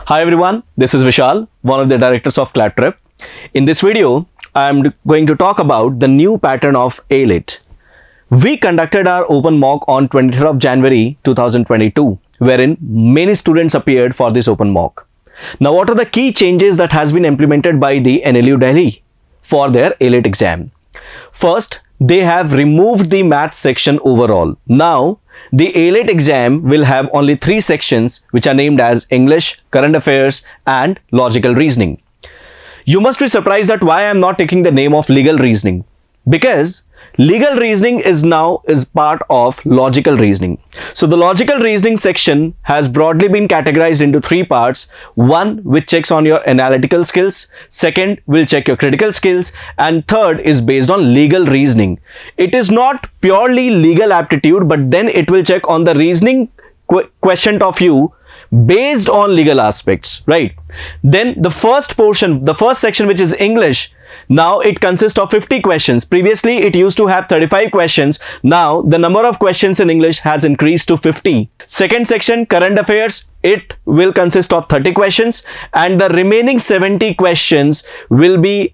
Hi everyone, this is Vishal, one of the directors of ClatPrep. In this video, I am going to talk about the new pattern of AILET. We conducted our open mock on 23rd of January 2022, wherein many students appeared for this open mock. Now, what are the key changes that has been implemented by the NLU Delhi for their AILET exam? First, they have removed the maths section overall. Now, the AILET exam will have only 3 sections which are named as English, Current Affairs and Logical Reasoning. You must be surprised that why I am not taking the name of Legal Reasoning, because Legal Reasoning is part of Logical Reasoning. So the Logical Reasoning section has broadly been categorized into 3 parts. One which checks on your analytical skills, second will check your critical skills, and third is based on legal reasoning. It is not purely legal aptitude, but then it will check on the reasoning quotient of you based on legal aspects, right? Then the first portion, the first section, which is English, now it consists of 50 questions. Previously it used to have 35 questions. Now the number of questions in English has increased to 50. Second section, Current Affairs, it will consist of 30 questions, and the remaining 70 questions will be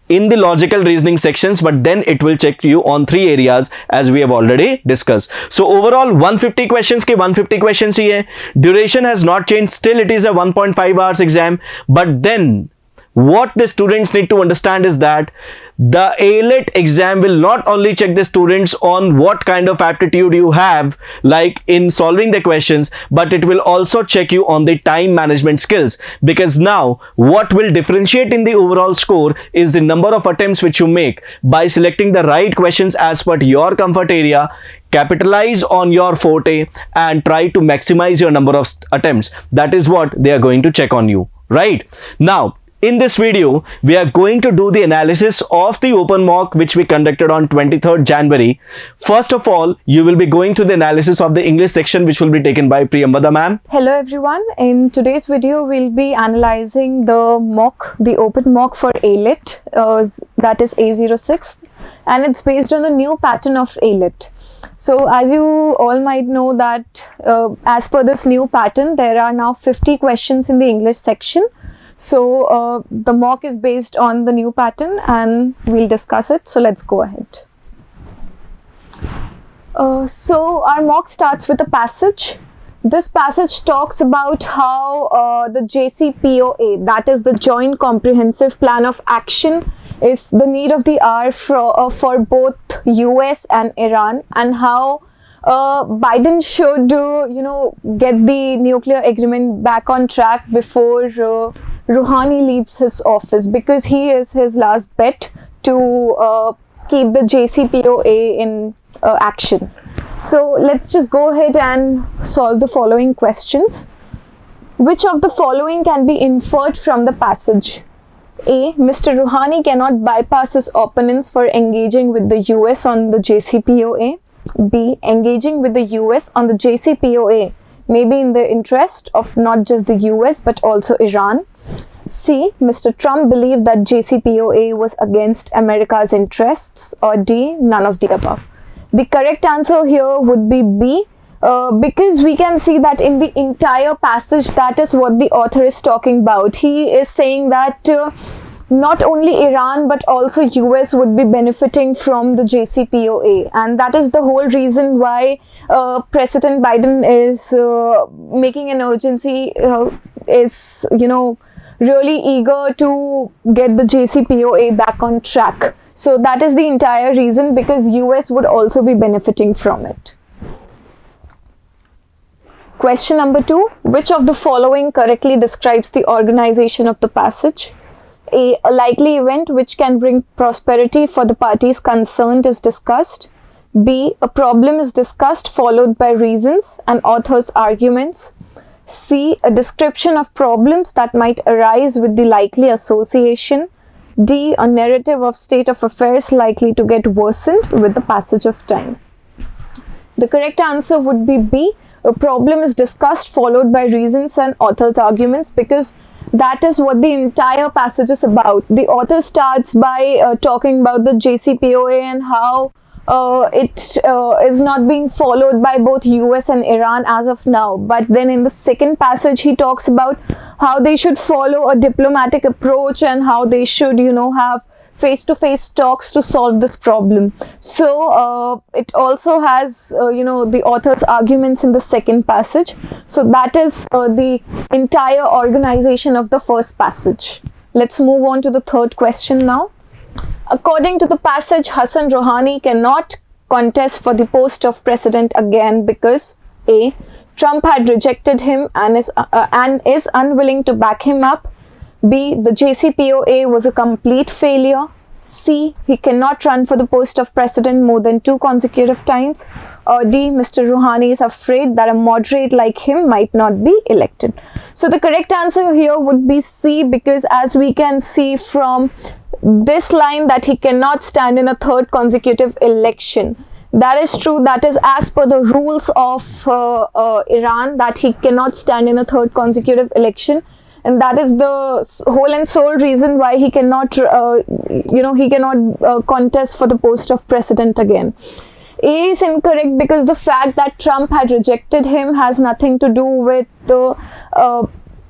in the logical reasoning sections, but then it will check you on 3 areas as we have already discussed. So overall 150 questions ke 150 questions hi hai. Duration has not changed, still it is a 1.5 hours exam, but then what the students need to understand is that the AILET exam will not only check the students on what kind of aptitude you have, like in solving the questions, but it will also check you on the time management skills, because now what will differentiate in the overall score is the number of attempts which you make by selecting the right questions as per your comfort area. Capitalize on your forte and try to maximize your number of attempts. That is what they are going to check on you, right? Now, in this video, we are going to do the analysis of the open mock which we conducted on 23rd January. First of all, you will be going through the analysis of the English section which will be taken by Priyambada ma'am. Hello everyone. In today's video, we'll be analyzing the mock, the open mock for AILET, that is A06, and it's based on the new pattern of AILET. So as you all might know that as per this new pattern, there are now 50 questions in the English section. So the mock is based on the new pattern and we'll discuss it. So let's go ahead. So our mock starts with a passage. This passage talks about how the JCPOA, that is the Joint Comprehensive Plan of Action, is the need of the hour for both US and Iran, and how Biden should, get the nuclear agreement back on track before Rouhani leaves his office, because he is his last bet to keep the JCPOA in action. So let's just go ahead and solve the following questions. Which of the following can be inferred from the passage? A. Mr. Rouhani cannot bypass his opponents for engaging with the US on the JCPOA. B. Engaging with the US on the JCPOA may be in the interest of not just the US but also Iran. C. Mr. Trump believed that JCPOA was against America's interests. Or D. None of the above. The correct answer here would be B, because we can see that in the entire passage, that is what the author is talking about. He is saying that not only Iran but also US would be benefiting from the JCPOA, and that is the whole reason why President Biden is making an urgency, is really eager to get the JCPOA back on track. So that is the entire reason, because US would also be benefiting from it. Question number 2. Which of the following correctly describes the organization of the passage? A likely event which can bring prosperity for the parties concerned is discussed. B. A problem is discussed followed by reasons and author's arguments. C. A description of problems that might arise with the likely association. D. A narrative of state of affairs likely to get worsened with the passage of time. The correct answer would be B. A problem is discussed followed by reasons and author's arguments, because that is what the entire passage is about. The author starts by talking about the JCPOA and how it is not being followed by both US and Iran as of now. But then in the second passage, he talks about how they should follow a diplomatic approach and how they should, have face-to-face talks to solve this problem. So it also has, the author's arguments in the second passage. So that is the entire organization of the first passage. Let's move on to the third question now. According to the passage, Hassan Rouhani cannot contest for the post of president again because A. Trump had rejected him and is unwilling to back him up. B. The JCPOA was a complete failure. C. He cannot run for the post of president more than 2 consecutive times. Or D. Mr. Rouhani is afraid that a moderate like him might not be elected. So the correct answer here would be C, because as we can see from this line that he cannot stand in a 3rd consecutive election. That is true. That is as per the rules of Iran, that he cannot stand in a 3rd consecutive election. And that is the whole and sole reason why he cannot, contest for the post of president again. A is incorrect because the fact that Trump had rejected him has nothing to do with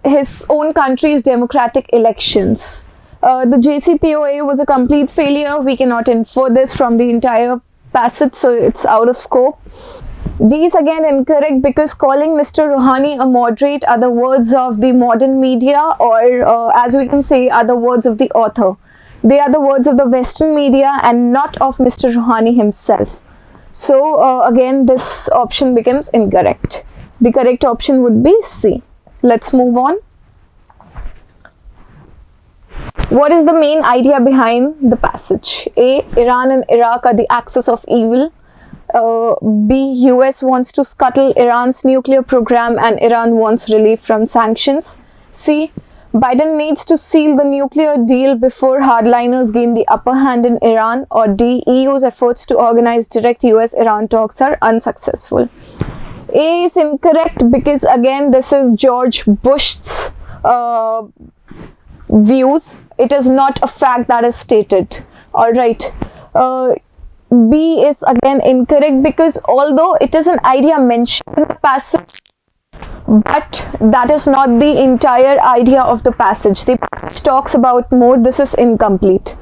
his own country's democratic elections. The JCPOA was a complete failure. We cannot infer this from the entire passage, so it's out of scope. D is again incorrect because calling Mr. Rouhani a moderate are the words of the modern media, or as we can say, are the words of the author. They are the words of the Western media and not of Mr. Rouhani himself. So again, this option becomes incorrect. The correct option would be C. Let's move on. What is the main idea behind the passage? A. Iran and Iraq are the axis of evil. B. US wants to scuttle Iran's nuclear program and Iran wants relief from sanctions. C. Biden needs to seal the nuclear deal before hardliners gain the upper hand in Iran. Or D. EU's efforts to organize direct US-Iran talks are unsuccessful. A is incorrect because again this is George Bush's views. It is not a fact that is stated. Alright. B is again incorrect because although it is an idea mentioned in the passage, but that is not the entire idea of the passage. The passage talks about more. This is incomplete.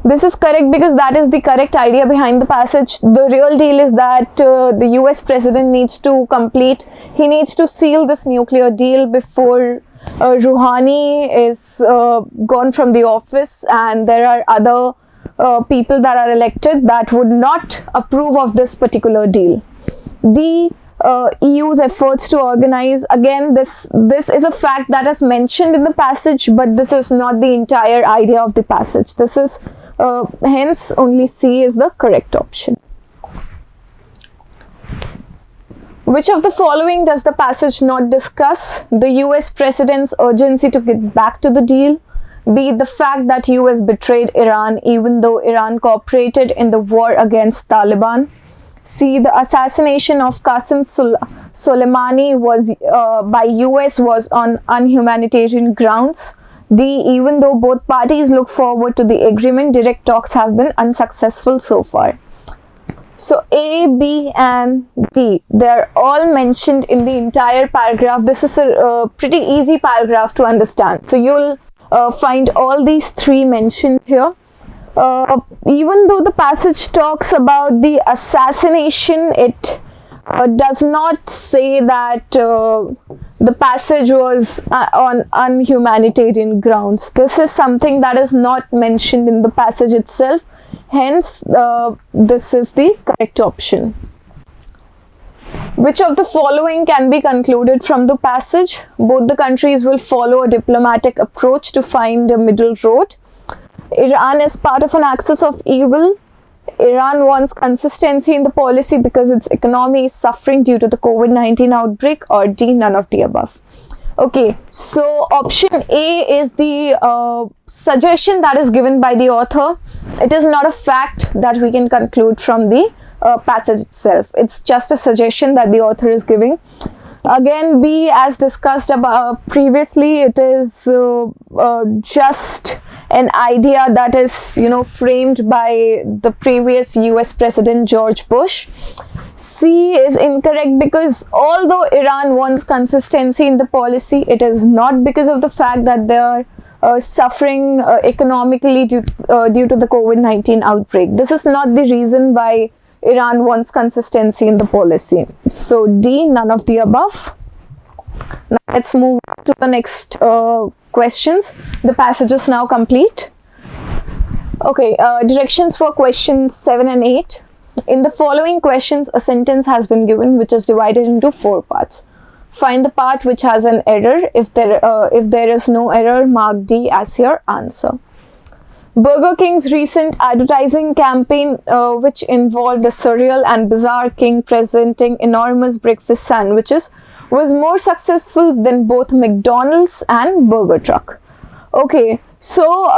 This is correct because that is the correct idea behind the passage. The real deal is that the US president needs to he needs to seal this nuclear deal before Rouhani is gone from the office, and there are other people that are elected that would not approve of this particular deal. The EU's efforts to organize, again this is a fact that is mentioned in the passage, but this is not the entire idea of the passage. This is hence only C is the correct option. Which of the following does the passage not discuss? The US president's urgency to get back to the deal. B. The fact that US betrayed Iran even though Iran cooperated in the war against Taliban. C. The assassination of Qasem Soleimani by US was on unhumanitarian grounds. D. Even though both parties look forward to the agreement, direct talks have been unsuccessful so far. So A, B and D, they are all mentioned in the entire paragraph. This is a pretty easy paragraph to understand. So you'll find all these 3 mentioned here. Even though the passage talks about the assassination, it does not say that the passage was on unhumanitarian grounds. This is something that is not mentioned in the passage itself. Hence, this is the correct option. Which of the following can be concluded from the passage? Both the countries will follow a diplomatic approach to find a middle road. Iran is part of an axis of evil. Iran wants consistency in the policy because its economy is suffering due to the COVID-19 outbreak. Or D, none of the above. Okay, so option A is the suggestion that is given by the author. It is not a fact that we can conclude from the passage itself. It's just a suggestion that the author is giving. Again, B, as discussed about previously, it is just an idea that is, framed by the previous US President George Bush. C is incorrect because although Iran wants consistency in the policy, it is not because of the fact that they are suffering economically due to the COVID-19 outbreak. This is not the reason why Iran wants consistency in the policy. So D, none of the above. Now let's move to the next questions. The passage is now complete. Okay, directions for questions 7 and 8. In the following questions, a sentence has been given which is divided into 4 parts. Find the part which has an error. If there is no error, mark D as your answer. Burger King's recent advertising campaign, which involved a surreal and bizarre king presenting enormous breakfast sandwiches, was more successful than both McDonald's and Burger Truck. Okay, so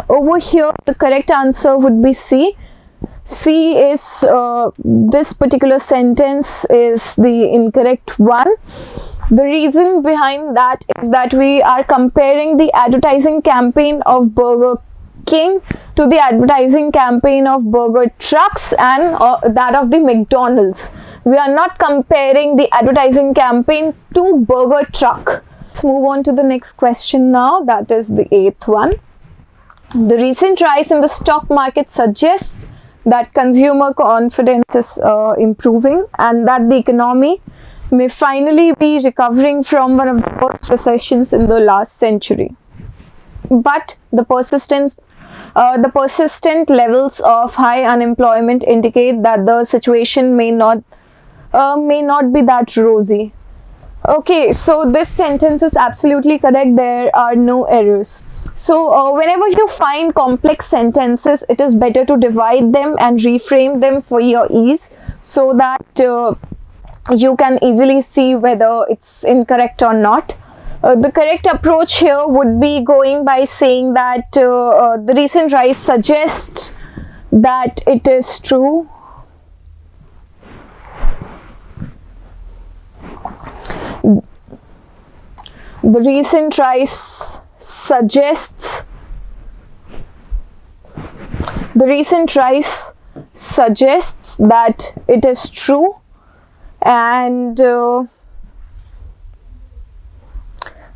over here the correct answer would be C. C is this particular sentence is the incorrect one. The reason behind that is that we are comparing the advertising campaign of Burger King to the advertising campaign of Burger Trucks and that of the McDonald's. We are not comparing the advertising campaign to Burger Truck. Let's move on to the next question now, that is the 8th one. The recent rise in the stock market suggests that consumer confidence is improving and that the economy may finally be recovering from one of the worst recessions in the last century. But the persistent levels of high unemployment indicate that the situation may not be that rosy. Okay, so this sentence is absolutely correct. There are no errors. So whenever you find complex sentences, it is better to divide them and reframe them for your ease so that you can easily see whether it's incorrect or not. The correct approach here would be going by saying that the recent rise suggests that it is true. The recent rise suggests that it is true, and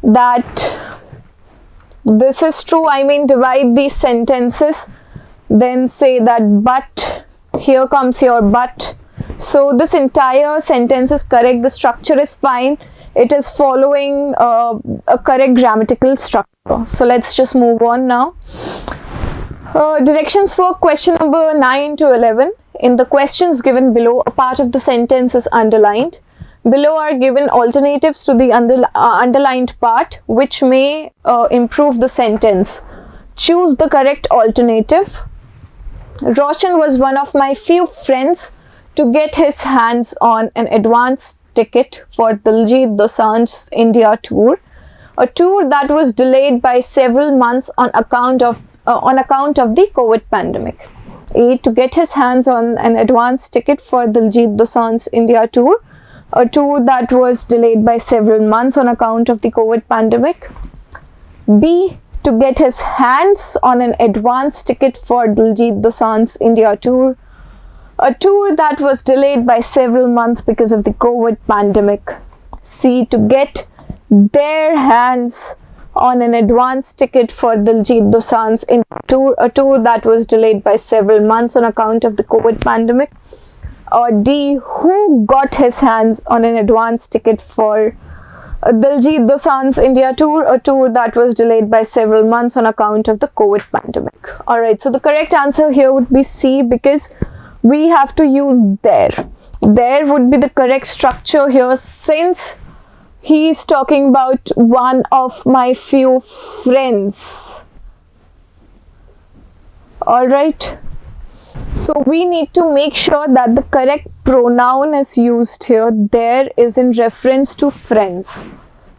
that this is true. I mean, divide these sentences, then say that but, here comes your but. So this entire sentence is correct. The structure is fine. It is following a correct grammatical structure. So let's just move on now. Directions for question number 9 to 11. In the questions given below, a part of the sentence is underlined. Below are given alternatives to the underlined part which may improve the sentence. Choose the correct alternative. Roshan was one of my few friends to get his hands on an advance ticket for Diljit Dosanjh's India tour, a tour that was delayed by several months on account of the COVID pandemic. A. To get his hands on an advance ticket for Diljit Dosanjh's India tour, a tour that was delayed by several months on account of the COVID pandemic. B. To get his hands on an advance ticket for Diljit Dosanjh's India tour, a tour that was delayed by several months because of the COVID pandemic. C. To get their hands on an advance ticket for Diljit Dosanjh's India tour, a tour that was delayed by several months on account of the COVID pandemic. Or D. Who got his hands on an advance ticket for Diljit Dosanjh's India tour, a tour that was delayed by several months on account of the COVID pandemic. Alright, so the correct answer here would be C, because we have to use there. There would be the correct structure here, since he is talking about one of my few friends. Alright. So we need to make sure that the correct pronoun is used here. There is in reference to friends.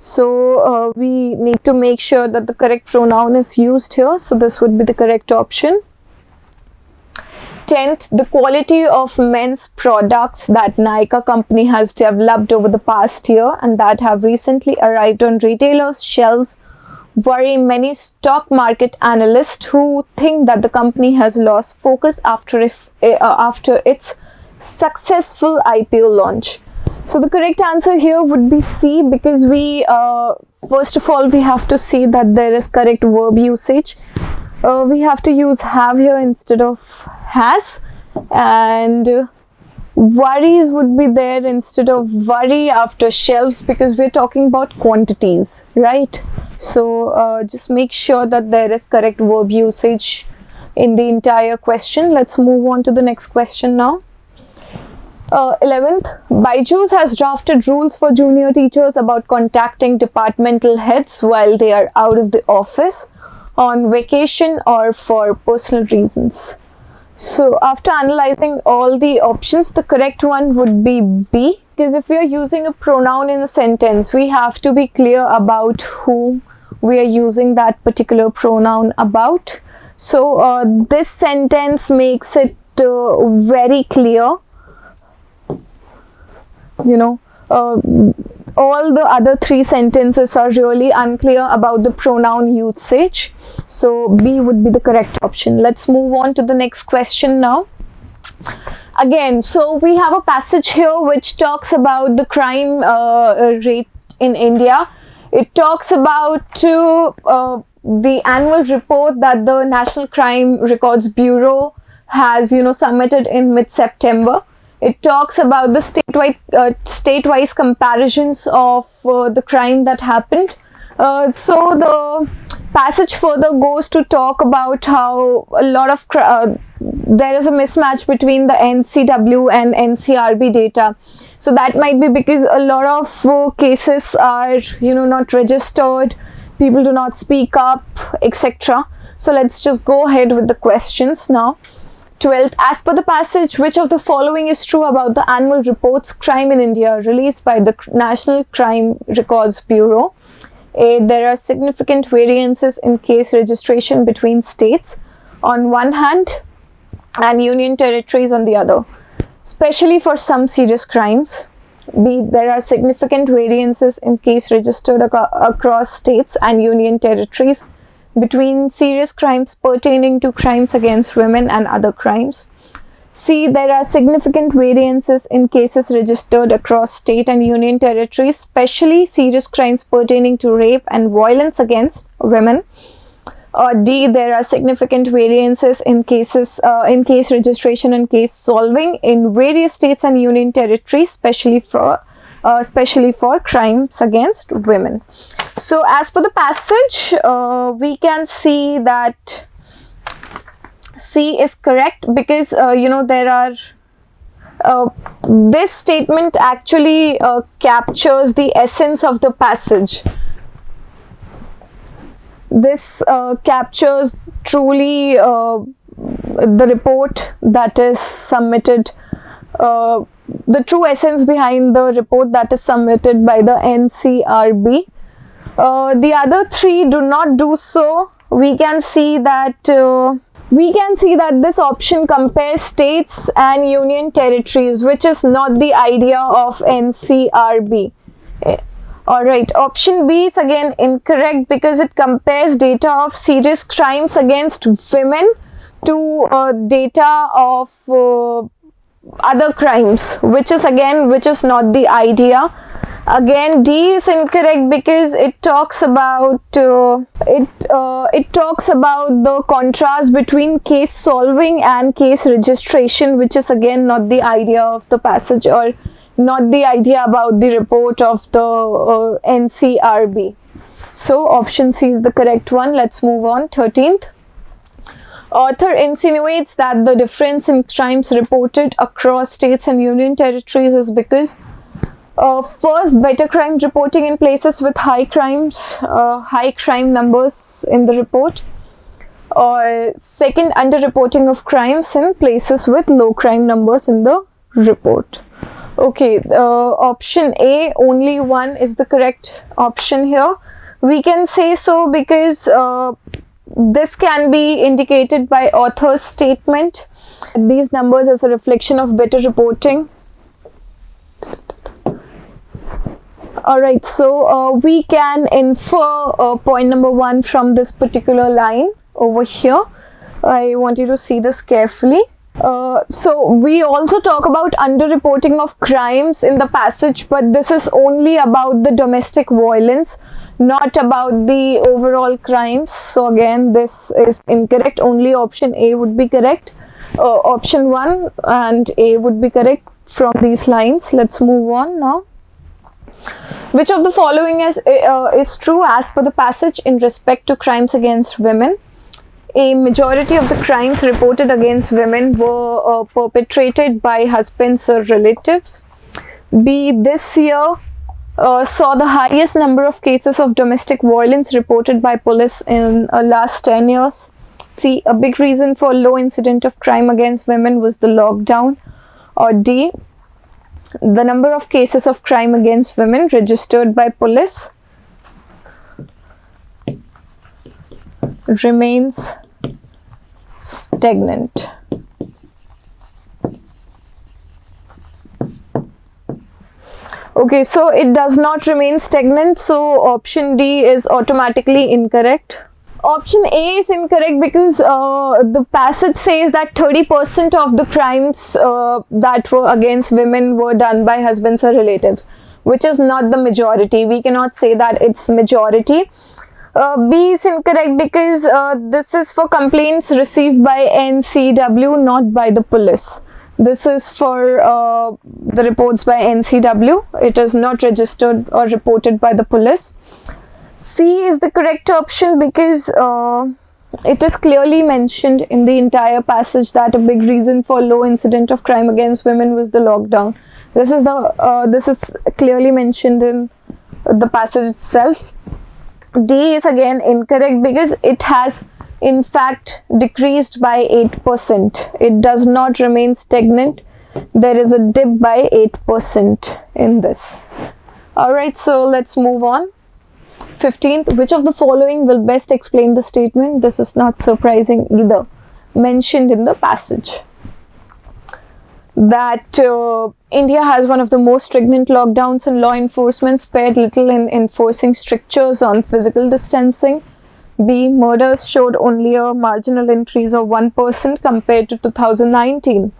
So we need to make sure that the correct pronoun is used here. So this would be the correct option. 10th, the quality of men's products that Nykaa company has developed over the past year and that have recently arrived on retailers' shelves worry many stock market analysts who think that the company has lost focus after its successful IPO launch. So the correct answer here would be C, because we first of all we have to see that there is correct verb usage. We have to use have here instead of has, and worries would be there instead of worry after shelves, because we're talking about quantities, right? So just make sure that there is correct verb usage in the entire question. Let's move on to the next question now. 11th, Byju's has drafted rules for junior teachers about contacting departmental heads while they are out of the office, on vacation, or for personal reasons. So after analyzing all the options, the correct one would be B, because if we are using a pronoun in a sentence, we have to be clear about whom we are using that particular pronoun about. So this sentence makes it very clear. You know, all the other three sentences are really unclear about the pronoun usage. So B would be the correct option. Let's move on to the next question now. Again, so we have a passage here which talks about the crime rate in India. It talks about the annual report that the National Crime Records Bureau has, submitted in mid-September. It talks about the state-wise comparisons of the crime that happened. So the passage further goes to talk about how a lot of there is a mismatch between the NCW and NCRB data. So that might be because a lot of cases are, not registered, people do not speak up, etc. So let's just go ahead with the questions now. 12th, as per the passage, which of the following is true about the annual reports Crime in India released by the National Crime Records Bureau? A, there are significant variances in case registration between states on one hand and union territories on the other, especially for some serious crimes. B, there are significant variances in case registered across states and union territories between serious crimes pertaining to crimes against women and other crimes. C, there are significant variances in cases registered across state and union territories, especially serious crimes pertaining to rape and violence against women. Or D, there are significant variances in case registration and case solving in various states and union territories, especially for crimes against women. So as per the passage, we can see that C is correct, because there are this statement actually captures the essence of the passage. This captures truly the report that is submitted, the true essence behind the report that is submitted by the NCRB. The other three do not do so. We can see that this option compares states and union territories, which is not the idea of NCRB. Alright, option B is again incorrect, because it compares data of serious crimes against women to data of other crimes, which is not the idea. Again, D is incorrect, because it talks about the contrast between case solving and case registration, which is again not the idea of the passage, or not the idea about the report of the NCRB. So option C is the correct one. Let's move on. 13th, author insinuates that the difference in crimes reported across states and union territories is because first, better crime reporting in places with high crime numbers in the report, or second, underreporting of crimes in places with low crime numbers in the report. Okay, option A, only one, is the correct option here. We can say so because This can be indicated by author's statement. These numbers as a reflection of better reporting. Alright, so we can infer point number 1 from this particular line over here. I want you to see this carefully. So we also talk about underreporting of crimes in the passage, but this is only about the domestic violence, not about the overall crimes. So again, this is incorrect. Only option A would be correct. Option 1 and A would be correct from these lines. Let's move on now. Which of the following is true as per the passage in respect to crimes against women? A majority of the crimes reported against women were perpetrated by husbands or relatives. B. This year saw the highest number of cases of domestic violence reported by police in last 10 years. C. A big reason for low incident of crime against women was the lockdown. Or D. The number of cases of crime against women registered by police remains stagnant. Okay, so it does not remain stagnant, so option D is automatically incorrect. Option A is incorrect because the passage says that 30% of the crimes that were against women were done by husbands or relatives, which is not the majority. We cannot say that it's majority. B is incorrect because this is for complaints received by NCW, not by the police. This is for the reports by NCW. It is not registered or reported by the police. C is the correct option because it is clearly mentioned in the entire passage that a big reason for low incident of crime against women was the lockdown. This is clearly mentioned in the passage itself. D is again incorrect because it has in fact decreased by 8%. It does not remain stagnant. There is a dip by 8% in this. Alright, so let's move on. 15th, which of the following will best explain the statement? This is not surprising either. Mentioned in the passage that India has one of the most stringent lockdowns, and law enforcement spared little in enforcing strictures on physical distancing. B. Murders showed only a marginal increase of 1% compared to 2019.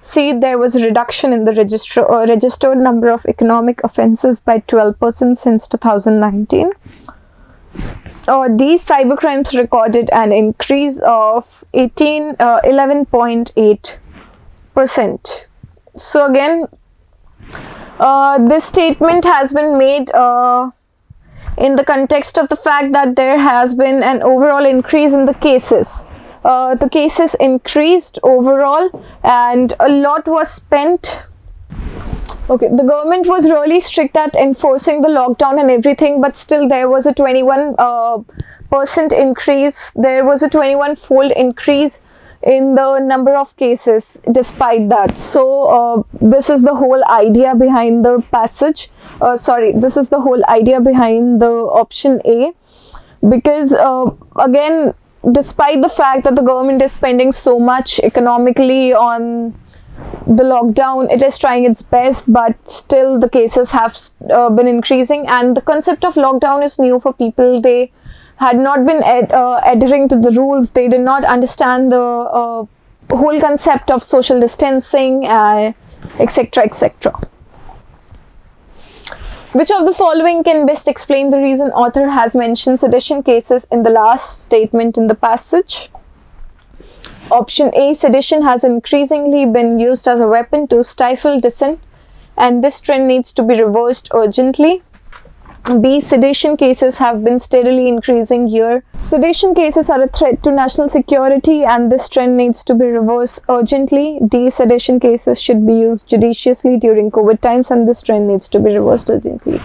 C. There was a reduction in the registered number of economic offences by 12% since 2019. Or D. Cybercrimes recorded an increase of 11.8%. So again, this statement has been made in the context of the fact that there has been an overall increase in the cases. The cases increased overall and a lot was spent. Okay, the government was really strict at enforcing the lockdown and everything, but still there was a 21% increase. There was a 21-fold increase in the number of cases despite that. So this is the whole idea behind the passage. This is the whole idea behind the option A, because again, despite the fact that the government is spending so much economically on the lockdown, it is trying its best, but still the cases have been increasing, and the concept of lockdown is new for people. They had not been adhering to the rules. They did not understand the whole concept of social distancing, etc., etc. Which of the following can best explain the reason author has mentioned sedition cases in the last statement in the passage? Option A. Sedition has increasingly been used as a weapon to stifle dissent, and this trend needs to be reversed urgently. B. Sedition cases have been steadily increasing year. Sedition cases are a threat to national security, and this trend needs to be reversed urgently. D. Sedition cases should be used judiciously during COVID times, and this trend needs to be reversed urgently.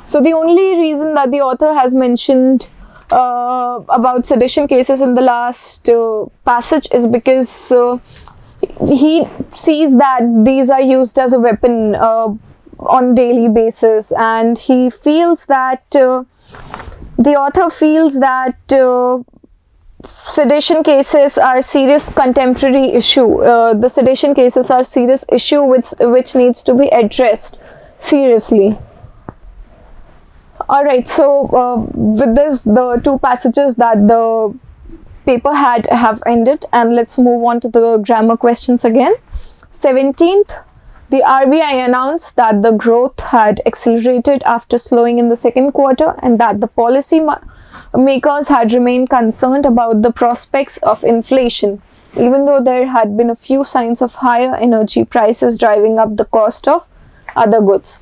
So the only reason that the author has mentioned about sedition cases in the last passage is because he sees that these are used as a weapon on daily basis, and he feels that the author feels that sedition cases are serious contemporary issue. The sedition cases are serious issue which needs to be addressed seriously. Alright, so with this, the two passages that the paper have ended, and let's move on to the grammar questions again. 17th, the RBI announced that the growth had accelerated after slowing in the second quarter, and that the policy makers had remained concerned about the prospects of inflation, even though there had been a few signs of higher energy prices driving up the cost of other goods.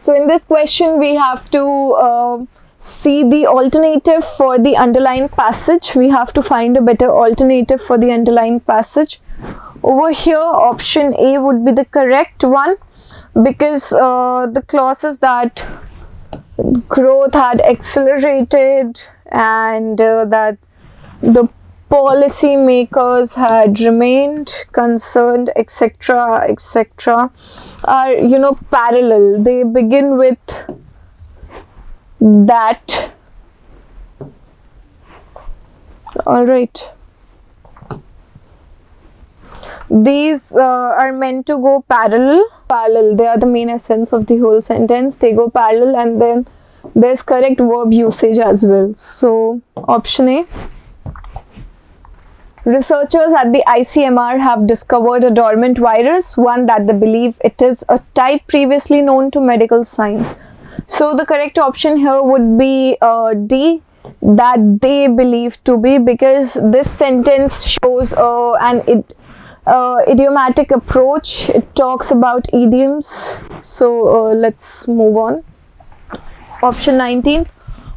So in this question, we have to see the alternative for the underlying passage. We have to find a better alternative for the underlying passage. Over here, option A would be the correct one, because the clauses that growth had accelerated and that the policy makers had remained concerned, etc., etc., are, you know, parallel. They begin with that. All right. These are meant to go parallel. They are the main essence of the whole sentence. They go parallel, and then there's correct verb usage as well. So option A. Researchers at the ICMR have discovered a dormant virus, one that they believe it is a type previously known to medical science. So the correct option here would be D, that they believe to be, because this sentence shows an idiomatic approach. It talks about idioms. So let's move on. Option 19.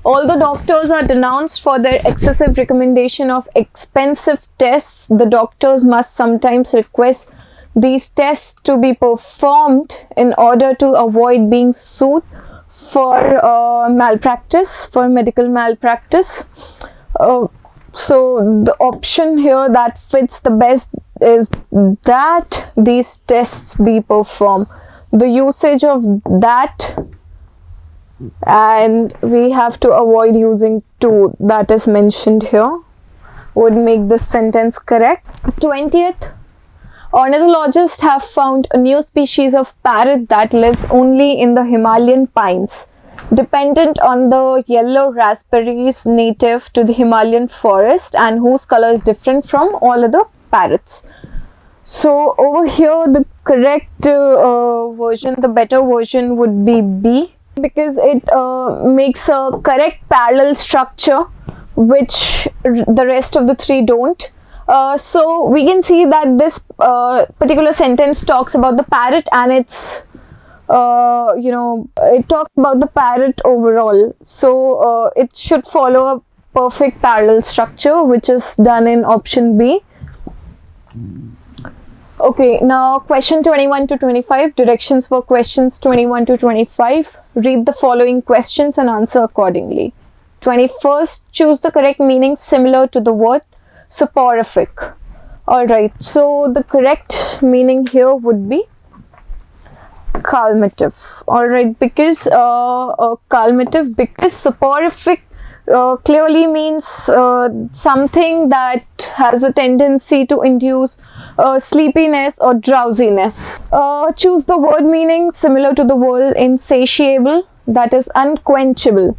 Although doctors are denounced for their excessive recommendation of expensive tests, the doctors must sometimes request these tests to be performed in order to avoid being sued for malpractice, for medical malpractice. So the option here that fits the best is that these tests be performed. The usage of that, and we have to avoid using to, that is mentioned here, would make this sentence correct. 20th, ornithologists have found a new species of parrot that lives only in the Himalayan pines, dependent on the yellow raspberries native to the Himalayan forest, and whose color is different from all other parrots. So over here, the correct version, the better version would be B, because it makes a correct parallel structure which the rest of the three don't. So we can see that this particular sentence talks about the parrot, and it's it talks about the parrot overall. So it should follow a perfect parallel structure, which is done in option B. Okay, now question 21 to 25, directions for questions 21 to 25. Read the following questions and answer accordingly. 21st, choose the correct meaning similar to the word soporific. Alright, so the correct meaning here would be calmative. Alright, because calmative, because soporific clearly means something that has a tendency to induce sleepiness or drowsiness. Choose the word meaning similar to the word insatiable, that is unquenchable.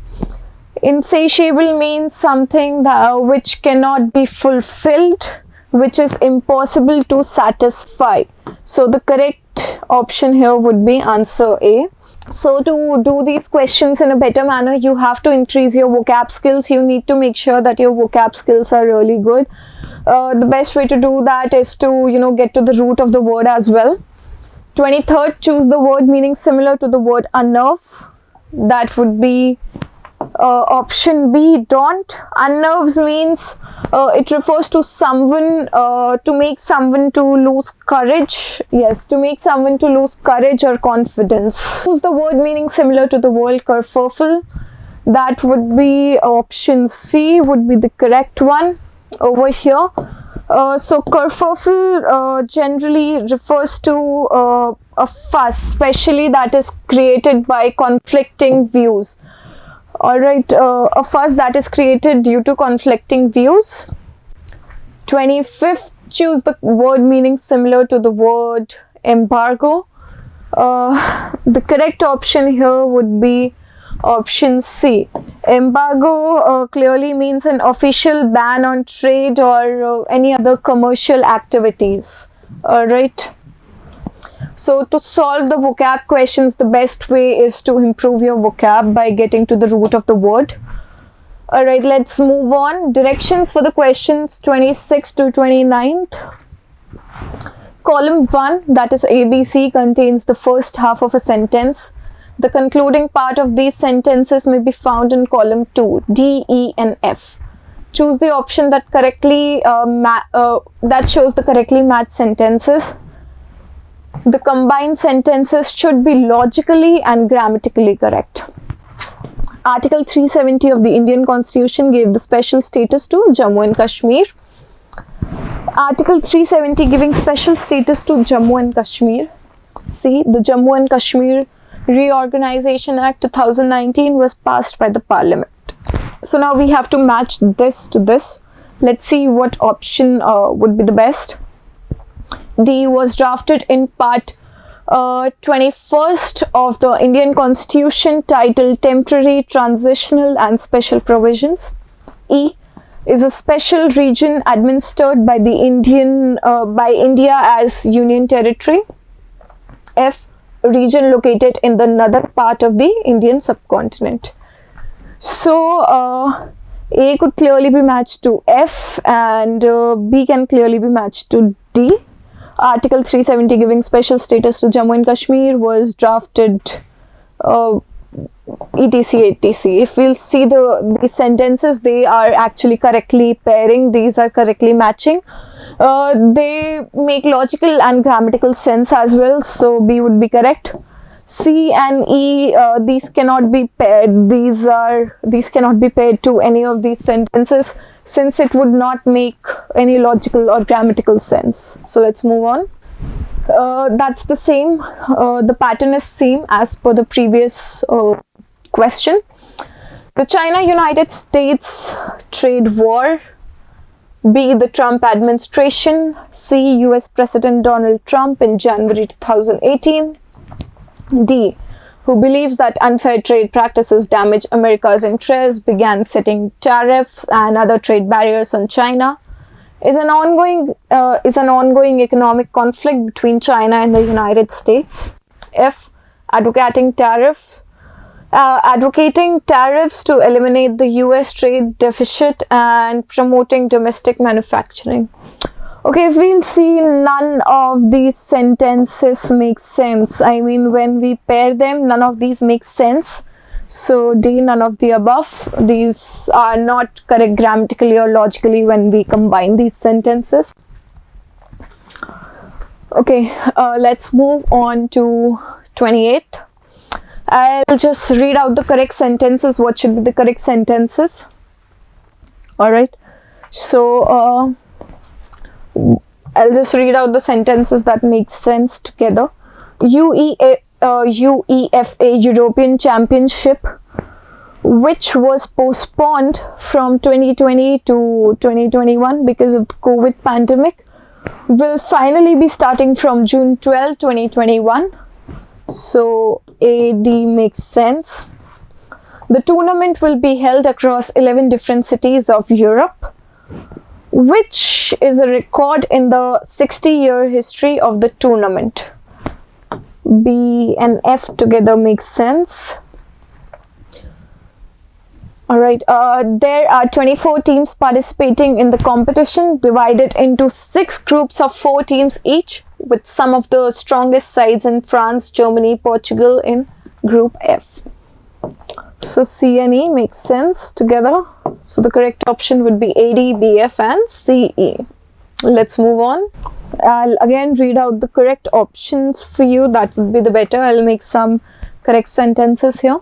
Insatiable means something that, which cannot be fulfilled, which is impossible to satisfy. So the correct option here would be answer A. So to do these questions in a better manner, you have to increase your vocab skills. You need to make sure that your vocab skills are really good. The best way to do that is to, get to the root of the word as well. 23rd, choose the word meaning similar to the word unnerve. That would be option B, daunt. Unnerves means it refers to someone, to make someone to lose courage. Yes, to make someone to lose courage or confidence. Choose the word meaning similar to the word kerfuffle. That would be option C, would be the correct one over here. So kerfuffle generally refers to a fuss, especially that is created by conflicting views. Alright, a fuss that is created due to conflicting views. 25th, choose the word meaning similar to the word embargo. The correct option here would be option C. Embargo clearly means an official ban on trade or any other commercial activities. Alright. So to solve the vocab questions, the best way is to improve your vocab by getting to the root of the word. Alright, let's move on. Directions for the questions 26 to 29th. Column 1, that is ABC, contains the first half of a sentence. The concluding part of these sentences may be found in column 2, D, E and F. Choose the option that correctly that shows the correctly matched sentences. The combined sentences should be logically and grammatically correct. Article 370 of the Indian Constitution gave the special status to Jammu and Kashmir. Article 370 giving special status to Jammu and Kashmir. See, the Jammu and Kashmir Reorganization Act 2019 was passed by the Parliament. So now we have to match this to this. Let's see what option would be the best. D was drafted in part 21st of the Indian Constitution titled Temporary, Transitional and Special Provisions. E is a special region administered by the India as Union Territory. F, a region located in the northern part of the Indian subcontinent. So A could clearly be matched to F and B can clearly be matched to D. Article 370 giving special status to Jammu and Kashmir was drafted etc. If we'll see the sentences, they are actually correctly pairing. These are correctly matching. They make logical and grammatical sense as well. So B would be correct. C and E, these cannot be paired. These cannot be paired to any of these sentences, since it would not make any logical or grammatical sense. So let's move on. That's the same. The pattern is same as per the previous question. The China-United States trade war. B, the Trump administration. C, US President Donald Trump in January 2018. D, who believes that unfair trade practices damage America's interests, began setting tariffs and other trade barriers on China. Is an ongoing economic conflict between China and the United States. F, advocating tariffs to eliminate the US trade deficit and promoting domestic manufacturing. Okay, we'll see none of these sentences make sense. I mean, when we pair them, none of these make sense. So D, none of the above. These are not correct grammatically or logically when we combine these sentences. Okay, let's move on to 28. I'll just read out the correct sentences. What should be the correct sentences? Alright, so I'll just read out the sentences that make sense together. UEFA European Championship, which was postponed from 2020 to 2021 because of the COVID pandemic, will finally be starting from June 12, 2021. So AD makes sense. The tournament will be held across 11 different cities of Europe, which is a record in the 60-year history of the tournament. B and F together makes sense. Alright, there are 24 teams participating in the competition, divided into 6 groups of 4 teams each, with some of the strongest sides in France, Germany, Portugal in Group F. So C and E makes sense together. So the correct option would be AD, BF and CE. Let's move on. I'll again read out the correct options for you. That would be the better. I'll make some correct sentences here.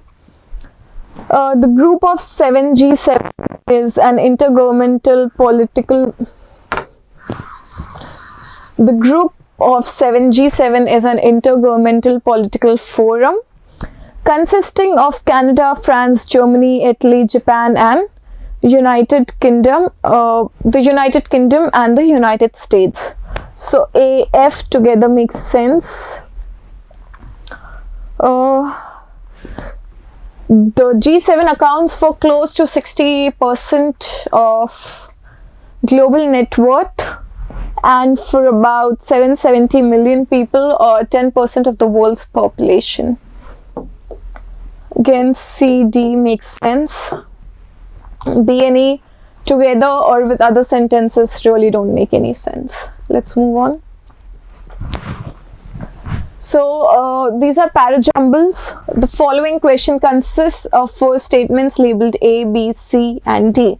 The group of 7G7 is an intergovernmental political. The group of 7G7 is an intergovernmental political forum consisting of Canada, France, Germany, Italy, Japan and United Kingdom, the United Kingdom and the United States. So A, F together makes sense. The G7 accounts for close to 60% of global net worth and for about 770 million people, or 10% of the world's population. Again, C, D makes sense. B and E together or with other sentences really don't make any sense. Let's move on. So these are parajumbles. The following question consists of 4 statements labeled A, B, C and D.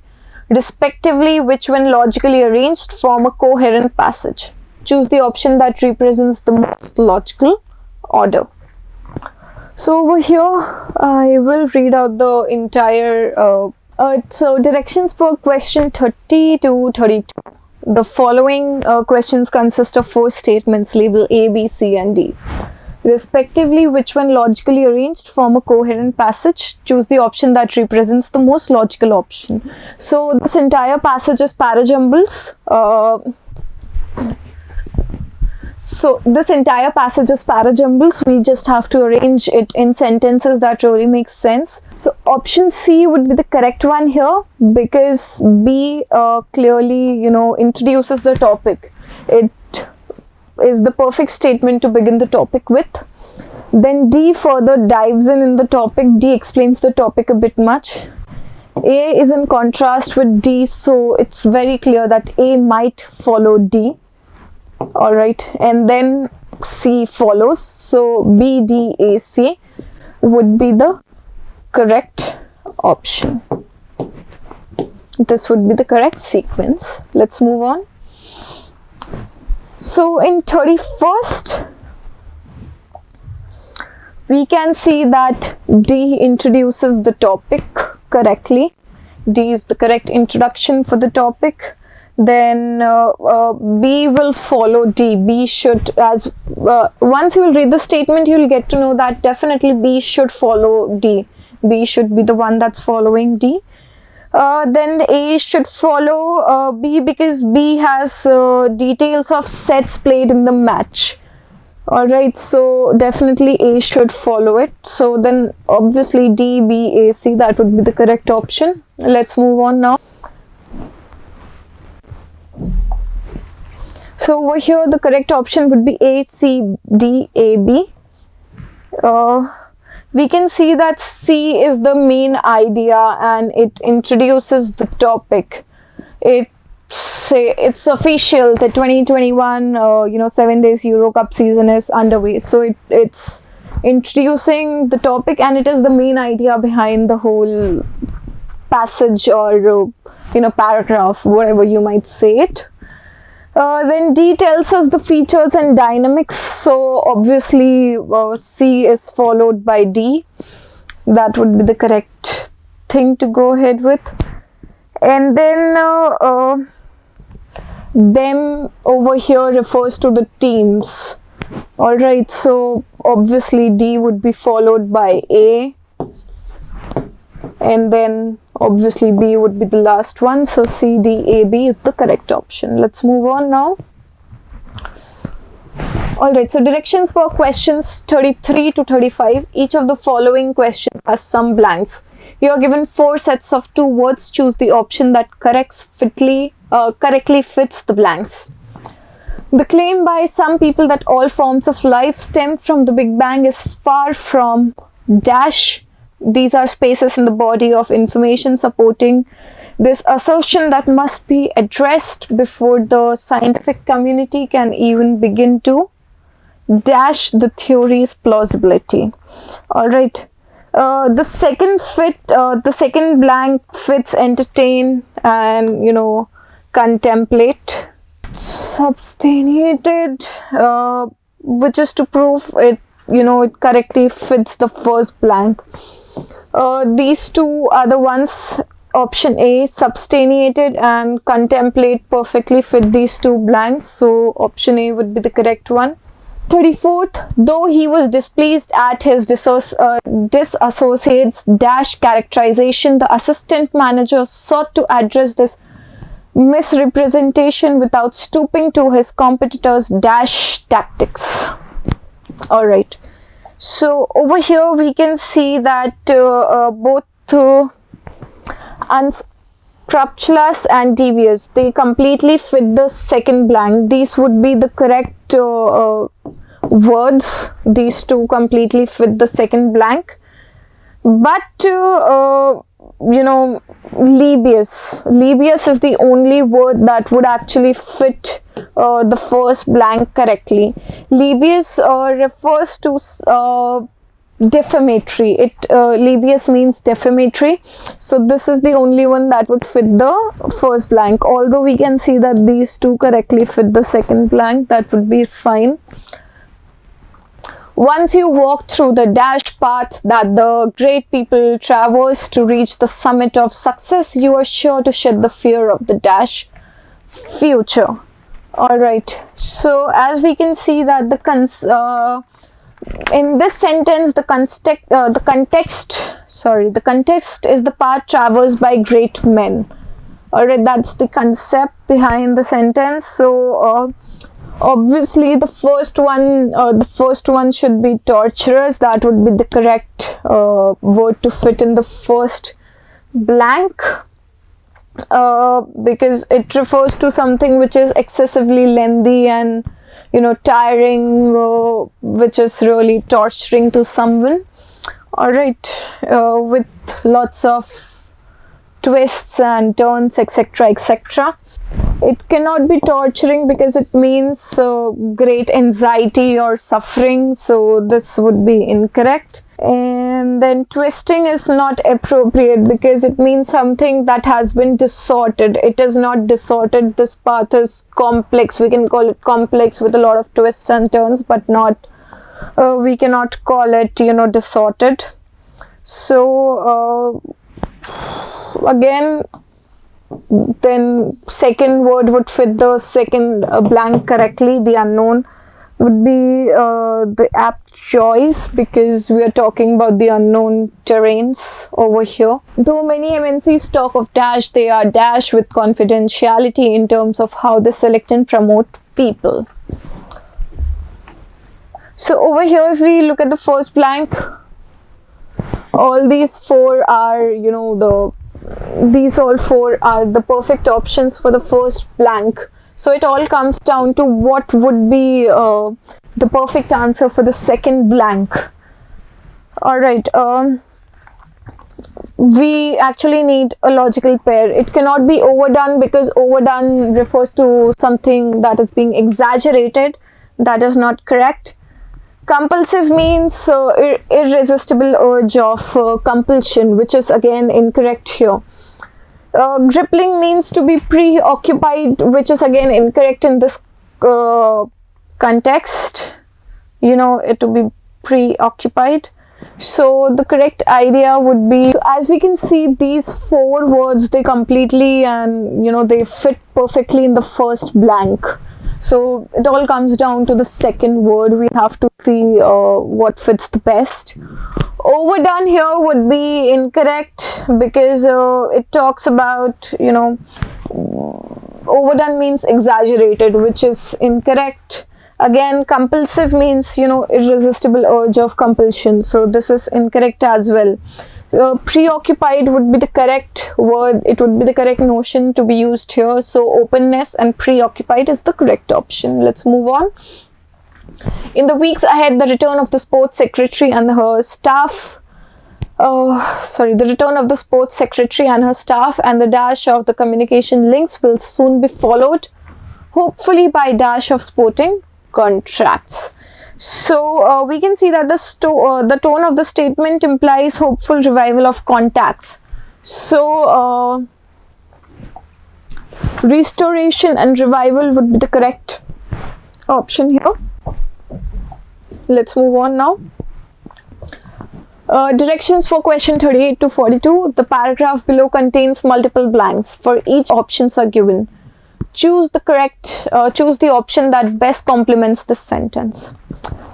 Respectively, which when logically arranged form a coherent passage. Choose the option that represents the most logical order. So over here, I will read out the entire so directions for question 30 to 32. The following questions consist of 4 statements labeled A, B, C and D. Respectively, which when logically arranged form a coherent passage. Choose the option that represents the most logical option. So this entire passage is parajumbles. We just have to arrange it in sentences that really make sense. So option C would be the correct one here, because B clearly, introduces the topic. It is the perfect statement to begin the topic with. Then D further dives in the topic. D explains the topic a bit much. A is in contrast with D, so it's very clear that A might follow D. Alright, and then C follows. So B, D, A, C would be the correct option. This would be the correct sequence. Let's move on. So in 31st, we can see that D introduces the topic correctly. D is the correct introduction for the topic. Then B will follow D. B should, once you will read the statement, you will get to know that definitely B should follow D. B should be the one that's following D. Then A should follow B, because B has details of sets played in the match. Alright, so definitely A should follow it. So then obviously D, B, A, C, that would be the correct option. Let's move on now. So over here the correct option would be A, C, D, A, B. We can see that C is the main idea and it introduces the topic. It's official, the 2021 7 days Euro Cup season is underway. So it's introducing the topic and it is the main idea behind the whole passage or paragraph, whatever you might say it. Then D tells us the features and dynamics. So obviously C is followed by D. That would be the correct thing to go ahead with. And then them over here refers to the teams. Alright, so obviously D would be followed by A. And then obviously B would be the last one. So C, D, A, B is the correct option. Let's move on now. Alright, so directions for questions 33 to 35. Each of the following questions has some blanks. You are given 4 sets of 2 words. Choose the option that correctly fits the blanks. The claim by some people that all forms of life stemmed from the Big Bang is far from dash. These are spaces in the body of information supporting this assertion that must be addressed before the scientific community can even begin to dash the theory's plausibility. Alright, the second blank fits entertain and contemplate. Substantiated, which is to prove it, it correctly fits the first blank. These two are the ones, option A, substantiated and contemplate perfectly fit these 2 blanks. So option A would be the correct one. 34th, though he was displeased at his disassociate's dash characterization, the assistant manager sought to address this misrepresentation without stooping to his competitor's dash tactics. All right. So over here we can see that both unscrupulous and devious, they completely fit the second blank. These would be the correct words. These two completely fit the second blank. But Libious is the only word that would actually fit the first blank correctly. Libious refers to defamatory. Libious means defamatory. So this is the only one that would fit the first blank. Although we can see that these two correctly fit the second blank, that would be fine. Once you walk through the dash path that the great people traverse to reach the summit of success, you are sure to shed the fear of the dash future. All right. So as we can see that in this sentence, the context is the path traversed by great men. All right. That's the concept behind the sentence. So obviously the first one should be torturous. That would be the correct word to fit in the first blank, because it refers to something which is excessively lengthy and tiring, which is really torturing to someone. All right, with lots of twists and turns, etc., etc. It cannot be torturing because it means great anxiety or suffering, so this would be incorrect. And then twisting is not appropriate because it means something that has been distorted. It is not distorted. This path is complex. We can call it complex with a lot of twists and turns, but not we cannot call it distorted. So again, then second word would fit the second blank correctly. The unknown would be the apt choice because we are talking about the unknown terrains over here. Though many MNCs talk of dash, they are dash with confidentiality in terms of how they select and promote people. So over here, if we look at the first blank, all these four are these all four are the perfect options for the first blank. So it all comes down to what would be the perfect answer for the second blank. All right, we actually need a logical pair. It cannot be overdone because overdone refers to something that is being exaggerated. That is not correct. Compulsive means irresistible urge of compulsion, which is again incorrect here. Gripping means to be preoccupied, which is again incorrect in this context. It to be preoccupied. So the correct idea would be, so as we can see, these four words, they completely and they fit perfectly in the first blank. So it all comes down to the second word. We have to see what fits the best. Overdone here would be incorrect because it talks about, overdone means exaggerated, which is incorrect. Again, compulsive means, irresistible urge of compulsion. So this is incorrect as well. Preoccupied would be the correct word. It would be the correct notion to be used here. So openness and preoccupied is the correct option. Let's move on. In the weeks ahead, the return of the sports secretary and her staff, the return of the sports secretary and her staff and the dash of the communication links will soon be followed, hopefully by dash of sporting contracts. So we can see that the tone of the statement implies hopeful revival of contacts. So restoration and revival would be the correct option here. Let's move on now. Directions for question 38 to 42. The paragraph below contains multiple blanks. For each, options are given. choose the option that best complements this sentence.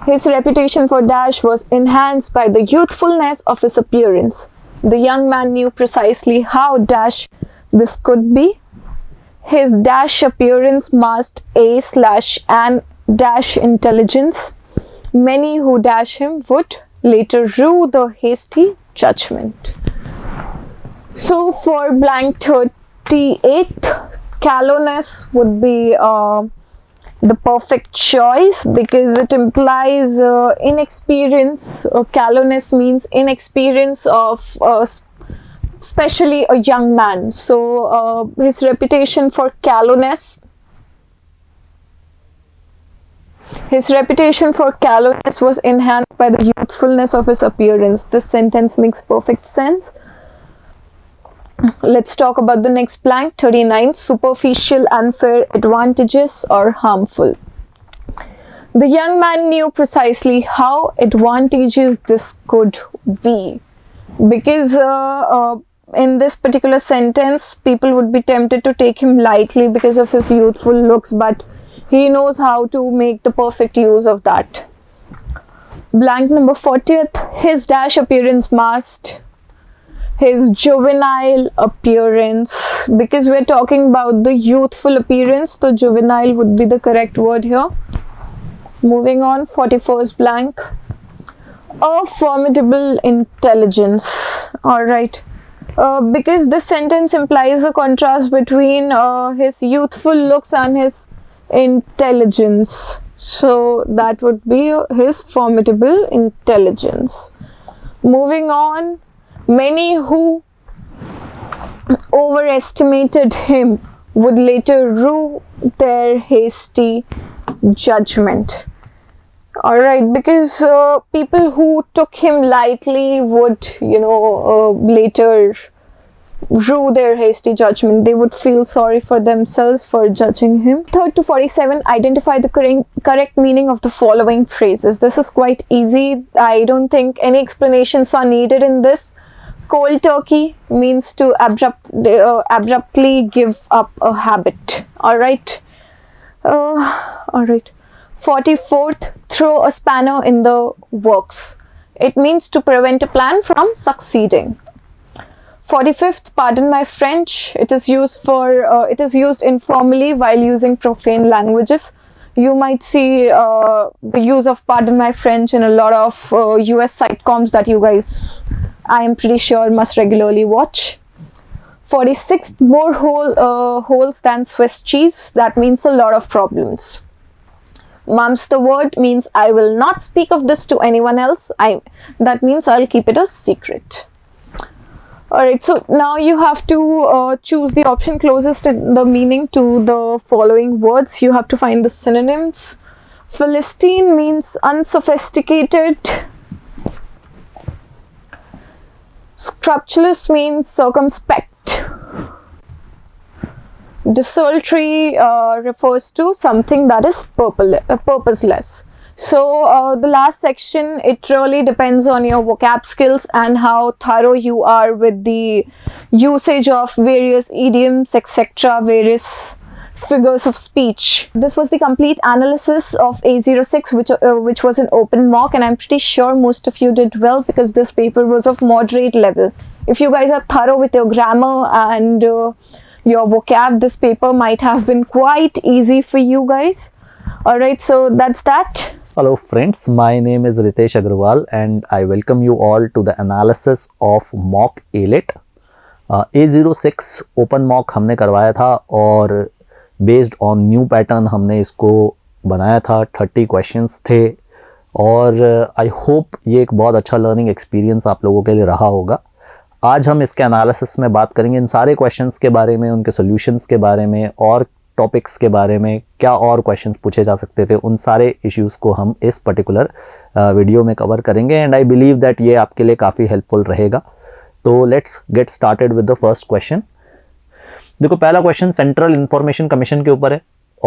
His reputation for dash was enhanced by the youthfulness of his appearance. The young man knew precisely how dash this could be. His dash appearance masked an dash intelligence. Many who dash him would later rue the hasty judgment. So for blank 38, callousness would be the perfect choice because it implies inexperience. Callousness means inexperience of especially a young man. So his reputation for callousness was enhanced by the youthfulness of his appearance. This sentence makes perfect sense. Let's talk about the next blank, 39, superficial unfair advantages or harmful. The young man knew precisely how advantageous this could be because in this particular sentence, people would be tempted to take him lightly because of his youthful looks, but he knows how to make the perfect use of that. Blank number 40th, his dash appearance masked his juvenile appearance. Because we're talking about the youthful appearance, so juvenile would be the correct word here. Moving on, 41st blank, a formidable intelligence. All right. Because this sentence implies a contrast between his youthful looks and his intelligence. So that would be his formidable intelligence. Moving on, many who overestimated him would later rue their hasty judgment. Alright, because people who took him lightly would, later rue their hasty judgment. They would feel sorry for themselves for judging him. 3rd to 47, identify the correct meaning of the following phrases. This is quite easy. I don't think any explanations are needed in this. Cold turkey means to abruptly give up a habit. Alright. 44th, throw a spanner in the works. It means to prevent a plan from succeeding. 45th, pardon my French. It is used informally while using profane languages. You might see the use of pardon my French in a lot of US sitcoms that you guys, I am pretty sure, must regularly watch. 46th, more holes than Swiss cheese. That means a lot of problems. Mum's the word means I will not speak of this to anyone else. That means I'll keep it a secret. Alright, so now you have to choose the option closest in the meaning to the following words. You have to find the synonyms. Philistine means unsophisticated. Scrupulous means circumspect. Desultory refers to something that is purposeless. So the last section, it really depends on your vocab skills and how thorough you are with the usage of various idioms, etc., various figures of speech. This was the complete analysis of A06, which was an open mock, and I'm pretty sure most of you did well because this paper was of moderate level. If you guys are thorough with your grammar and your vocab, this paper might have been quite easy for you guys. Alright, so that's that. Hello friends, my name is Ritesh Agrawal and I welcome you all to the analysis of mock AILET. A06 open mock हमने करवाया था और based on new pattern हमने इसको बनाया था. 30 questions थे और I hope ये एक बहुत अच्छा learning experience आप लोगों के लिए रहा होगा. आज हम इसके एनालिसिस में बात करेंगे इन सारे क्वेश्चंस के बारे में, उनके सॉल्यूशंस के बारे में और टॉपिक्स के बारे में, क्या और क्वेश्चंस पूछे जा सकते थे, उन सारे इश्यूज़ को हम इस पर्टिकुलर वीडियो में कवर करेंगे एंड आई बिलीव दैट ये आपके लिए काफ़ी हेल्पफुल रहेगा. तो let's get started with the first question. देखो पहला क्वेश्चन सेंट्रल इंफॉर्मेशन कमीशन के ऊपर है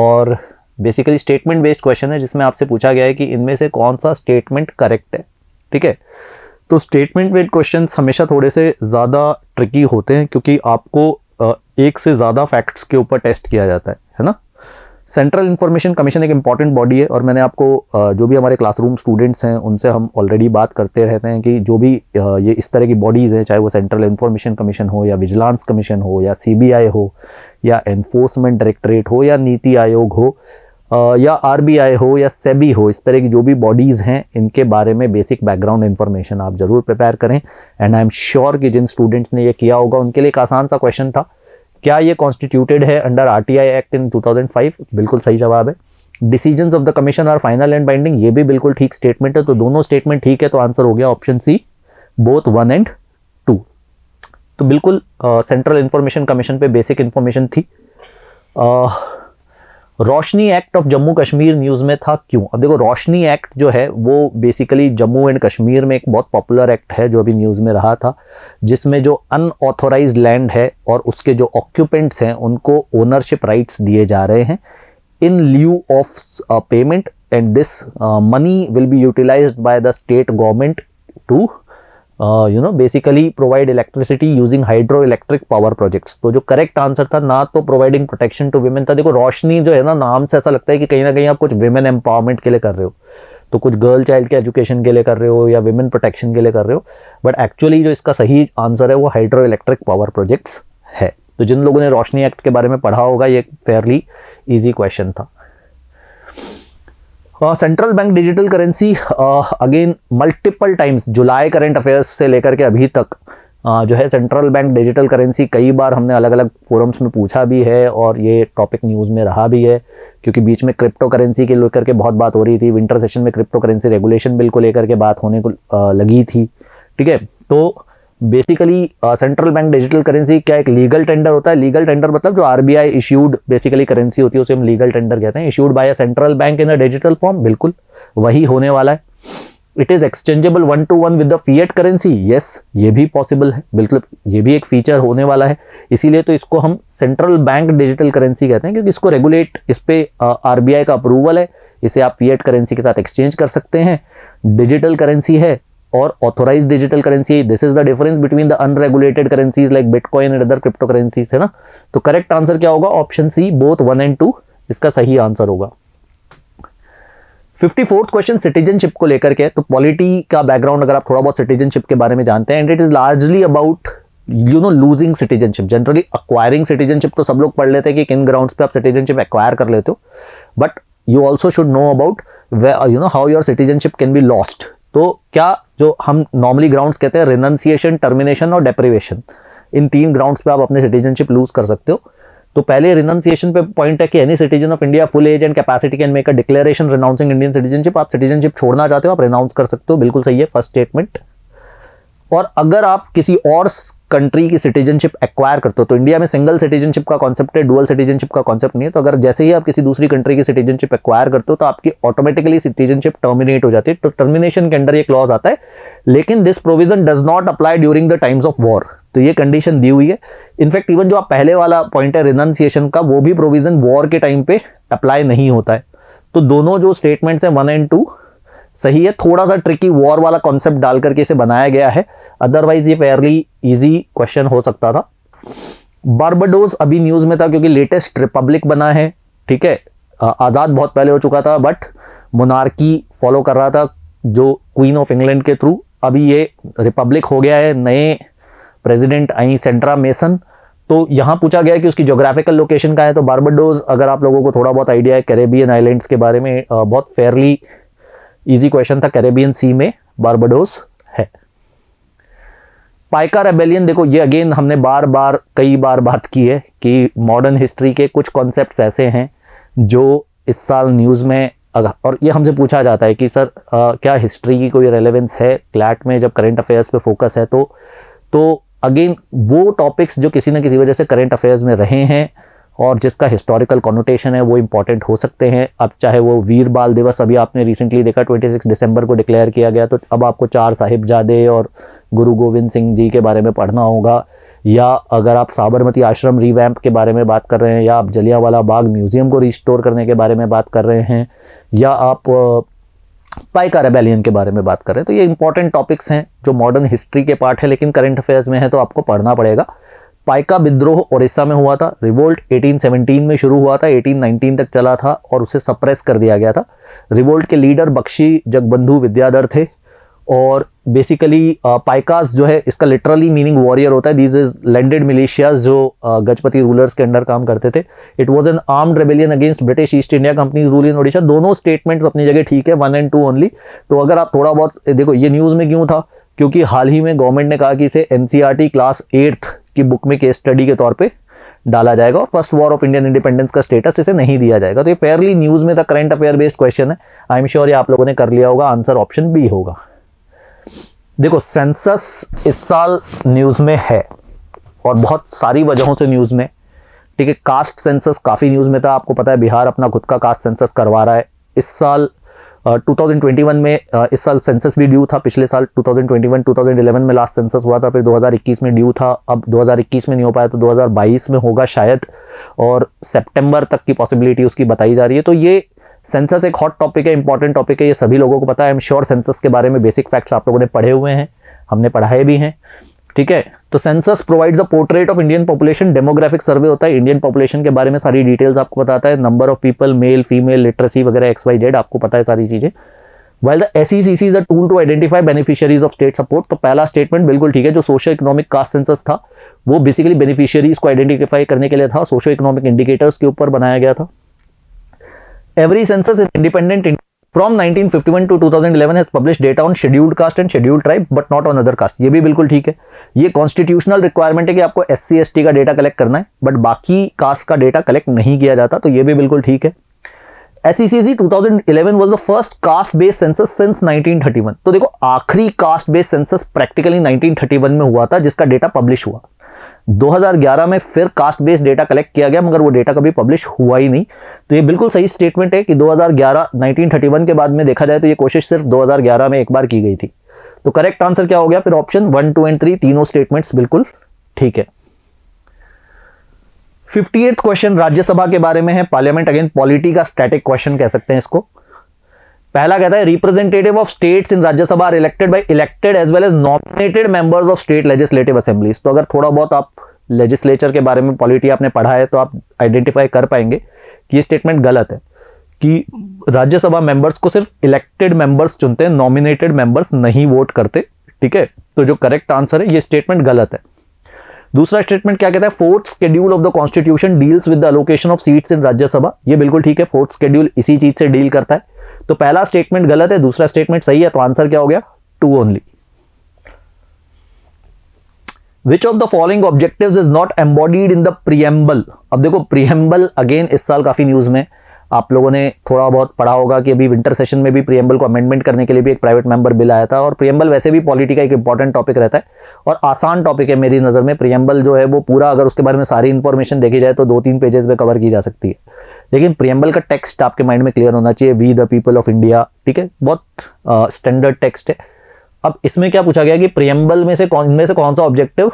और बेसिकली स्टेटमेंट बेस्ड क्वेश्चन है जिसमें आपसे पूछा गया है कि इनमें से कौन सा स्टेटमेंट करेक्ट है. ठीक है, तो स्टेटमेंट बेस्ड क्वेश्चंस हमेशा थोड़े से ज़्यादा ट्रिकी होते हैं क्योंकि आपको एक से ज़्यादा फैक्ट्स के ऊपर टेस्ट किया जाता है. है ना। सेंट्रल इंफॉर्मेशन कमीशन एक इंपॉर्टेंट बॉडी है और मैंने आपको जो भी हमारे क्लासरूम स्टूडेंट्स हैं उनसे हम ऑलरेडी बात करते रहते हैं कि जो भी ये इस तरह की बॉडीज़ हैं, चाहे वो सेंट्रल इंफॉर्मेशन कमीशन हो या विजिलेंस कमीशन हो या CBI हो या एनफोर्समेंट डायरेक्टरेट हो या नीति आयोग हो या RBI हो या सेबी हो, इस तरह की जो भी बॉडीज़ हैं इनके बारे में बेसिक बैकग्राउंड इन्फॉर्मेशन आप ज़रूर प्रिपेयर करें। एंड आई एम श्योर कि जिन स्टूडेंट्स ने ये किया होगा उनके लिए एक आसान सा क्वेश्चन था, क्या ये कॉन्स्टिट्यूटेड है अंडर RTI एक्ट इन 2005? बिल्कुल सही जवाब है। Decisions of the commission are final and binding, ये भी बिल्कुल ठीक स्टेटमेंट है। तो दोनों स्टेटमेंट ठीक है, तो आंसर हो गया ऑप्शन सी, बोथ 1 and 2। तो बिल्कुल सेंट्रल इंफॉर्मेशन कमीशन पे बेसिक इंफॉर्मेशन थी। Roshni act of Jammu Kashmir news में था क्यों? अब देखो, रोशनी एक्ट जो है वो बेसिकली जम्मू एंड कश्मीर में एक बहुत पॉपुलर एक्ट है जो अभी न्यूज़ में रहा था, जिसमें जो अनऑथोराइज्ड लैंड है और उसके जो ऑक्यूपेंट्स हैं उनको ओनरशिप राइट्स दिए जा रहे हैं in lieu of payment, and this money will be utilised by the state government to basically provide electricity using hydroelectric power projects. तो जो करेक्ट आंसर था, ना तो प्रोवाइडिंग प्रोटेक्शन टू विमेन था। देखो, रोशनी जो है ना, नाम से ऐसा लगता है कि कहीं ना कहीं आप कुछ विमेन एम्पावरमेंट के लिए कर रहे हो, तो कुछ गर्ल चाइल्ड के एजुकेशन के लिए कर रहे हो या विमेन प्रोटेक्शन के लिए कर रहे हो, बट एक्चुअली जो इसका सही आंसर है वो हाइड्रो इलेक्ट्रिक पावर प्रोजेक्ट्स है। तो जिन लोगों ने रोशनी एक्ट के बारे में पढ़ा होगा, ये फेयरली ईजी क्वेश्चन था। Central bank digital currency, again multiple times जुलाई करंट अफेयर्स से लेकर के अभी तक जो है सेंट्रल बैंक डिजिटल करेंसी कई बार हमने अलग अलग फोरम्स में पूछा भी है और ये टॉपिक न्यूज़ में रहा भी है, क्योंकि बीच में क्रिप्टो करेंसी के लेकर के बहुत बात हो रही थी। विंटर सेशन में क्रिप्टो करेंसी रेगुलेशन बिल को लेकर के बात होने को लगी थी, ठीक है। तो basically central bank digital currency क्या एक लीगल टेंडर होता है? लीगल टेंडर मतलब जो RBI इश्यूड बेसिकली करेंसी होती है उसे हम लीगल टेंडर कहते हैं। Issued by a central bank in a digital form, बिल्कुल वही होने वाला है। It is exchangeable 1-to-1 with the fiat currency, yes, ये भी पॉसिबल है, बिल्कुल ये भी एक फीचर होने वाला है। इसीलिए तो इसको हम सेंट्रल बैंक डिजिटल करेंसी कहते हैं, क्योंकि इसको रेगुलेट, इस पे RBI का अप्रूवल है, इसे आप फिएट करेंसी के साथ एक्सचेंज कर सकते हैं। डिजिटल करेंसी है और authorised digital currency, this is the difference between the unregulated currencies like bitcoin and other crypto currencies, है ना। तो करेक्ट आंसर क्या होगा? ऑप्शन सी, बोथ 1 and 2 इसका सही आंसर होगा। 54th क्वेश्चन सिटीजनशिप को लेकर के, तो पॉलिटी का बैकग्राउंड अगर आप थोड़ा बहुत सिटीजनशिप के बारे में जानते हैं, and it is largely about losing citizenship. Generally acquiring citizenship तो सब लोग पढ़ लेते हैं कि किन ग्राउंड्स पे आप सिटीजनशिप एक्वायर कर लेते हो, but you also should know about how your citizenship can be lost. तो क्या जो हम नॉर्मली ग्राउंड्स कहते हैं, रिनंसिएशन, टर्मिनेशन और डेप्रिवेशन, इन 3 ग्राउंड्स पे आप अपने सिटीजनशिप लूज कर सकते हो। तो पहले रिनंसिएशन पे पॉइंट है कि any citizen of India full age and capacity can make a declaration renouncing Indian citizenship. आप सिटीजनशिप छोड़ना चाहते हो, आप रिनाउंस कर सकते हो, बिल्कुल सही है फर्स्ट स्टेटमेंट। और अगर आप किसी और कंट्री की सिटीजनशिप एक्वायर करते हो, तो इंडिया में सिंगल सिटीजनशिप का कॉन्सेप्ट है, डुअल सिटीजनशिप का कॉन्सेप्ट नहीं है। तो अगर जैसे ही आप किसी दूसरी कंट्री की सिटीजनशिप एक्वायर करते हो तो आपकी ऑटोमेटिकली सिटीजनशिप टर्मिनेट हो जाती है। तो टर्मिनेशन के अंडर ये क्लॉज आता है, लेकिन this provision does not apply during the times of war. तो ये कंडीशन दी हुई है। इनफैक्ट इवन जो आप पहले वाला पॉइंट है रिनंसिएशन का, वो भी प्रोविजन वॉर के टाइम पे अप्लाई नहीं होता है। तो दोनों जो स्टेटमेंट्स हैं 1 and 2 सही है। थोड़ा सा ट्रिकी वॉर वाला कॉन्सेप्ट डाल करके इसे बनाया गया है, अदरवाइज ये फेयरली इजी क्वेश्चन हो सकता था। बारबाडोस अभी न्यूज़ में था क्योंकि लेटेस्ट रिपब्लिक बना है, ठीक है। आज़ाद बहुत पहले हो चुका था, बट मोनार्की फॉलो कर रहा था जो क्वीन ऑफ इंग्लैंड के थ्रू। अभी ये रिपब्लिक हो गया है, नए प्रेसिडेंट आई सेंट्रा मेसन। तो यहाँ पूछा गया कि उसकी जोग्राफिकल लोकेशन कहाँ है। तो बारबाडोस, अगर आप लोगों को थोड़ा बहुत आइडिया है कैरेबियन आइलैंड्स के बारे में, बहुत फेयरली इजी क्वेश्चन था। कैरेबियन सी में बारबाडोस है। पाइका रेबेलियन, देखो ये अगेन हमने कई बार बात की है कि मॉडर्न हिस्ट्री के कुछ कॉन्सेप्ट्स ऐसे हैं जो इस साल न्यूज़ में, और ये हमसे पूछा जाता है कि सर क्या हिस्ट्री की कोई रेलेवेंस है क्लैट में जब करंट अफेयर्स पे फोकस है। तो अगेन वो टॉपिक्स जो किसी न किसी वजह से करंट अफेयर्स में रहे हैं और जिसका हिस्टोरिकल कॉनोटेशन है वो इंपॉर्टेंट हो सकते हैं। अब चाहे वो वीर बाल दिवस अभी आपने रिसेंटली देखा 26 दिसंबर को डिक्लेयर किया गया, तो अब आपको 4 साहिबजादे और गुरु गोविंद सिंह जी के बारे में पढ़ना होगा, या अगर आप साबरमती आश्रम रिवैम्प के बारे में बात कर रहे हैं, या आप जलियांवाला बाग म्यूजियम को रिस्टोर करने के बारे में बात कर रहे हैं, या आप पाइका रेबेलियन के बारे में बात कर रहे हैं, तो ये इंपॉर्टेंट टॉपिक्स हैं जो मॉडर्न हिस्ट्री के पार्ट है लेकिन करंट अफेयर्स में है, तो आपको पढ़ना पड़ेगा। पाइका विद्रोह उड़ीसा में हुआ था। रिवोल्ट 1817 में शुरू हुआ था, 1819 तक चला था और उसे सप्रेस कर दिया गया था। रिवोल्ट के लीडर बख्शी जगबंधु विद्याधर थे और बेसिकली पाइकास जो है इसका लिटरली मीनिंग वॉरियर होता है। दीज इज लैंडेड मिलिशियाज जो गजपति रूलर्स के अंडर काम करते थे। It was an armed rebellion against British east India company rule in Odisha. दोनों स्टेटमेंट्स अपनी जगह ठीक है, 1 and 2 ओनली। तो अगर आप थोड़ा बहुत देखो, ये न्यूज़ में क्यों था, क्योंकि हाल ही में गवर्नमेंट ने कहा कि इसे एनसीईआरटी क्लास 8th की बुक में केस स्टडी के तौर पे डाला जाएगा और first war of Indian independence का स्टेटस इसे नहीं दिया जाएगा। तो ये फेयरली न्यूज़ में था, करंट अफेयर बेस्ड क्वेश्चन है। आई एम श्योर ये आप लोगों ने कर लिया होगा। आंसर ऑप्शन बी होगा। देखो, सेंसस इस साल न्यूज़ में है और बहुत सारी वजहों से न्यूज़ में, ठीक है। कास्ट सेंसस काफ़ी न्यूज़ में था। आपको पता है बिहार अपना खुद का कास्ट सेंसस करवा रहा है इस साल। 2021 में इस साल सेंसस भी ड्यू था। पिछले साल 2011 में लास्ट सेंसस हुआ था, फिर 2021 में ड्यू था। अब 2021 में नहीं हो पाया तो 2022 में होगा शायद, और सितंबर तक की पॉसिबिलिटी उसकी बताई जा रही है। तो ये सेंसस एक हॉट टॉपिक है, इंपॉर्टेंट टॉपिक है, ये सभी लोगों को पता है। आई एम श्योर सेंसस के बारे में बेसिक फैक्ट्स आप लोगों ने पढ़े हुए हैं, हमने पढ़ाए भी हैं, ठीक है। तो census provides a portrait of Indian population. Demographic survey होता है, इंडियन पॉपुलेशन के बारे में सारी डिटेल्स आपको बताता है। Number of people, male female, literacy वगैरह XYZ आपको पता है सारी चीज़ें। While the SECC is a tool to identify beneficiaries of state support. तो पहला स्टेटमेंट बिल्कुल ठीक है। जो सोशो इकोनॉमिक कास्ट सेंसस था वो बेसिकली बेनिफिशियरीज को आइडेंटिफाई करने के लिए था, सोशो इकोनॉमिक इंडिकेटर्स के ऊपर बनाया गया था। Every census is independent From 1951 to 2011 has published data on scheduled caste and scheduled tribe but not on other caste। ये भी बिल्कुल ठीक है। ये कॉन्स्टिट्यूशनल रिक्वायरमेंट है कि आपको SC ST का डेटा कलेक्ट करना है, बट बाकी कास्ट का डेटा कलेक्ट नहीं किया जाता, तो ये भी बिल्कुल ठीक है। SECC 2011 was the first caste based census since 1931। तो देखो, आखिरी कास्ट बेस्ड सेंसस प्रैक्टिकली 1931 में हुआ था जिसका डेटा पब्लिश हुआ। 2011 में फिर कास्ट बेस्ड डेटा कलेक्ट किया गया, मगर वो डेटा कभी पब्लिश हुआ ही नहीं। तो ये बिल्कुल सही स्टेटमेंट है कि 1931 के बाद में देखा जाए तो ये कोशिश सिर्फ 2011 में एक बार की गई थी। तो करेक्ट आंसर क्या हो गया फिर? ऑप्शन 1, 2 एंड 3 तीनों स्टेटमेंट्स बिल्कुल ठीक है। 58th क्वेश्चन राज्यसभा के बारे में है। पार्लियामेंट अगेन पॉलिटी का स्टैटिक क्वेश्चन कह सकते हैं इसको। पहला कहता है representative of states in Rajya Sabha are elected by elected as well as nominated members of state legislative assemblies. तो अगर थोड़ा बहुत आप लेजिस्लेचर के बारे में पॉलिटी आपने पढ़ा है तो आप आइडेंटिफाई कर पाएंगे कि ये स्टेटमेंट गलत है कि राज्यसभा मेंबर्स को सिर्फ इलेक्टेड मेंबर्स चुनते हैं, नॉमिनेटेड मेंबर्स नहीं वोट करते, ठीक है। तो जो करेक्ट आंसर है ये स्टेटमेंट गलत है। दूसरा स्टेटमेंट क्या कहता है? 4th schedule of the constitution deals with the allocation of seats in Rajya Sabha. ये बिल्कुल ठीक है, 4th शेड्यूल इसी चीज से डील करता है। तो पहला स्टेटमेंट गलत है, दूसरा स्टेटमेंट सही है। तो आंसर क्या हो गया? 2 only. Which of the following objectives is not embodied in the preamble? अब देखो, प्रीएम्बल अगेन इस साल काफी न्यूज में आप लोगों ने थोड़ा बहुत पढ़ा होगा कि अभी विंटर सेशन में भी प्रीएम्बल को अमेंडमेंट करने के लिए भी एक प्राइवेट मेंबर बिल आया था। और प्रीएम्बल वैसे भी पॉलिटी का एक इंपॉर्टेंट टॉपिक रहता है और आसान टॉपिक है मेरी नज़र में। प्रीएम्बल जो है वो पूरा, अगर उसके बारे में सारी इंफॉर्मेशन देखी जाए तो 2-3 पेजेस में कवर की जा सकती है। लेकिन प्रीएम्बल का टेक्स्ट आपके माइंड में क्लियर होना चाहिए। We the people of India, ठीक है, बहुत स्टैंडर्ड टेक्स्ट है। अब इसमें क्या पूछा गया कि प्रीएम्बल में से इनमें से कौन सा ऑब्जेक्टिव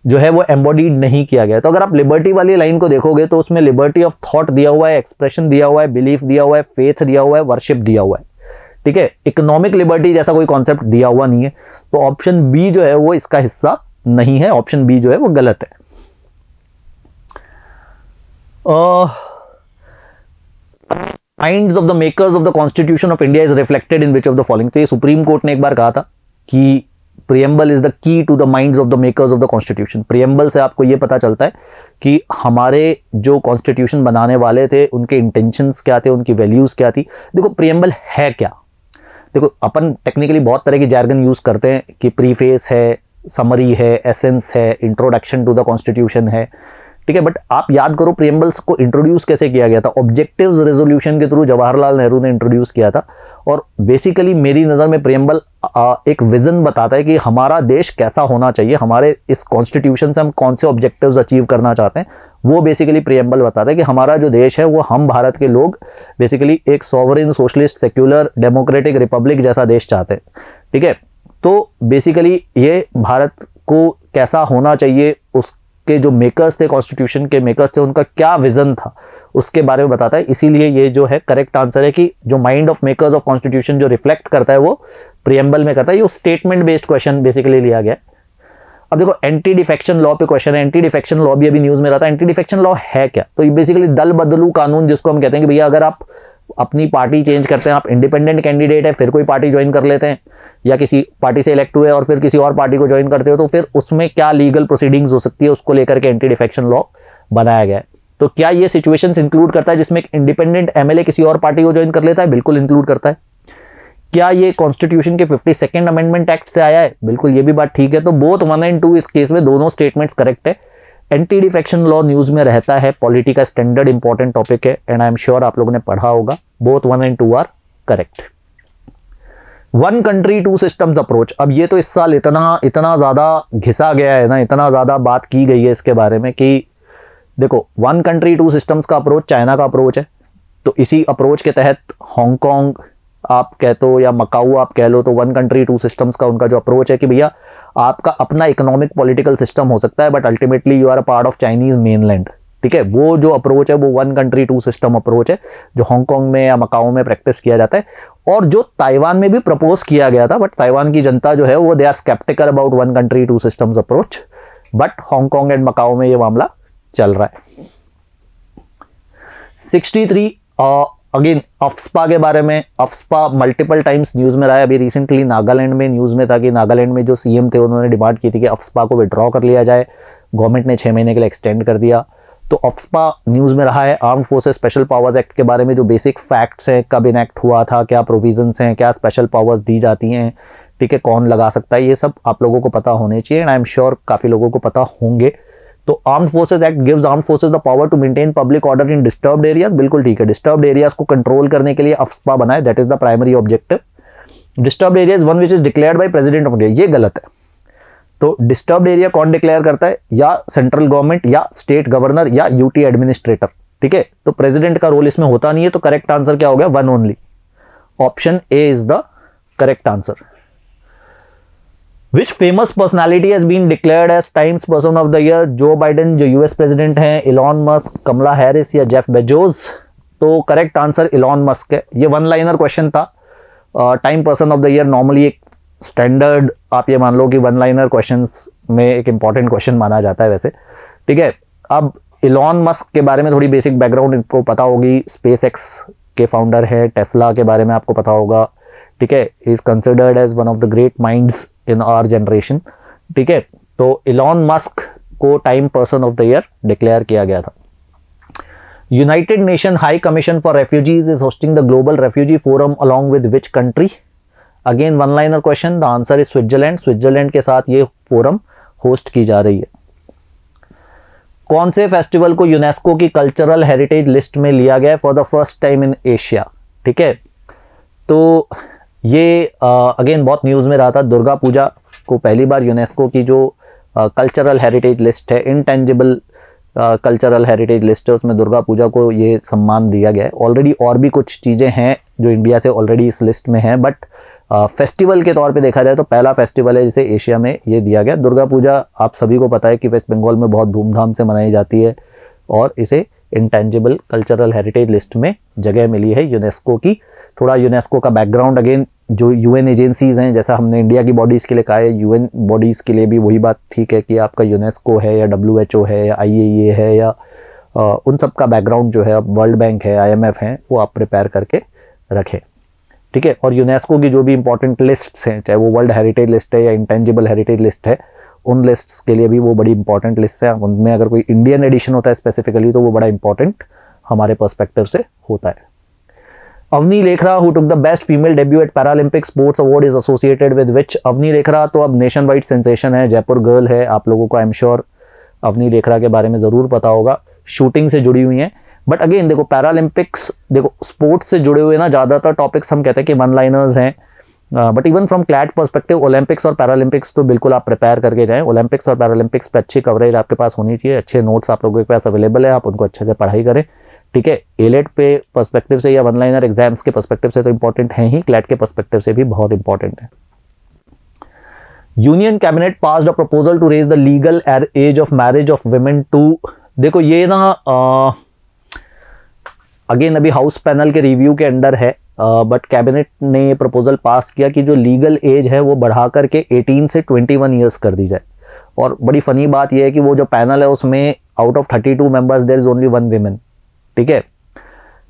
जो है वो एम्बॉडीड नहीं किया गया। तो अगर आप लिबर्टी वाली लाइन को देखोगे तो उसमें लिबर्टी ऑफ थॉट दिया हुआ है, एक्सप्रेशन दिया हुआ है, बिलीफ दिया हुआ है, फेथ दिया हुआ है, वर्शिप दिया हुआ है, ठीक है। इकोनॉमिक लिबर्टी जैसा कोई कॉन्सेप्ट दिया हुआ नहीं है। तो ऑप्शन बी जो है वो इसका हिस्सा नहीं है। ऑप्शन बी जो है वो गलत है। Minds of the makers of the constitution of India is reflected in which of the following. तो ये सुप्रीम कोर्ट ने एक बार कहा था कि preamble is the key to the minds of the makers of the constitution. Preamble से आपको ये पता चलता है कि हमारे जो कॉन्स्टिट्यूशन बनाने वाले थे उनके इंटेंशंस क्या थे, उनकी वैल्यूज क्या थी। देखो, प्रीएम्बल है क्या? देखो, अपन टेक्निकली बहुत तरह की जार्गन यूज करते हैं कि प्रीफेस है, समरी है, एसेंस है, इंट्रोडक्शन टू द कॉन्स्टिट्यूशन है, ठीक है। बट आप याद करो प्रीएम्बल्स को इंट्रोड्यूस कैसे किया गया था? ऑब्जेक्टिव्स रेजोल्यूशन के थ्रू जवाहरलाल नेहरू ने इंट्रोड्यूस किया था। और बेसिकली मेरी नज़र में प्रीएम्बल एक विजन बताता है कि हमारा देश कैसा होना चाहिए, हमारे इस कॉन्स्टिट्यूशन से हम कौन से ऑब्जेक्टिव्स अचीव करना चाहते हैं, वो बेसिकली प्रीएम्बल बताता है कि हमारा जो देश है वो हम भारत के लोग बेसिकली एक sovereign, socialist, secular, democratic Republic जैसा देश चाहते हैं, ठीक है। तो बेसिकली ये भारत को कैसा होना चाहिए, उसके जो मेकर्स थे, कॉन्स्टिट्यूशन के मेकर्स थे, उनका क्या विजन था, उसके बारे में बताता है। इसीलिए ये जो है करेक्ट आंसर है कि जो mind of makers of constitution जो रिफ्लेक्ट करता है वो प्रीएम्बल में करता है। ये स्टेटमेंट बेस्ड क्वेश्चन बेसिकली लिया गया है। अब देखो एंटी डिफेक्शन लॉ पे क्वेश्चन है, एंटी डिफेक्शन लॉ भी अभी न्यूज़ में रहा था। एंटी डिफेक्शन लॉ है क्या? तो ये बेसिकली दल बदलू कानून, जिसको हम कहते हैं कि भैया अगर आप अपनी पार्टी चेंज करते हैं, आप इंडिपेंडेंट कैंडिडेट है फिर कोई पार्टी ज्वाइन कर लेते हैं, या किसी पार्टी से इलेक्ट हुए और फिर किसी और पार्टी को ज्वाइन करते हो, तो फिर उसमें क्या लीगल प्रोसीडिंग्स हो सकती है, उसको लेकर के एंटी डिफेक्शन लॉ बनाया गया है। तो क्या ये सिचुएशंस इंक्लूड करता है जिसमें एक इंडिपेंडेंट एमएलए किसी और पार्टी को ज्वाइन कर लेता है? बिल्कुल इंक्लूड करता है। क्या ये कॉन्स्टिट्यूशन के 52nd अमेंडमेंट एक्ट से आया है? बिल्कुल, ये भी बात ठीक है। तो बोथ 1 एंड 2 इस केस में दोनों स्टेटमेंट्स करेक्ट है। एंटी डिफेक्शन लॉ न्यूज़ में रहता है, पॉलिटी का स्टैंडर्ड इंपॉर्टेंट टॉपिक है, एंड आई एम श्योर आप लोगों ने पढ़ा होगा। Both 1 and 2 are correct. 1 country 2 systems approach, अब ये तो इस साल इतना ज़्यादा घिसा गया है ना, इतना ज़्यादा बात की गई है इसके बारे में कि देखो 1 कंट्री 2 सिस्टम्स का अप्रोच चाइना का अप्रोच है। तो इसी अप्रोच के तहत हांगकांग आप कहते हो या मकाऊ आप कह लो, तो 1 कंट्री 2 सिस्टम्स का उनका जो अप्रोच है कि भैया आपका अपना इकोनॉमिक पॉलिटिकल सिस्टम हो सकता है, but ultimately you are a part of Chinese mainland. ठीक है, वो जो अप्रोच है वो 1 कंट्री 2 सिस्टम अप्रोच है, जो हांगकांग में या मकाऊ में प्रैक्टिस किया जाता है, और जो ताइवान में भी प्रपोज किया गया था। बट ताइवान की जनता जो है वो they are sceptical about 1 country 2 systems approach, but Hong Kong and Macau में ये मामला चल रहा है। 63 अगेन अफ्स्पा के बारे में। अफ्स्पा मल्टीपल टाइम्स न्यूज़ में रहा है। अभी रिसेंटली नागालैंड में न्यूज़ में था कि नागालैंड में जो सीएम थे उन्होंने डिमांड की थी कि अफ्स्पा को विड्रॉ कर लिया जाए, गवर्नमेंट ने 6 महीने के लिए एक्सटेंड कर दिया। तो अफ्स्पा न्यूज़ में रहा है। Armed forces special powers act के बारे में जो बेसिक फैक्ट्स हैं, कब इनैक्ट हुआ था, क्या प्रोविजंस हैं, क्या स्पेशल पावर्स दी जाती हैं, ठीक है, कौन लगा सकता है, ये सब आप लोगों को पता होने चाहिए, एंड आई एम श्योर काफ़ी लोगों को पता होंगे। तो armed forces act gives armed forces the power to maintain public order in disturbed areas. बिल्कुल ठीक है, डिस्टर्ब्ड एरियाज को कंट्रोल करने के लिए अफ्स्पा बना है, that is the primary objective. Disturbed areas one which is declared by president of India, ये गलत है। तो डिस्टर्ब्ड एरिया कौन डिक्लेयर करता है? या सेंट्रल गवर्नमेंट या स्टेट गवर्नर या यूटी एडमिनिस्ट्रेटर। ठीक है, तो प्रेसिडेंट का रोल इसमें होता नहीं है। तो करेक्ट आंसर क्या हो गया? 1 only. Option A is the correct answer. Which famous personality has been declared as Times Person of the Year? Joe Biden जो यूएस प्रेसिडेंट हैं, इलॉन मस्क, कमला हैरिस या जेफ बेजोस? तो करेक्ट आंसर इलॉन मस्क है। ये 1 liner question था। Time person of the year normally एक standard, आप ये मान लो कि 1 लाइनर क्वेश्चंस में एक इंपॉर्टेंट क्वेश्चन माना जाता है वैसे। ठीक है, अब इलॉन मस्क के बारे में थोड़ी बेसिक बैकग्राउंड इनको पता होगी। स्पेस एक्स के फाउंडर है, टेस्ला के बारे में आपको पता होगा। ठीक है, is considered as one of the great minds in our generation. ठीक है, तो इलॉन मस्क को Time person of the year declare किया गया था। United Nation High Commission for Refugees is hosting the global refugee forum along with which country? Again 1 liner question, the answer is Switzerland. Switzerland के साथ ये forum host की जा रही है। कौन से फेस्टिवल को यूनेस्को की कल्चरल हेरिटेज लिस्ट में लिया गया for the first time in Asia? ठीक है, तो ये अगेन बहुत न्यूज़ में रहा था। दुर्गा पूजा को पहली बार यूनेस्को की जो कल्चरल हेरिटेज लिस्ट है, इंटेंजिबल कल्चरल हेरिटेज लिस्ट है, उसमें दुर्गा पूजा को ये सम्मान दिया गया है। ऑलरेडी और भी कुछ चीज़ें हैं जो इंडिया से ऑलरेडी इस लिस्ट में हैं, बट फेस्टिवल के तौर पे देखा जाए तो पहला फेस्टिवल है जिसे एशिया में ये दिया गया। दुर्गा पूजा आप सभी को पता है कि वेस्ट बंगाल में बहुत धूमधाम से मनाई जाती है, और इसे इंटेंजिबल कल्चरल हेरिटेज लिस्ट में जगह मिली है यूनेस्को की। थोड़ा यूनेस्को का बैकग्राउंड, अगेन जो यूएन एजेंसीज हैं, जैसा हमने इंडिया की बॉडीज़ के लिए कहा है, यूएन बॉडीज़ के लिए भी वही बात ठीक है कि आपका यूनेस्को है या WHO है या IAEA है या उन सब का बैकग्राउंड जो है, अब वर्ल्ड बैंक है, IMF है, वो आप प्रिपेयर करके रखें। ठीक है, और यूनेस्को की जो भी इंपॉर्टेंट लिस्ट्स हैं, चाहे वो वर्ल्ड हेरिटेज लिस्ट है या इंटेंजिबल हेरिटेज लिस्ट है, उन लिस्ट्स के लिए भी वो बड़ी इंपॉर्टेंट लिस्ट है। उनमें अगर कोई इंडियन एडिशन होता है स्पेसिफिकली तो वो बड़ा इंपॉर्टेंट हमारे पर्सपेक्टिव से होता है। Avani Lekhra who took the best female debut at Paralympic sports award is associated with which? Avani Lekhra तो अब नेशन वाइड सेंसेशन है, जयपुर गर्ल है। आप लोगों को I am sure Avani Lekhra के बारे में ज़रूर पता होगा, शूटिंग से जुड़ी हुई हैं। बट अगेन देखो, पैरालंपिक्स, देखो स्पोर्ट्स से जुड़े हुए ना ज़्यादातर टॉपिक्स हम कहते हैं कि 1 लाइनर्स हैं, but even from CLAT perspective Olympics और पैरालंपिक्स तो बिल्कुल आप प्रिपेयर करके जाएं। ओलंपिक्स और पैरालंपिक्स पे अच्छी कवरेज आपके पास होनी चाहिए, अच्छे नोट्स आप लोगों के पास अवेलेबल है, आप उनको अच्छे से पढ़ाई करें। ठीक है, एलेट पे पर्सपेक्टिव से या 1 लाइनर एग्जाम्स के पर्सपेक्टिव से तो इंपॉर्टेंट है ही, क्लैट के पर्सपेक्टिव से भी बहुत इंपॉर्टेंट है। Union cabinet passed a proposal to raise the legal age of marriage of women to, देखो ये ना अगेन अभी हाउस पैनल के रिव्यू के अंडर है, बट कैबिनेट ने ये प्रपोजल पास किया कि जो लीगल एज है वो बढ़ा करके 18 से 21 ईयर्स कर दी जाए। और बड़ी फ़नी बात यह है कि वो जो पैनल है उसमें out of 32 members there is only 1 women, ठीक है।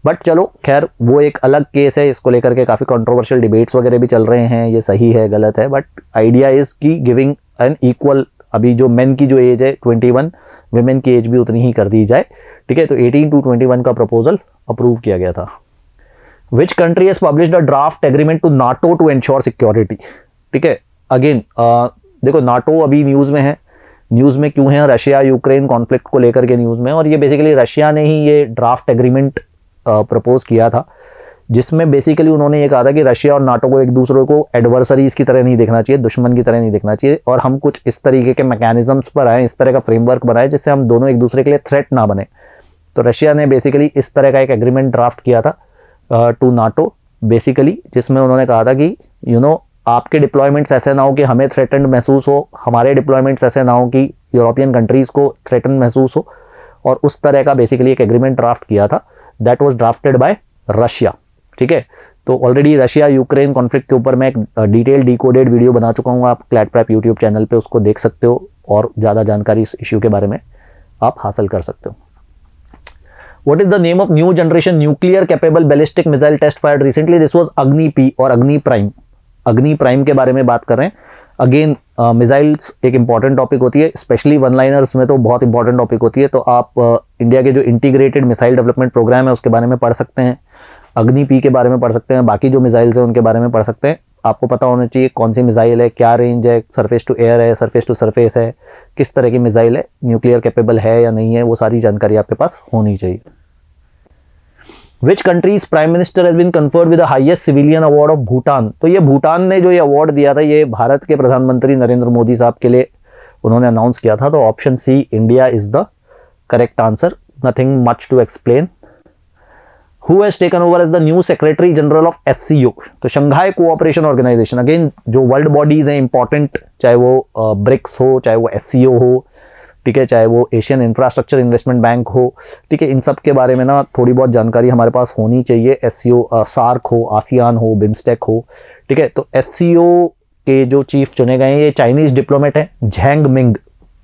बट चलो खैर वो एक अलग केस है, इसको लेकर के काफ़ी कंट्रोवर्शियल डिबेट्स वगैरह भी चल रहे हैं, ये सही है गलत है, बट आइडिया इज़ कि गिविंग एन इक्वल, अभी जो मेन की जो एज है 21, विमेन की एज भी उतनी ही कर दी जाए, ठीक है। तो 18 to 21 का प्रपोजल अप्रूव किया गया था। Which country has published a draft agreement to NATO to ensure security, ठीक है। अगेन देखो नाटो अभी न्यूज़ में है, न्यूज़ में क्यों है, रशिया यूक्रेन कॉन्फ्लिक्ट को लेकर के न्यूज़ में, और ये बेसिकली रशिया ने ही ये ड्राफ्ट एग्रीमेंट प्रपोज किया था, जिसमें बेसिकली उन्होंने ये कहा था कि रशिया और नाटो को एक दूसरे को एडवर्सरीज की तरह नहीं देखना चाहिए, दुश्मन की तरह नहीं देखना चाहिए, और हम कुछ इस तरीके के मैकेनिज्म्स पर आए, इस तरह का फ्रेमवर्क बनाए जिससे हम दोनों एक दूसरे के लिए थ्रेट ना बने। तो रशिया ने बेसिकली इस तरह का एक एग्रीमेंट ड्राफ्ट किया था टू नाटो बेसिकली, जिसमें उन्होंने कहा था कि आपके डिप्लॉयमेंट्स ऐसे ना हो कि हमें थ्रेटन्ड महसूस हो, हमारे डिप्लॉयमेंट्स ऐसे ना हो कि यूरोपियन कंट्रीज़ को थ्रेटन महसूस हो, और उस तरह का बेसिकली एक एग्रीमेंट ड्राफ्ट किया था। That was drafted bye Russia, ठीक है। तो ऑलरेडी रशिया यूक्रेन कॉन्फ्लिक्ट के ऊपर मैं एक डिटेल डिकोडेड वीडियो बना चुका हूँ, आप क्लैटप्रैप यूट्यूब चैनल पे उसको देख सकते हो, और ज़्यादा जानकारी इस इश्यू के बारे में आप हासिल कर सकते हो। What is the name of new generation nuclear capable ballistic missile test fired recently? This was Agni P और Agni Prime। अग्नि प्राइम के बारे में बात कर रहे हैं। अगेन मिसाइल्स एक इंपॉर्टेंट टॉपिक होती है, स्पेशली वन लाइनर्स में तो बहुत इंपॉर्टेंट टॉपिक होती है। तो आप इंडिया के जो इंटीग्रेटेड मिसाइल डेवलपमेंट प्रोग्राम है उसके बारे में पढ़ सकते हैं, अग्नि पी के बारे में पढ़ सकते हैं, बाकी जो मिसाइल्स हैं उनके बारे में पढ़ सकते हैं। आपको पता होना चाहिए कौन सी मिसाइल है, क्या रेंज है, सरफेस टू एयर है, सरफेस टू सरफेस है, किस तरह की मिसाइल है, न्यूक्लियर कैपेबल है या नहीं है, वो सारी जानकारी आपके पास होनी चाहिए। Which country's prime minister has been conferred with the highest civilian award of Bhutan? तो ये भूटान ने जो ये अवार्ड दिया था ये भारत के प्रधानमंत्री नरेंद्र मोदी साहब के लिए उन्होंने अनाउंस किया था। तो option C India is the correct answer, nothing much to explain. Who has taken over as the new Secretary General of SCO? तो शंघाई कोऑपरेशन ऑर्गेनाइजेशन, अगेन जो वर्ल्ड बॉडीज हैं इंपॉर्टेंट, चाहे वो ब्रिक्स हो, चाहे वो SCO हो, ठीक है, चाहे वो एशियन इंफ्रास्ट्रक्चर इन्वेस्टमेंट बैंक हो, ठीक है, इन सब के बारे में ना थोड़ी बहुत जानकारी हमारे पास होनी चाहिए। SCO सार्क हो, आसियान हो, बिम्स्टेक हो, ठीक है। तो SCO के जो चीफ चुने गए हैं ये चाइनीज़ डिप्लोमेट हैं झैंग मिंग,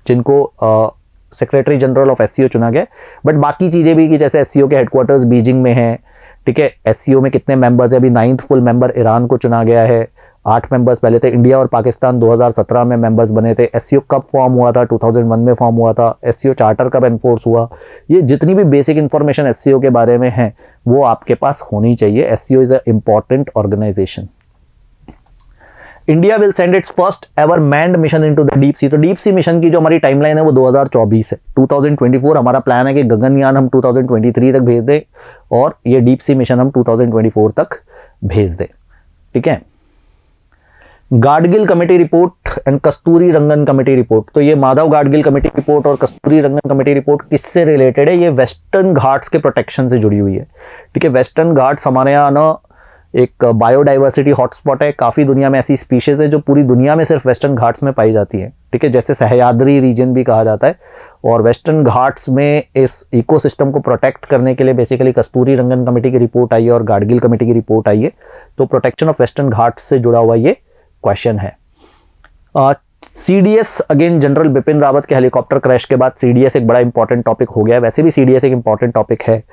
जिनको सेक्रेटरी जनरल ऑफ SCO चुना गया। बट बाकी चीज़ें भी कि जैसे SCO के हेडक्वार्टर्स बीजिंग में हैं, ठीक है, SCO में कितने मेंबर्स हैं, अभी 9th फुल मेंबर ईरान को चुना गया है, 8 मेंबर्स पहले थे, इंडिया और पाकिस्तान 2017 में मेंबर्स बने थे। SCO कब फॉर्म हुआ था, 2001 में फॉर्म हुआ था। SCO चार्टर कब एनफोर्स हुआ, ये जितनी भी बेसिक इंफॉर्मेशन SCO के बारे में है वो आपके पास होनी चाहिए। SCO is a important organisation. India will send its first ever manned mission into the deep sea. तो डीप सी मिशन की जो हमारी टाइमलाइन है वो 2024 है। 2024 हमारा प्लान है कि गगनयान हम 2023 तक भेज दें और ये डीप सी मिशन हम 2024 तक भेज दें, ठीक है। Gadgil committee report and Kasturi Rangan committee report, तो ये माधव गाडगिल कमेटी रिपोर्ट और कस्तूरी रंगन कमेटी रिपोर्ट किससे रिलेटेड है? ये वेस्टर्न घाट्स के प्रोटेक्शन से जुड़ी हुई है, ठीक है। वेस्टर्न घाट्स हमारे यहाँ ना एक बायोडाइवर्सिटी हॉटस्पॉट है, काफ़ी दुनिया में ऐसी स्पीशीज़ है जो पूरी दुनिया में सिर्फ वेस्टर्न घाट्स में पाई जाती है, ठीक है, जैसे सह्याद्री रीजन भी कहा जाता है। और वेस्टर्न घाट्स में इस इकोसिस्टम को प्रोटेक्ट करने के लिए बेसिकली कस्तूरी रंगन कमेटी की रिपोर्ट आई है और गाडगिल कमेटी की रिपोर्ट आई है। तो प्रोटेक्शन ऑफ वेस्टर्न घाट्स से जुड़ा हुआ ये क्वेश्चन है। CDS again general Bipin Rawat के हेलीकॉप्टर क्रैश के बाद CDS एक बड़ा इंपॉर्टेंट टॉपिक हो गया, वैसे भी CDS एक इंपॉर्टेंट टॉपिक है,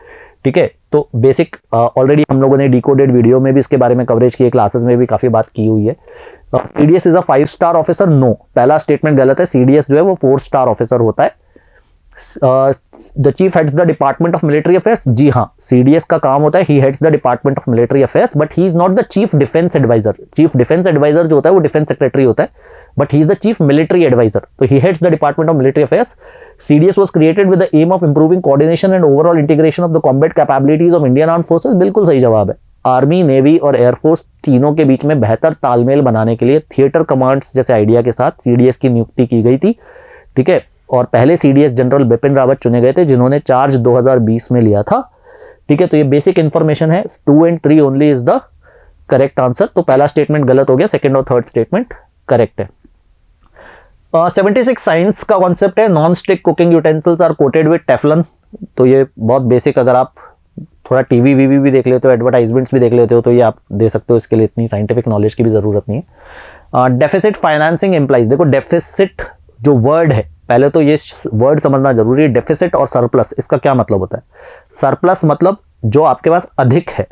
ठीक है। तो बेसिक ऑलरेडी हम लोगों ने डिकोडेड वीडियो में भी इसके बारे में कवरेज की है, क्लासेस में भी काफ़ी बात की हुई है। CDS is a 5 star officer, no, पहला स्टेटमेंट गलत है। CDS जो है वो 4 स्टार ऑफिसर होता है। The chief heads the department of military affairs, जी हाँ, CDS का काम होता है he heads the department of military affairs, but he is not the chief defence adviser. Chief defence adviser जो होता है वो डिफेंस सेक्रेटरी होता है, but he is the chief military adviser, तो he heads the department of military affairs. CDS was created with the aim of improving coordination and overall integration of the combat capabilities of Indian Armed Forces, बिल्कुल सही जवाब है। Army, navy और air force तीनों के बीच में बेहतर तालमेल बनाने के लिए थिएटर कमांड्स जैसे आइडिया के साथ CDS की नियुक्ति की गई थी, ठीक है। और पहले CDS जनरल बिपिन रावत चुने गए थे जिन्होंने चार्ज 2020 में लिया था, ठीक है। तो ये बेसिक इंफॉर्मेशन है, 2 and 3 only is the correct answer. तो पहला स्टेटमेंट गलत हो गया, सेकेंड और थर्ड स्टेटमेंट करेक्ट है। 76 साइंस का कॉन्सेप्ट है, non stick cooking utensils are coated with Teflon. तो ये बहुत बेसिक, अगर आप थोड़ा टीवी भी देख लेते हो, एडवर्टाइजमेंट्स भी देख लेते हो तो ये आप दे सकते हो, इसके लिए इतनी साइंटिफिक नॉलेज की भी ज़रूरत नहीं है। डेफिसिट फाइनेंसिंग एम्प्लाइज, देखो डेफिसिट जो वर्ड है, पहले तो ये वर्ड समझना जरूरी है, डेफिसिट और सरप्लस, इसका क्या मतलब होता है? सरप्लस मतलब जो आपके पास अधिक है,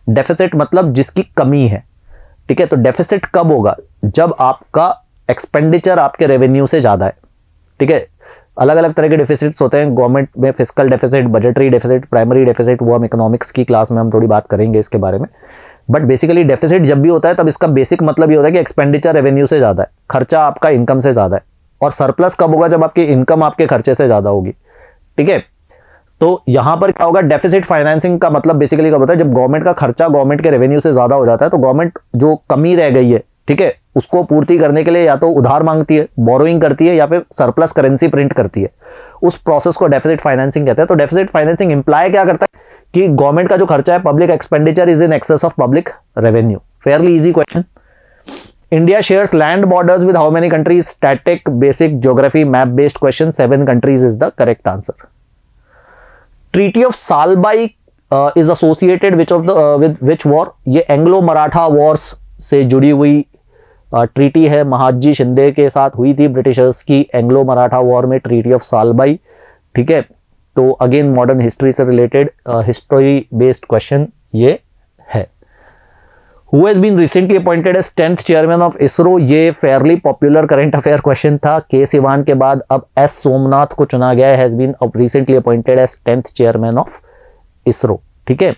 डेफिसिट मतलब जिसकी कमी है, ठीक है। तो डेफिसिट कब होगा? जब आपका एक्सपेंडिचर आपके रेवेन्यू से ज़्यादा है, ठीक है। अलग अलग तरह के डेफिसिट्स होते हैं गवर्नमेंट में, fiscal deficit, budgetary deficit, primary deficit, वो हम इकोनॉमिक्स की क्लास में हम थोड़ी बात करेंगे इसके बारे में। बट बेसिकली डेफिसिट जब भी होता है तब इसका बेसिक मतलब ये होता है कि एक्सपेंडिचर रेवेन्यू से ज़्यादा है, खर्चा आपका इनकम से ज़्यादा है। और सरप्लस कब होगा? जब आपकी इनकम आपके खर्चे से ज़्यादा होगी, ठीक है। तो यहाँ पर क्या होगा? डेफिसिट फाइनेंसिंग का मतलब बेसिकली कब होता है? जब गवर्नमेंट का खर्चा गवर्नमेंट के रेवेन्यू से ज़्यादा हो जाता है, तो गवर्नमेंट जो कमी रह गई है, ठीक है, उसको पूर्ति करने के लिए या तो उधार मांगती है, बोरोइंग करती है, या फिर सरप्लस करेंसी प्रिंट करती है। उस प्रोसेस को डेफिसिट फाइनेंसिंग कहते हैं। तो डेफिसिट फाइनेंसिंग इंप्लाई क्या करता है कि गवर्नमेंट का जो खर्चा है, public expenditure is in excess of public revenue. Fairlie easy question. India shares land borders with how many countries? Static, basic, geography, map based question. 7 countries is the correct answer. Treaty of Salbai is associated with which war? ये Anglo Maratha Wars से जुड़ी हुई treaty है, महादजी शिंदे के साथ हुई थी Britishers की एंग्लो मराठा वॉर में, ट्रीटी ऑफ सालबाई, ठीक है। तो अगेन मॉडर्न हिस्ट्री से रिलेटेड हिस्ट्री बेस्ड क्वेश्चन ये है। Who has been recently appointed as 10th chairman of ISRO? ये fairly popular current affair question था। के सिवान के बाद अब एस सोमनाथ को चुना गया है, has been recently appointed as 10th chairman of ISRO, ठीक है।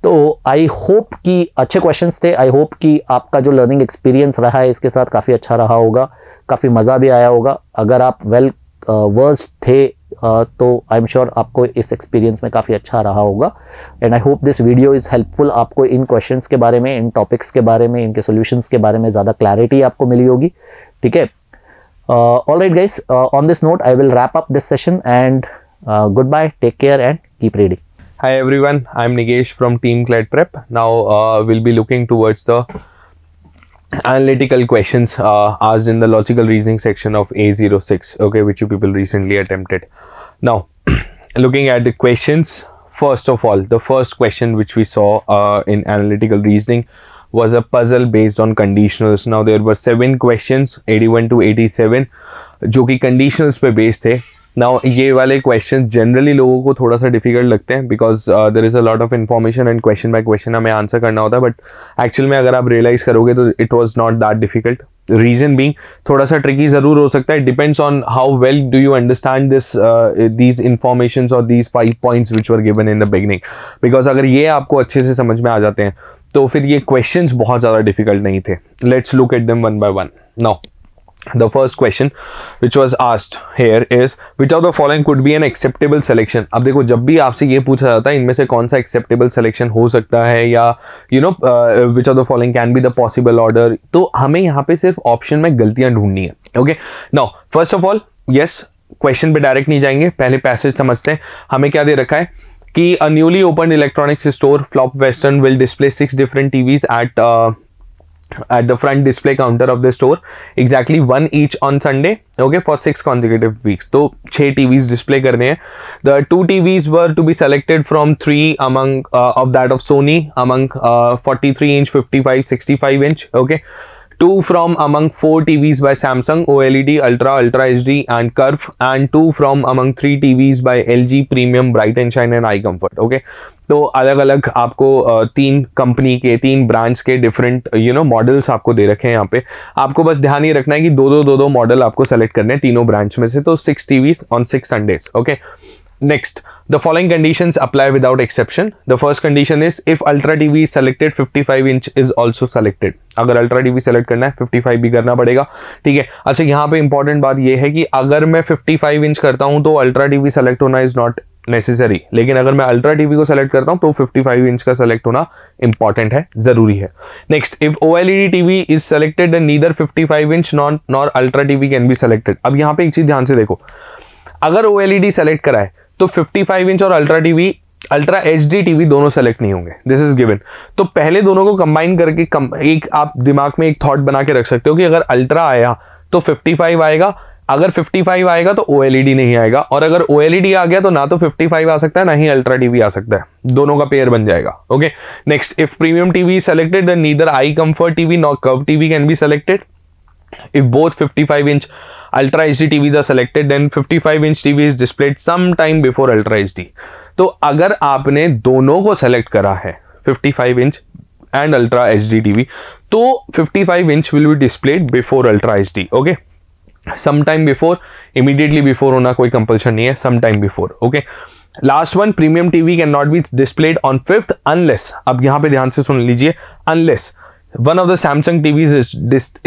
तो आई होप कि अच्छे क्वेश्चंस थे। आई होप कि आपका जो लर्निंग एक्सपीरियंस रहा है इसके साथ काफ़ी अच्छा रहा होगा, काफ़ी मज़ा भी आया होगा। अगर आप वेल वर्स्ड थे तो आई एम श्योर आपको इस एक्सपीरियंस में काफ़ी अच्छा रहा होगा। And I hope this video is helpful. आपको इन क्वेश्चंस के बारे में, इन टॉपिक्स के बारे में, इनके सॉल्यूशंस के बारे में ज़्यादा क्लैरिटी आपको मिली होगी, ठीक है। All right guys, on this note I will wrap up this session and goodbye, take care and keep reading. Hi everyone, I'm Nigesh from Team ClatPrep. Now we'll be looking towards the analytical questions asked in the logical reasoning section of A06, okay, which you people recently attempted. Now, looking at the questions, first of all, the first question which we saw in analytical reasoning was a puzzle based on conditionals. Now there were 7 questions, 81 to 87, जो कि conditionals पे based थे। Now ये वाले question generally लोगों को थोड़ा सा डिफिकल्ट लगते हैं because there is a lot of information and question by question हमें आंसर करना होता है, बट एक्चुअल में अगर आप रियलाइज़ करोगे तो it was not that difficult. Reason being थोड़ा सा ट्रिकी ज़रूर हो सकता है, depends on how well do you understand these informations और these 5 points which were given in the beginning. Because अगर ये आपको अच्छे से समझ में आ जाते हैं तो फिर ये क्वेश्चंस बहुत ज़्यादा डिफिकल्ट नहीं थे। Let's look at them one by one. Now the first question which was asked here is which of the following could be an acceptable selection? अब देखो जब भी आपसे ये पूछा जाता है इनमें से कौन सा acceptable selection हो सकता है या you know which of the following can be the possible order, तो हमें यहाँ पे सिर्फ ऑप्शन में गलतियाँ ढूंढनी है। Okay, now first of all yes, question पे डायरेक्ट नहीं जाएंगे, पहले पैसेज समझते हैं। हमें क्या दे रखा है कि a newly opened electronics store Flop Western will display 6 different TVs at the front display counter of the store, exactly 1 each on Sunday, okay, for 6 consecutive weeks. तो 6 TVs display करने हैं। The 2 TVs were to be selected from 3 among of that of Sony among 43 inch, 55, 65 inch, okay. 2 from among 4 TVs by Samsung, OLED, Ultra, Ultra HD and Curve, and 2 from among 3 TVs by LG, Premium, Bright and Shine and Eye Comfort, okay. तो अलग अलग आपको 3 company के 3 brands के different models आपको दे रखे हैं। यहाँ पे आपको बस ध्यान ये रखना है कि दो मॉडल आपको सेलेक्ट करने हैं तीनों ब्रांड्स में से। तो 6 TVs on 6 Sundays, okay. Next, the following conditions apply without exception. The first condition is if Ultra TV is selected, 55 inch is also selected. अगर Ultra TV सेलेक्ट करना है 55 भी करना पड़ेगा, ठीक है। अच्छा, यहाँ पे इंपॉर्टेंट बात ये है कि अगर मैं 55 इंच करता हूँ तो Ultra TV सेलेक्ट होना इज नॉट नेसेसरी, लेकिन अगर मैं Ultra TV को सेलेक्ट करता हूँ तो 55 इंच का सेलेक्ट होना इंपॉर्टेंट है, जरूरी है। Next, if OLED TV is selected neither 55 inch nor Ultra TV can be selected. अब यहाँ पे एक चीज ध्यान से देखो, अगर OLED सेलेक्ट करा है तो 55 इंच और Ultra TV, Ultra HD TV दोनों सेलेक्ट नहीं होंगे, दिस इज गिवन। तो पहले दोनों को कंबाइन करके एक आप दिमाग में एक थॉट बना के रख सकते हो कि अगर Ultra आया तो 55 आएगा, अगर 55 आएगा तो OLED नहीं आएगा, और अगर OLED आ गया तो ना तो 55 आ सकता है ना ही Ultra TV आ सकता है, दोनों का पेयर बन जाएगा, okay. Next, if premium TV selected neither eye comfort TV nor curve TV can be selected. If both 55 inch Ultra HD TVs are selected, then 55-inch TV is displayed sometime before Ultra HD. तो अगर आपने दोनों को select करा है 55 inch and ultra HD TV, तो 55 inch will be displayed before ultra HD. Okay, sometime before, immediately before होना कोई कंपल्शन नहीं है, sometime before. Okay, last one, premium TV can not B displayed on 5th unless, अब यहां पे ध्यान से सुन लीजिए, unless one of the Samsung TVs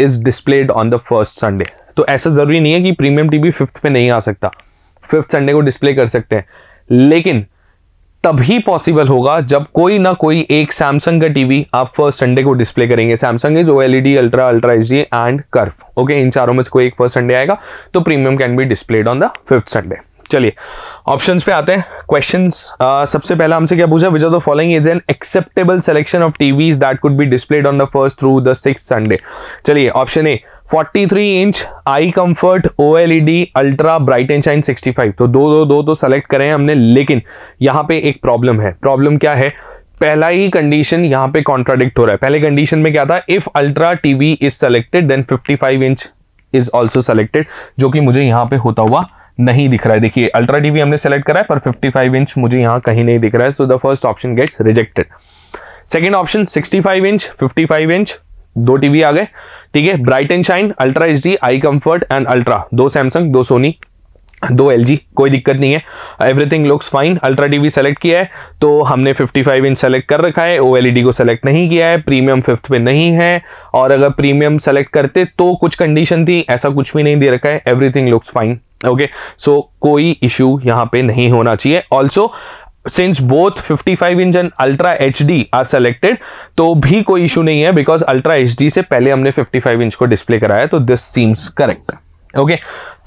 is displayed on the first Sunday. तो ऐसा जरूरी नहीं है कि प्रीमियम टीवी 5th पे नहीं आ सकता, 5th संडे को डिस्प्ले कर सकते हैं, लेकिन तभी पॉसिबल होगा जब कोई ना कोई एक सैमसंग का टीवी आप फर्स्ट संडे को डिस्प्ले करेंगे. Samsung is OLED, ultra, ultra HD and curve. Okay, इन चारों में से कोई एक फर्स्ट संडे आएगा तो premium can be displayed on the 5th Sunday. चलिए ऑप्शंस पे आते हैं. क्वेश्चंस सबसे पहला हमसे क्या पूछा, which of the following is an acceptable selection of TVs that could be displayed on the first through the 6th Sunday. चलिए option A 43 inch eye comfort OLED ultra bright and shine 65. तो दो तो select करें हमने, लेकिन यहाँ पे एक प्रॉब्लम है. प्रॉब्लम क्या है, पहला ही कंडीशन यहाँ पे कॉन्ट्राडिक्ट हो रहा है. पहले कंडीशन में क्या था, if ultra TV is selected then 55 inch is also selected, जो कि मुझे यहाँ पे होता हुआ नहीं दिख रहा है. देखिए अल्ट्रा टीवी हमने सेलेक्ट करा है पर 55 इंच मुझे यहाँ कहीं नहीं दिख रहा है. So the first option gets rejected. Second option 65 inch 55 inch, दो टीवी आ गए. ठीक है, bright and shine, ultra HD, eye comfort and ultra, दो सैमसंग, दो सोनी, दो LG, कोई दिक्कत नहीं है, everything looks fine. Ultra TV select किया है तो हमने 55 इंच सेलेक्ट कर रखा है, OLED को सेलेक्ट नहीं किया है, प्रीमियम 5th पे नहीं है, और अगर प्रीमियम सेलेक्ट करते तो कुछ कंडीशन थी, ऐसा कुछ भी नहीं दे रखा है, everything looks fine. Okay, so कोई इशू यहाँ पे नहीं होना चाहिए. Also since both 55 inch and ultra HD are selected, तो भी कोई इशू नहीं है, बिकॉज अल्ट्रा HD से पहले हमने 55 इंच को डिस्प्ले कराया, तो this seems correct. Okay,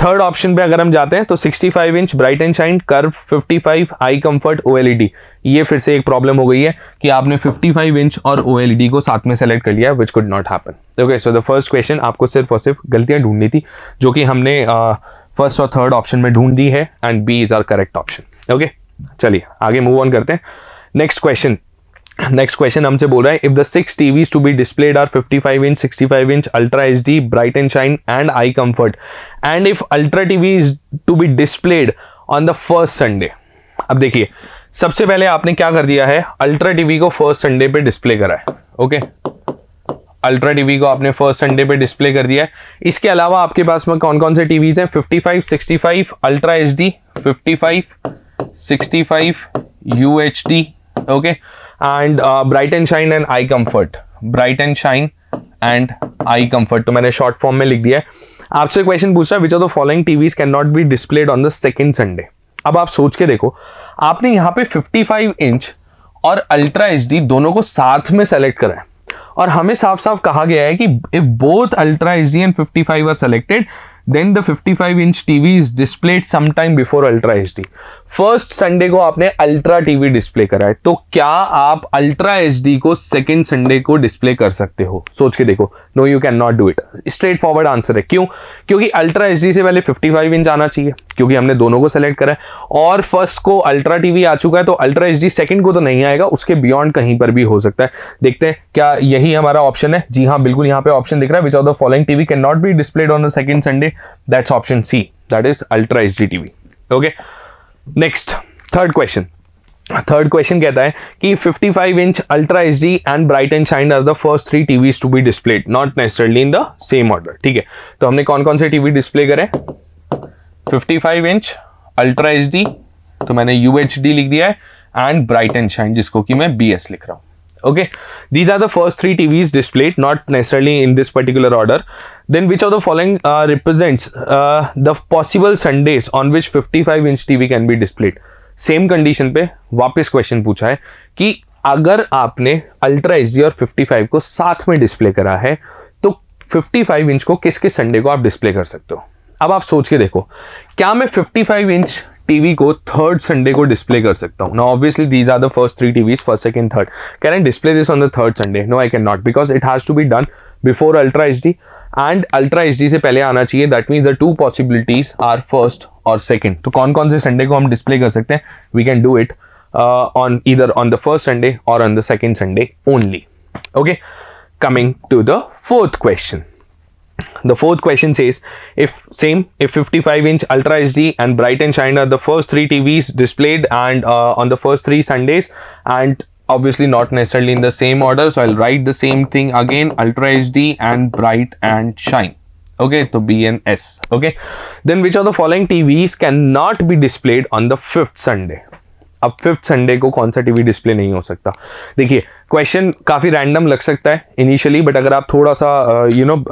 third option पे अगर हम जाते हैं तो 65 inch bright and shine, curve 55, eye comfort, OLED. ये फिर से एक प्रॉब्लम हो गई है कि आपने 55 इंच और OLED को साथ में सेलेक्ट कर लिया, which could not happen. Okay, so the first question आपको सिर्फ और सिर्फ गलतियां ढूंढनी थी, जो कि हमने फर्स्ट और थर्ड ऑप्शन में ढूंढ दी है, and B is our correct option. Okay, चलिए आगे मूव ऑन करते हैं. नेक्स्ट क्वेश्चन हमसे बोल रहा है, if the 6 TVs to be displayed are 55 inch, 65 inch, ultra HD, bright and shine and eye comfort, and if ultra TV is to be displayed on the first Sunday. अब देखिए, सबसे पहले आपने क्या कर दिया है, अल्ट्रा टीवी को फर्स्ट संडे पे डिस्प्ले करा है. ओके, अल्ट्रा टीवी को आपने फर्स्ट संडे पे डिस्प्ले कर दिया है. इसके अलावा आपके पास में कौन कौन से टीवीज हैं, 55, 65, ultra HD, 55, 65, UHD, okay, and bright and shine and eye comfort, bright and shine and eye comfort. तो मैंने शॉर्ट फॉर्म में लिख दिया है. आपसे क्वेश्चन पूछ रहा है, which of the following TVs can not B displayed on the second Sunday. अब आप सोच के देखो, आपने यहाँ पे 55 इंच और अल्ट्रा HD दोनों को साथ में सेलेक्ट करा है, और हमें साफ साफ कहा गया है कि if both ultra HD and 55 are selected then the 55 inch TV is displayed sometime before ultra HD. First Sunday को आपने अल्ट्रा टीवी डिस्प्ले करा है, तो क्या आप अल्ट्रा HD को सेकेंड संडे को डिस्प्ले कर सकते हो? सोच के देखो. No, you can not do it. Straightforward answer है. क्यों? क्योंकि अल्ट्रा HD से पहले 55 इंच आना चाहिए, क्योंकि हमने दोनों को सेलेक्ट करा है, और फर्स्ट को अल्ट्रा टीवी आ चुका है, तो अल्ट्रा HD सेकेंड को तो नहीं आएगा, उसके बियॉन्ड कहीं पर भी हो सकता है. देखते हैं क्या यही हमारा ऑप्शन है. जी हाँ, बिल्कुल यहाँ पे ऑप्शन दिख रहा है, which of the following TV can not B displayed on the second Sunday. That's option C, that is Ultra HD TV. Okay, next, third question कहता है कि 55 inch Ultra HD and Bright and Shine are the first 3 TVs to be displayed, not necessarily in the same order. ठीक है, तो हमने कौन कौन से टीवी डिस्प्ले करे, 55 इंच, Ultra HD, तो मैंने UHD लिख दिया है, and Bright and Shine, जिसको कि मैं BS लिख रहा हूँ. Okay, these are the first 3 TVs displayed, not necessarily in this particular order. Then which of the following represents the possible Sundays on which 55 inch TV can be displayed? Same condition पे वापस question पूछा है कि अगर आपने ultra HD और 55 को साथ में डिस्प्ले करा है, तो 55 इंच को किस किस संडे को आप डिस्प्ले कर सकते हो. अब आप सोच के देखो, क्या मैं 55 इंच टीवी को थर्ड संडे को डिस्प्ले कर सकता हूँ? Now obviously these are the first 3 TVs, first second third. Can I display this on the third Sunday? No, I can not, because it has to be done before ultra HD, and ultra HD से पहले आना चाहिए. That means the 2 possibilities are first और second. तो कौन कौन से Sunday को हम डिस्प्ले कर सकते हैं? We can do it on either on the first Sunday और on the second Sunday only. Okay, coming to the fourth question. The fourth question says, if 55-inch Ultra HD and Bright and Shine are the first 3 TVs displayed and on the first 3 Sundays, and obviously not necessarily in the same order, so I'll write the same thing again, Ultra HD and Bright and Shine. Okay, so B and S. Okay, then which of the following TVs cannot be displayed on the 5th Sunday? अब 5th Sunday को कौन सा TV display नहीं हो सकता? देखिए, question काफ़ी random लग सकता है इनिशियली, बट अगर आप थोड़ा सा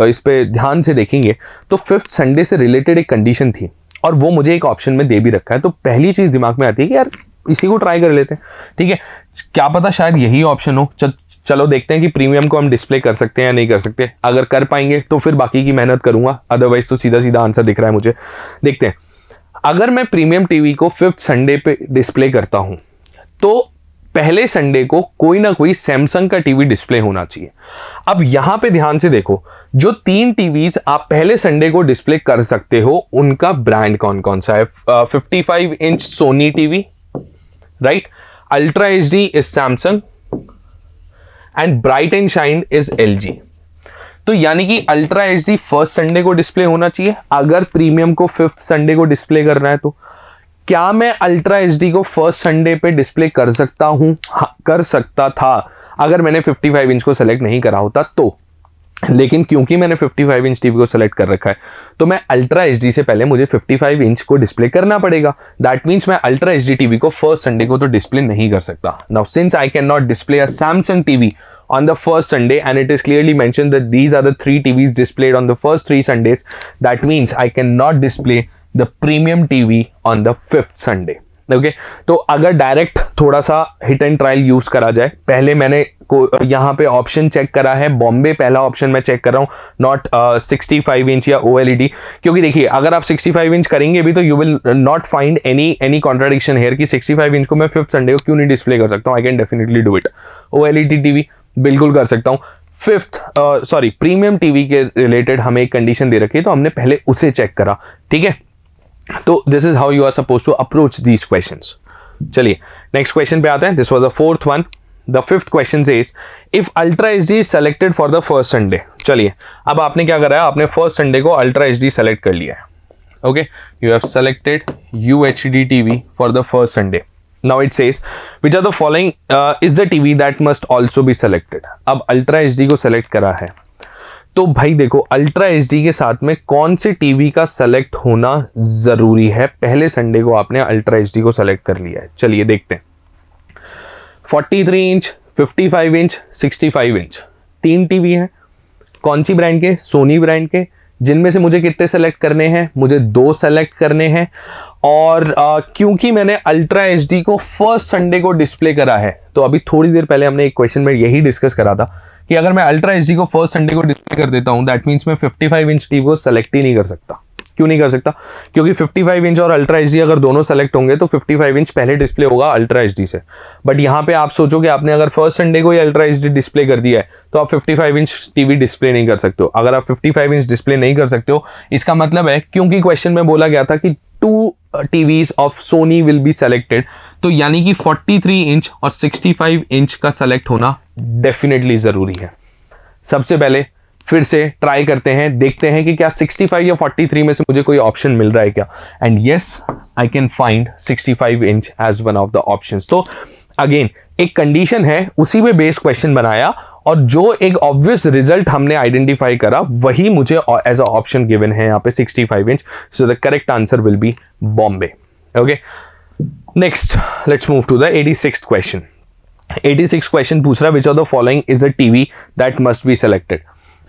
इस पे ध्यान से देखेंगे तो 5th संडे से रिलेटेड एक कंडीशन थी और वो मुझे एक ऑप्शन में दे भी रखा है। तो पहली चीज़ दिमाग में आती है कि यार इसी को ट्राई कर लेते हैं, ठीक है, क्या पता शायद यही ऑप्शन हो। चलो देखते हैं कि प्रीमियम को हम डिस्प्ले कर सकते हैं या नहीं कर सकते। अगर कर पाएंगे तो फिर बाकी की मेहनत करूंगा, अदरवाइज तो सीधा सीधा आंसर दिख रहा है मुझे। देखते हैं, अगर मैं प्रीमियम टीवी को 5th संडे पे डिस्प्ले करता हूं तो पहले संडे को कोई ना कोई सैमसंग का टीवी डिस्प्ले होना चाहिए। अब यहां पे ध्यान से देखो, जो 3 टीवीज आप पहले संडे को डिस्प्ले कर सकते हो उनका ब्रांड कौन कौन सा है? 55-inch Sony TV, right, ultra HD is Samsung and bright and shine is LG. तो यानी कि अल्ट्रा एचडी फर्स्ट संडे को डिस्प्ले होना चाहिए। अगर प्रीमियम को 5th संडे को डिस्प्ले करना है तो क्या मैं अल्ट्रा एचडी को फर्स्ट संडे पे डिस्प्ले कर सकता हूं? हाँ, कर सकता था अगर मैंने 55 इंच को सेलेक्ट नहीं करा होता तो, लेकिन क्योंकि मैंने 55 इंच टीवी को सेलेक्ट कर रखा है तो मैं अल्ट्रा एचडी से पहले मुझे 55 इंच को डिस्प्ले करना पड़ेगा। दैट मीन्स मैं अल्ट्रा एचडी टीवी को फर्स्ट संडे को तो डिस्प्ले नहीं कर सकता। Now since I can not display a Samsung TV on the first Sunday and it is clearly mentioned that these are the 3 TVs displayed on the first 3 Sundays, that means I cannot display the premium TV on the 5th Sunday. Okay, तो अगर direct थोड़ा सा hit and trial use करा जाए, पहले मैंने यहाँ पे ऑप्शन चेक करा है बॉम्बे, पहला ऑप्शन मैं चेक कर रहा हूँ, नॉट 65 इंच या OLED, क्योंकि देखिए अगर आप 65 इंच करेंगे भी तो you will not find any contradiction here कि 65 इंच को मैं 5th संडे को क्यों नहीं डिस्प्ले कर सकता हूँ। I can definitely do it. OLED TV बिल्कुल कर सकता हूँ। 5th प्रीमियम टीवी के रिलेटेड हमें एक कंडीशन दे रखी है तो हमने पहले उसे चेक करा, ठीक है। तो this is how you are suppose to approach these questions. चलिए नेक्स्ट क्वेश्चन पे आते हैं। This was the 4th one. The 5th question is if ultra HD is selected for the first Sunday. चलिए अब आपने क्या करा है, आपने फर्स्ट संडे को अल्ट्रा एचडी सेलेक्ट कर लिया है। Okay, you have selected UHD TV for the first Sunday. Now it says which are the following is the TV that must also be selected। अब अल्ट्रा एचडी को select करा है तो भाई देखो अल्ट्रा एचडी के साथ में कौन से टीवी का सेलेक्ट होना जरूरी है। पहले संडे को आपने अल्ट्रा एचडी को सेलेक्ट कर लिया है। चलिए देखते हैं, 43 इंच, 55 इंच, 65 इंच, 3 टीवी हैं। कौन सी ब्रांड के? सोनी ब्रांड के। जिनमें से मुझे कितने सेलेक्ट करने हैं? मुझे 2 सेलेक्ट करने हैं। और क्योंकि मैंने अल्ट्रा एचडी को फर्स्ट संडे को डिस्प्ले करा है तो अभी थोड़ी देर पहले हमने एक क्वेश्चन में यही डिस्कस करा था कि अगर मैं अल्ट्रा एचडी को फर्स्ट संडे को डिस्प्ले कर देता हूं दैट मीन्स मैं 55 इंच टीवी को सेलेक्ट ही नहीं कर सकता। क्यों नहीं कर सकता? क्योंकि 55 इंच और अल्ट्रा एचडी अगर दोनों सेलेक्ट होंगे तो 55 इंच पहले डिस्प्ले होगा अल्ट्रा एचडी से। बट यहाँ पे आप सोचो कि आपने अगर फर्स्ट संडे को ही अल्ट्रा एचडी डिस्प्ले कर दिया है तो आप 55 इंच टीवी डिस्प्ले नहीं कर सकते हो। अगर आप 55 इंच डिस्प्ले नहीं कर सकते हो इसका मतलब है, क्योंकि क्वेश्चन में बोला गया था कि 2 TVs of Soni will be selected, तो यानी कि 43 इंच और 65 इंच का सेलेक्ट होना डेफिनेटली जरूरी है। सबसे पहले फिर से ट्राई करते हैं, देखते हैं कि क्या 65 या 43 में से मुझे कोई ऑप्शन मिल रहा है क्या। And yes, I can find 65 inch as one of the options. तो अगेन एक कंडीशन है, उसी पे बेस क्वेश्चन बनाया और जो एक ऑब्वियस रिजल्ट हमने आइडेंटिफाई करा वही मुझे एज अ ऑप्शन गिवन है यहाँ पे 65 inch. So the correct answer will be Bombay. Okay, next let's move to the 86th question. 86th question पूछ रहा है which of the following is a TV that must be selected.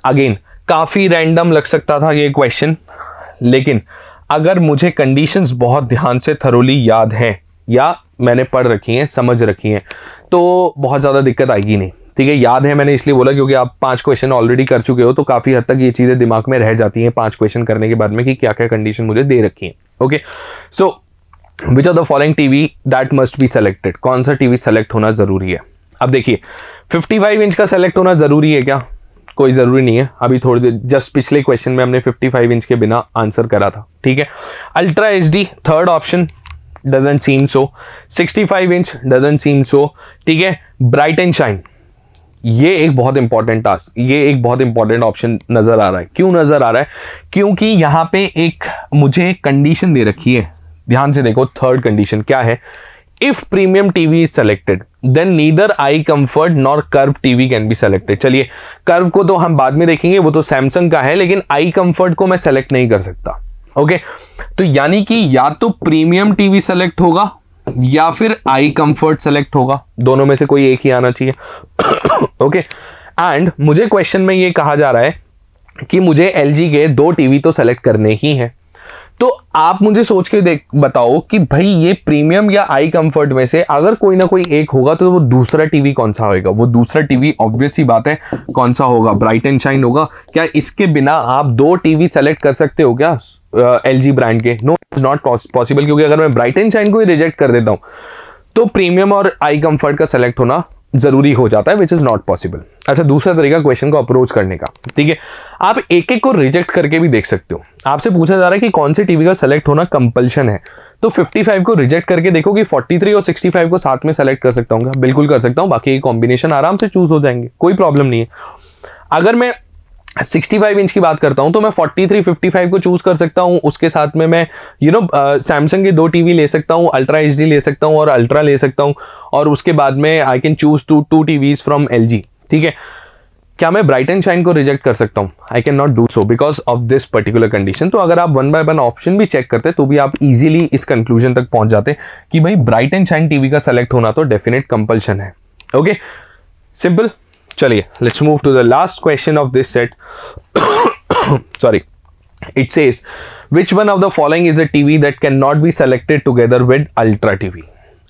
Again काफी random लग सकता था ये क्वेश्चन, लेकिन अगर मुझे कंडीशंस बहुत ध्यान से थरोली याद हैं या मैंने पढ़ रखी हैं, समझ रखी हैं, तो बहुत ज़्यादा दिक्कत आएगी नहीं। ठीक है, याद है मैंने इसलिए बोला क्योंकि आप 5 क्वेश्चन ऑलरेडी कर चुके हो तो काफ़ी हद तक ये चीज़ें दिमाग में रह जाती हैं 5 क्वेश्चन करने के बाद में कि क्या क्या कंडीशन मुझे दे रखी हैं। Okay, so which are the following TV that must be selected. कौन सा टीवी सेलेक्ट होना ज़रूरी है? अब देखिए 55 इंच का सेलेक्ट होना ज़रूरी है क्या? कोई ज़रूरी नहीं है। अभी थोड़ी देर जस्ट पिछले क्वेश्चन में हमने 55 इंच के बिना आंसर करा था। ठीक है, ultra HD third option doesn't seem so, 65 inch doesn't seem so। ठीक है, ब्राइट एंड शाइन ये एक बहुत इंपॉर्टेंट टास्क, ये एक बहुत इंपॉर्टेंट ऑप्शन नजर आ रहा है। क्यों नजर आ रहा है? क्योंकि यहाँ पे एक मुझे कंडीशन दे रखी है, ध्यान से देखो। थर्ड कंडीशन क्या है? If premium TV is selected then neither eye comfort nor curve TV can be selected. चलिए, कर्व को तो हम बाद में देखेंगे, वो तो सैमसंग का है, लेकिन आई कंफर्ट को मैं सेलेक्ट नहीं कर सकता। ओके, तो यानी कि या तो प्रीमियम टीवी सेलेक्ट होगा या फिर आई कंफर्ट सेलेक्ट होगा, दोनों में से कोई एक ही आना चाहिए। ओके, एंड मुझे क्वेश्चन में ये कहा जा रहा है कि मुझे एलजी के 2 टीवी तो सेलेक्ट करने ही हैं। तो आप मुझे सोच के बताओ कि भाई ये प्रीमियम या आई कंफर्ट में से अगर कोई ना कोई एक होगा तो वो दूसरा टीवी कौन सा होगा? वो दूसरा टीवी ऑब्वियस ही बात है कौन सा होगा? ब्राइट एंड शाइन होगा। क्या इसके बिना आप 2 टीवी सेलेक्ट कर सकते हो क्या एलजी ब्रांड के? नो, इट्स नॉट पॉसिबल, क्योंकि अगर मैं ब्राइट एंड शाइन को ही रिजेक्ट कर देता हूं तो प्रीमियम और आई कंफर्ट का सेलेक्ट होना जरूरी हो जाता है, विच इज नॉट पॉसिबल। अच्छा, दूसरा तरीका क्वेश्चन को अप्रोच करने का, ठीक है, आप एक एक को रिजेक्ट करके भी देख सकते हो। आपसे पूछा जा रहा है कि कौन से टीवी का सेलेक्ट होना कंपल्शन है, तो 55 को रिजेक्ट करके देखो कि 43 और 65 को साथ में सेलेक्ट कर सकता हूँ। बिल्कुल कर सकता हूँ, बाकी कॉम्बिनेशन आराम से चूज हो जाएंगे, कोई प्रॉब्लम नहीं है। अगर मैं 65 इंच की बात करता हूं तो मैं 43, 55 को चूज कर सकता हूं, उसके साथ में मैं सैमसंग के 2 टीवी ले सकता हूं, अल्ट्रा एचडी ले सकता हूं और अल्ट्रा ले सकता हूं, और उसके बाद में I can choose 2 TVs from LG, ठीक है। क्या मैं ब्राइट एंड शाइन को रिजेक्ट कर सकता हूं? आई can not do so because of this particular condition. तो अगर आप 1 बाय 1 ऑप्शन भी चेक करते तो भी आप इजीली इस कंक्लूजन तक पहुंच जाते कि भाई ब्राइट एंड शाइन टीवी का सेलेक्ट होना तो डेफिनेट कंपल्शन है। Okay, simple. चलिए, let's move to the last question of this set. Sorry, it says which one of the following is a TV that can not be selected together with ultra TV.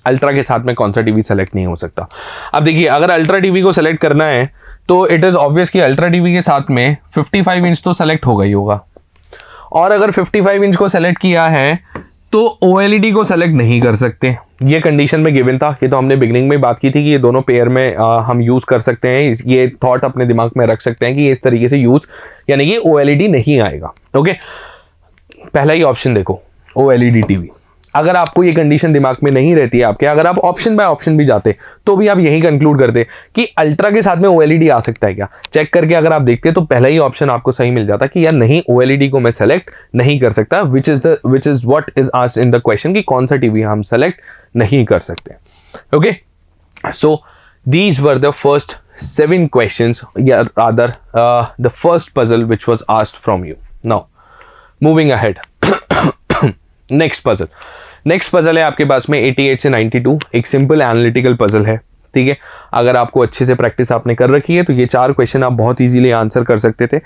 Ultra के साथ में कौन सा TV select नहीं हो सकता? अब देखिए, अगर अल्ट्रा टीवी को सेलेक्ट करना है तो इट इज ऑब्वियस कि अल्ट्रा टीवी के साथ में 55 इंच तो सेलेक्ट होगा ही होगा, और अगर 55 इंच को सेलेक्ट किया है तो OLED को सेलेक्ट नहीं कर सकते। ये कंडीशन में गिवन था, ये तो हमने बिगनिंग में बात की थी कि ये दोनों पेयर में हम यूज कर सकते हैं। ये थॉट अपने दिमाग में रख सकते हैं कि इस तरीके से यूज, यानी कि OLED नहीं आएगा। ओके, पहला ही ऑप्शन देखो, OLED टीवी। अगर आपको ये कंडीशन दिमाग में नहीं रहती है आपके, अगर आप ऑप्शन बाय ऑप्शन भी जाते तो भी आप यही कंक्लूड करते कि अल्ट्रा के साथ में OLED आ सकता है क्या। चेक करके अगर आप देखते तो पहला ही ऑप्शन आपको सही मिल जाता कि यार नहीं, OLED को मैं सेलेक्ट नहीं कर सकता, which is what is asked in the question कि कौन सा टीवी हम सेलेक्ट नहीं कर सकते। Okay, so these were the first 7 questions, या rather the first puzzle which was asked from you. Now moving ahead, next puzzle है आपके पास में 88 से 92, एक सिंपल एनालिटिकल पजल है, ठीक है। अगर आपको अच्छे से प्रैक्टिस आपने कर रखी है तो ये 4 क्वेश्चन आप बहुत इजीली आंसर कर सकते थे।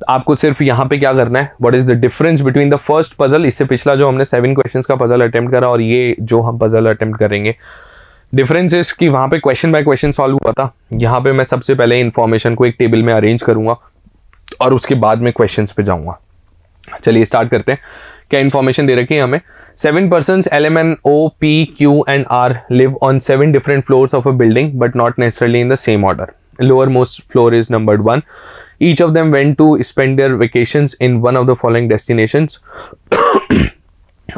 आपको सिर्फ यहाँ पे क्या करना है, what is the difference between the first puzzle, इससे पिछला जो हमने 7 क्वेश्चंस का पजल अटेम्प्ट करा और ये जो हम पजल अटेम्प्ट करेंगे, डिफरेंस इज कि वहाँ पे क्वेश्चन बाय क्वेश्चन सॉल्व हुआ था, यहाँ पे मैं सबसे पहले इन्फॉर्मेशन को एक टेबल में अरेंज करूंगा और उसके बाद में क्वेश्चंस पे जाऊंगा। चलिए स्टार्ट करते हैं। क्या इन्फॉर्मेशन दे रखी है हमें? 7 persons L, M, N, O, P, Q and R live on 7 different floors of a building but not necessarily in the same order. Lowermost floor is numbered 1. Each of them went to spend their vacations in one of the following destinations.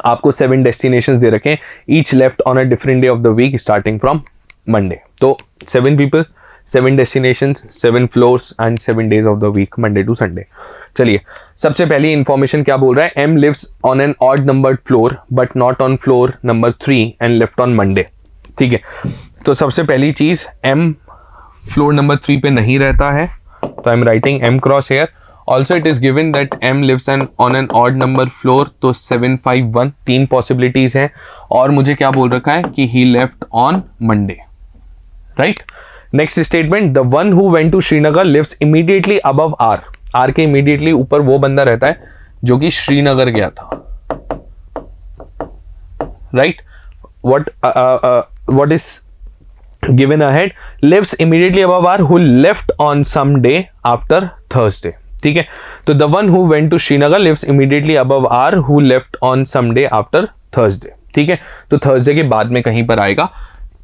आपको 7 destinations दे रखे हैं, each left on a different day of the week starting from Monday. तो 7 people, 7 destinations, 7 floors and 7 days of the week, Monday to Sunday. चलिए, सबसे पहली information क्या बोल रहा है? M lives on an odd numbered floor but not on floor number 3 and left on Monday. ठीक है, तो सबसे पहली चीज M फ्लोर नंबर 3 पे नहीं रहता है, तो I am writing M cross here. Also it is given that M lives on an odd number floor, तो 751, 3 पॉसिबिलिटीज है। और मुझे क्या बोल रखा है कि he left on Monday, right. Next statement, the one who went to Srinagar lives immediately above R. R के इमीडिएटली ऊपर वो बंदा रहता है जो कि श्रीनगर गया था, right. what is given ahead, lives immediately above R who left on some day after Thursday. ठीक है, तो the one who went to Srinagar lives immediately above R who left on some day after Thursday. ठीक है, तो Thursday के बाद में कहीं पर आएगा,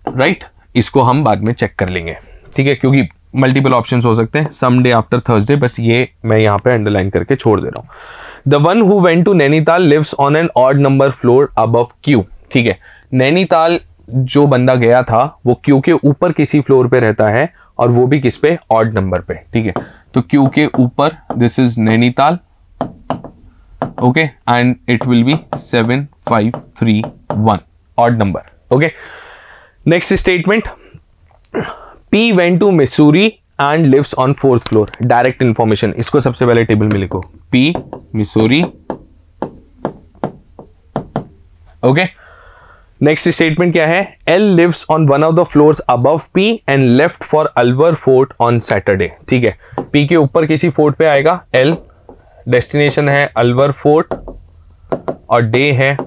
राइट। इसको हम बाद में चेक कर लेंगे, ठीक है, क्योंकि मल्टीपल ऑप्शंस हो सकते हैं। सम डे आफ्टर थर्सडे, बस ये मैं यहाँ पे अंडरलाइन करके छोड़ दे रहा हूँ। The one who went to Nainital lives on an odd number floor above Q. ठीक है, नैनीताल जो बंदा गया था वो क्यू के ऊपर किसी फ्लोर पे रहता है और वो भी किस पे, ऑड नंबर पे, ठीक है। तो Q के ऊपर this is Nainital, okay, and it will be 7531 odd number, okay. Next statement, P went to Missouri and lives on 4th floor, direct information, इसको सबसे पहले टेबल में लिखो, P Missouri, okay. Next statement क्या है, L lives on one of the floors above P and left for Alvar Fort on Saturday, ठीक है। P के ऊपर किसी फोर्ट पे आएगा, L डेस्टिनेशन है अलवर फोर्ट और डे है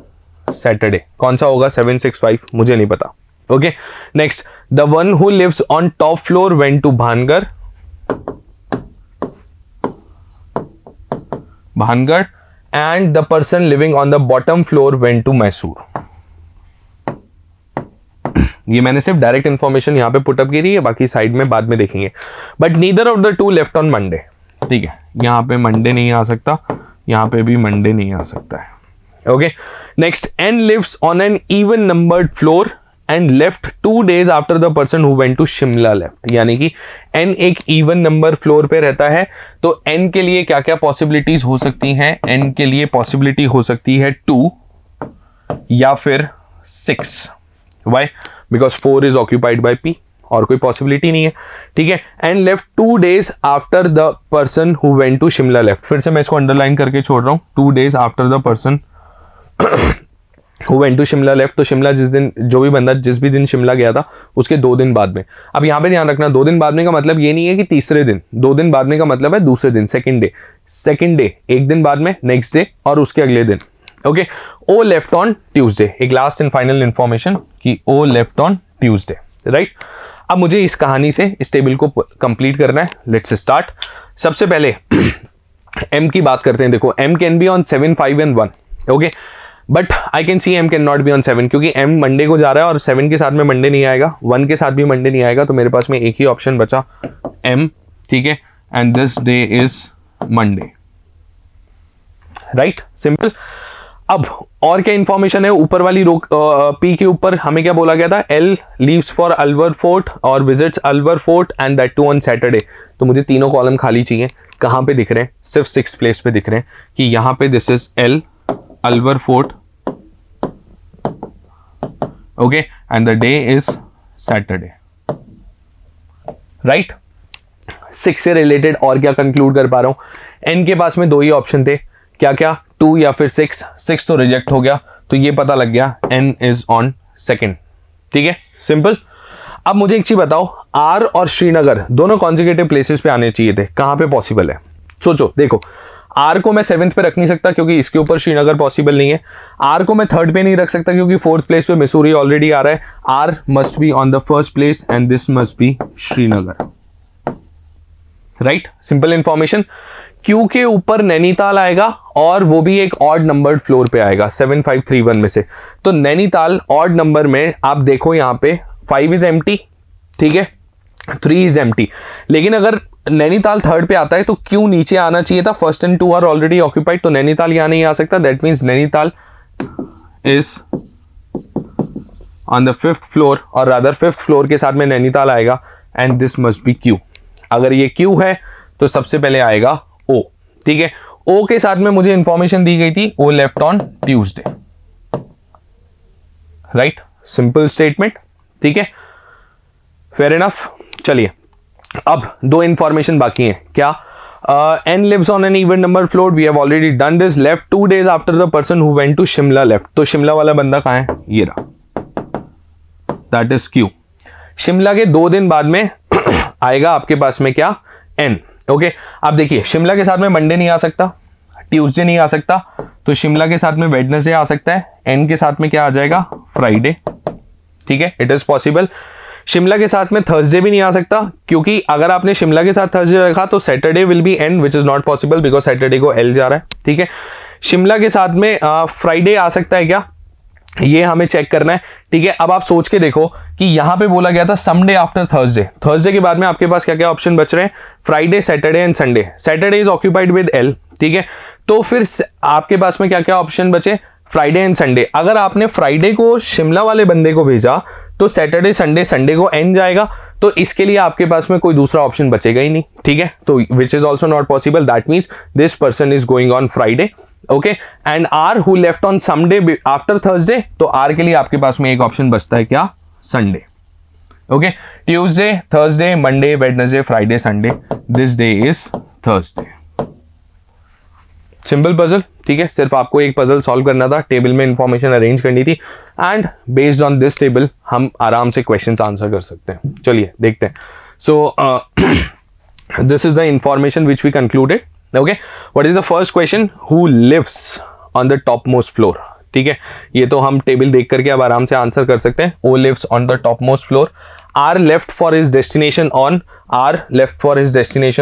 सैटरडे, कौन सा होगा, 765, मुझे नहीं पता, okay. Next, the one who lives on top floor went to Bhangarh, and the person living on the bottom floor went to Mysore. ये मैंने सिर्फ डायरेक्ट इंफॉर्मेशन यहां पे पुटअप की रही है, बाकी साइड में बाद में देखेंगे। But neither of the two left on Monday, ठीक है, यहाँ पे मंडे नहीं आ सकता, यहाँ पे भी मंडे नहीं आ सकता है, okay. Next, N lives on an even numbered floor and left 2 days after the person who went to Shimla left, यानी कि N एक even number फ्लोर पे रहता है, तो N के लिए क्या क्या पॉसिबिलिटीज हो सकती हैं, N के लिए पॉसिबिलिटी हो सकती है 2 या फिर 6, why, because 4 is occupied by P, और कोई पॉसिबिलिटी नहीं है, ठीक है। And left 2 days after the person who went to Shimla left, फिर से मैं इसको अंडरलाइन करके छोड़ रहा हूं, 2 days after the person who went to Shimla left, तो शिमला जिस दिन, जो भी बंदा जिस भी दिन शिमला गया था उसके 2 दिन बाद में। अब यहाँ पे ध्यान रखना, 2 दिन बाद में का मतलब ये नहीं है कि तीसरे दिन, 2 दिन बाद में का मतलब है दूसरे दिन, सेकेंड डे, एक दिन बाद में, नेक्स्ट डे और उसके अगले दिन, okay. O left on Tuesday, एक लास्ट एंड फाइनल इंफॉर्मेशन कि O left on Tuesday, right. अब मुझे इस कहानी से इस टेबल को कंप्लीट करना है, लेट्स स्टार्ट। सबसे पहले M की बात करते हैं। देखो, M can be on 7, 5 and 1, okay, but I can see M can not be on 7, क्योंकि M मंडे को जा रहा है और 7 के साथ में मंडे नहीं आएगा, 1 के साथ भी मंडे नहीं आएगा, तो मेरे पास में एक ही ऑप्शन बचा M, ठीक है, and this day is Monday, right, simple. अब और क्या इंफॉर्मेशन है ऊपर वाली रो, P के ऊपर हमें क्या बोला गया था, L leaves for Alwar fort और visits Alwar fort and that too on Saturday, तो मुझे तीनों कॉलम खाली चाहिए। कहाँ पे दिख रहे हैं, सिर्फ 6th प्लेस पे दिख रहे हैं कि यहाँ पे this is L Alwar fort, okay, and the day is Saturday, right. 6 से रिलेटेड और क्या कंक्लूड कर पा रहा हूं, N के पास में 2 ही ऑप्शन थे, क्या क्या, 2 या फिर 6 तो रिजेक्ट हो गया, तो ये पता लग गया N इज ऑन 2nd, ठीक है, सिंपल। अब मुझे एक चीज बताओ, R और श्रीनगर दोनों कॉन्जिक्यूटिव प्लेसेस पे आने चाहिए थे, कहां पे पॉसिबल है, सोचो। देखो, R को मैं 7th पे रख नहीं सकता क्योंकि इसके ऊपर श्रीनगर पॉसिबल नहीं है, R को मैं 3rd पे नहीं रख सकता क्योंकि 4th प्लेस पे मिसूरी ऑलरेडी आ रहा है, R must be on the 1st place and this must be Srinagar, right, simple information. Q के ऊपर नैनीताल आएगा और वो भी एक ऑड नंबर्ड फ्लोर पे आएगा 7531 में से, तो नैनीताल ऑड नंबर में आप देखो यहाँ पे 5 इज एम्प्टी, ठीक है, 3 इज एम्प्टी, लेकिन अगर नैनीताल 3rd पे आता है तो Q नीचे आना चाहिए था, 1st and 2 are already occupied, तो नैनीताल यहाँ नहीं आ सकता, that means Nainital is on the 5th floor, और रादर 5th फ्लोर के साथ में नैनीताल आएगा and this must be Q। अगर ये Q है तो सबसे पहले आएगा O, ठीक है। O के साथ में मुझे इंफॉर्मेशन दी गई थी, O left on Tuesday, right, simple statement, ठीक है, फेयर इनफ। चलिए, अब 2 इंफॉर्मेशन बाकी हैं, क्या, N lives on an even number floor, we have already done this, left 2 days after the person who went to Shimla left, तो शिमला वाला बंदा कहाँ है, ये रहा, दैट इज Q। शिमला के 2 दिन बाद में आएगा आपके पास में क्या, N, ओके। आप देखिए, शिमला के साथ में मंडे नहीं आ सकता, ट्यूसडे नहीं आ सकता, तो शिमला के साथ में वेडनेसडे आ सकता है, N के साथ में क्या आ जाएगा, फ्राइडे, ठीक है, इट इज पॉसिबल। शिमला के साथ में थर्सडे भी नहीं आ सकता, क्योंकि अगर आपने शिमला के साथ थर्सडे रखा तो Saturday will be N, which is not possible because Saturday को L जा रहा है, ठीक है। शिमला के साथ में फ्राइडे आ सकता है क्या, ये हमें चेक करना है, ठीक है। अब आप सोच के देखो कि यहां पे बोला गया था समडे आफ्टर थर्सडे, थर्सडे के बाद में आपके पास क्या क्या ऑप्शन बच रहे हैं, Friday, Saturday and Sunday, Saturday is occupied with L, ठीक है, तो फिर आपके पास में क्या क्या ऑप्शन बचे, फ्राइडे एंड संडे। अगर आपने फ्राइडे को शिमला वाले बंदे को भेजा तो सैटरडे संडे, संडे को N जाएगा, तो इसके लिए आपके पास में कोई दूसरा ऑप्शन बचेगा ही नहीं, ठीक है। तो which is also not possible, that means this person is going on Friday, okay. And R who left on someday after Thursday, तो आर के लिए आपके पास में एक ऑप्शन बचता है क्या, Sunday, okay. Tuesday, Thursday, Monday, Wednesday, Friday, Sunday, this day is Thursday. Simple puzzle, ठीक है। सिर्फ आपको एक पजल सॉल्व करना था, टेबल में इंफॉर्मेशन अरेंज करनी थी and based on this table हम आराम से क्वेश्चंस आंसर कर सकते हैं। चलिए देखते हैं। So this is the information which we concluded, okay. What is the first question, who lives on the top most floor, ठीक है। ये तो हम टेबल देख करके अब आराम से आंसर कर सकते हैं। O lives on the top most floor, R left for his destination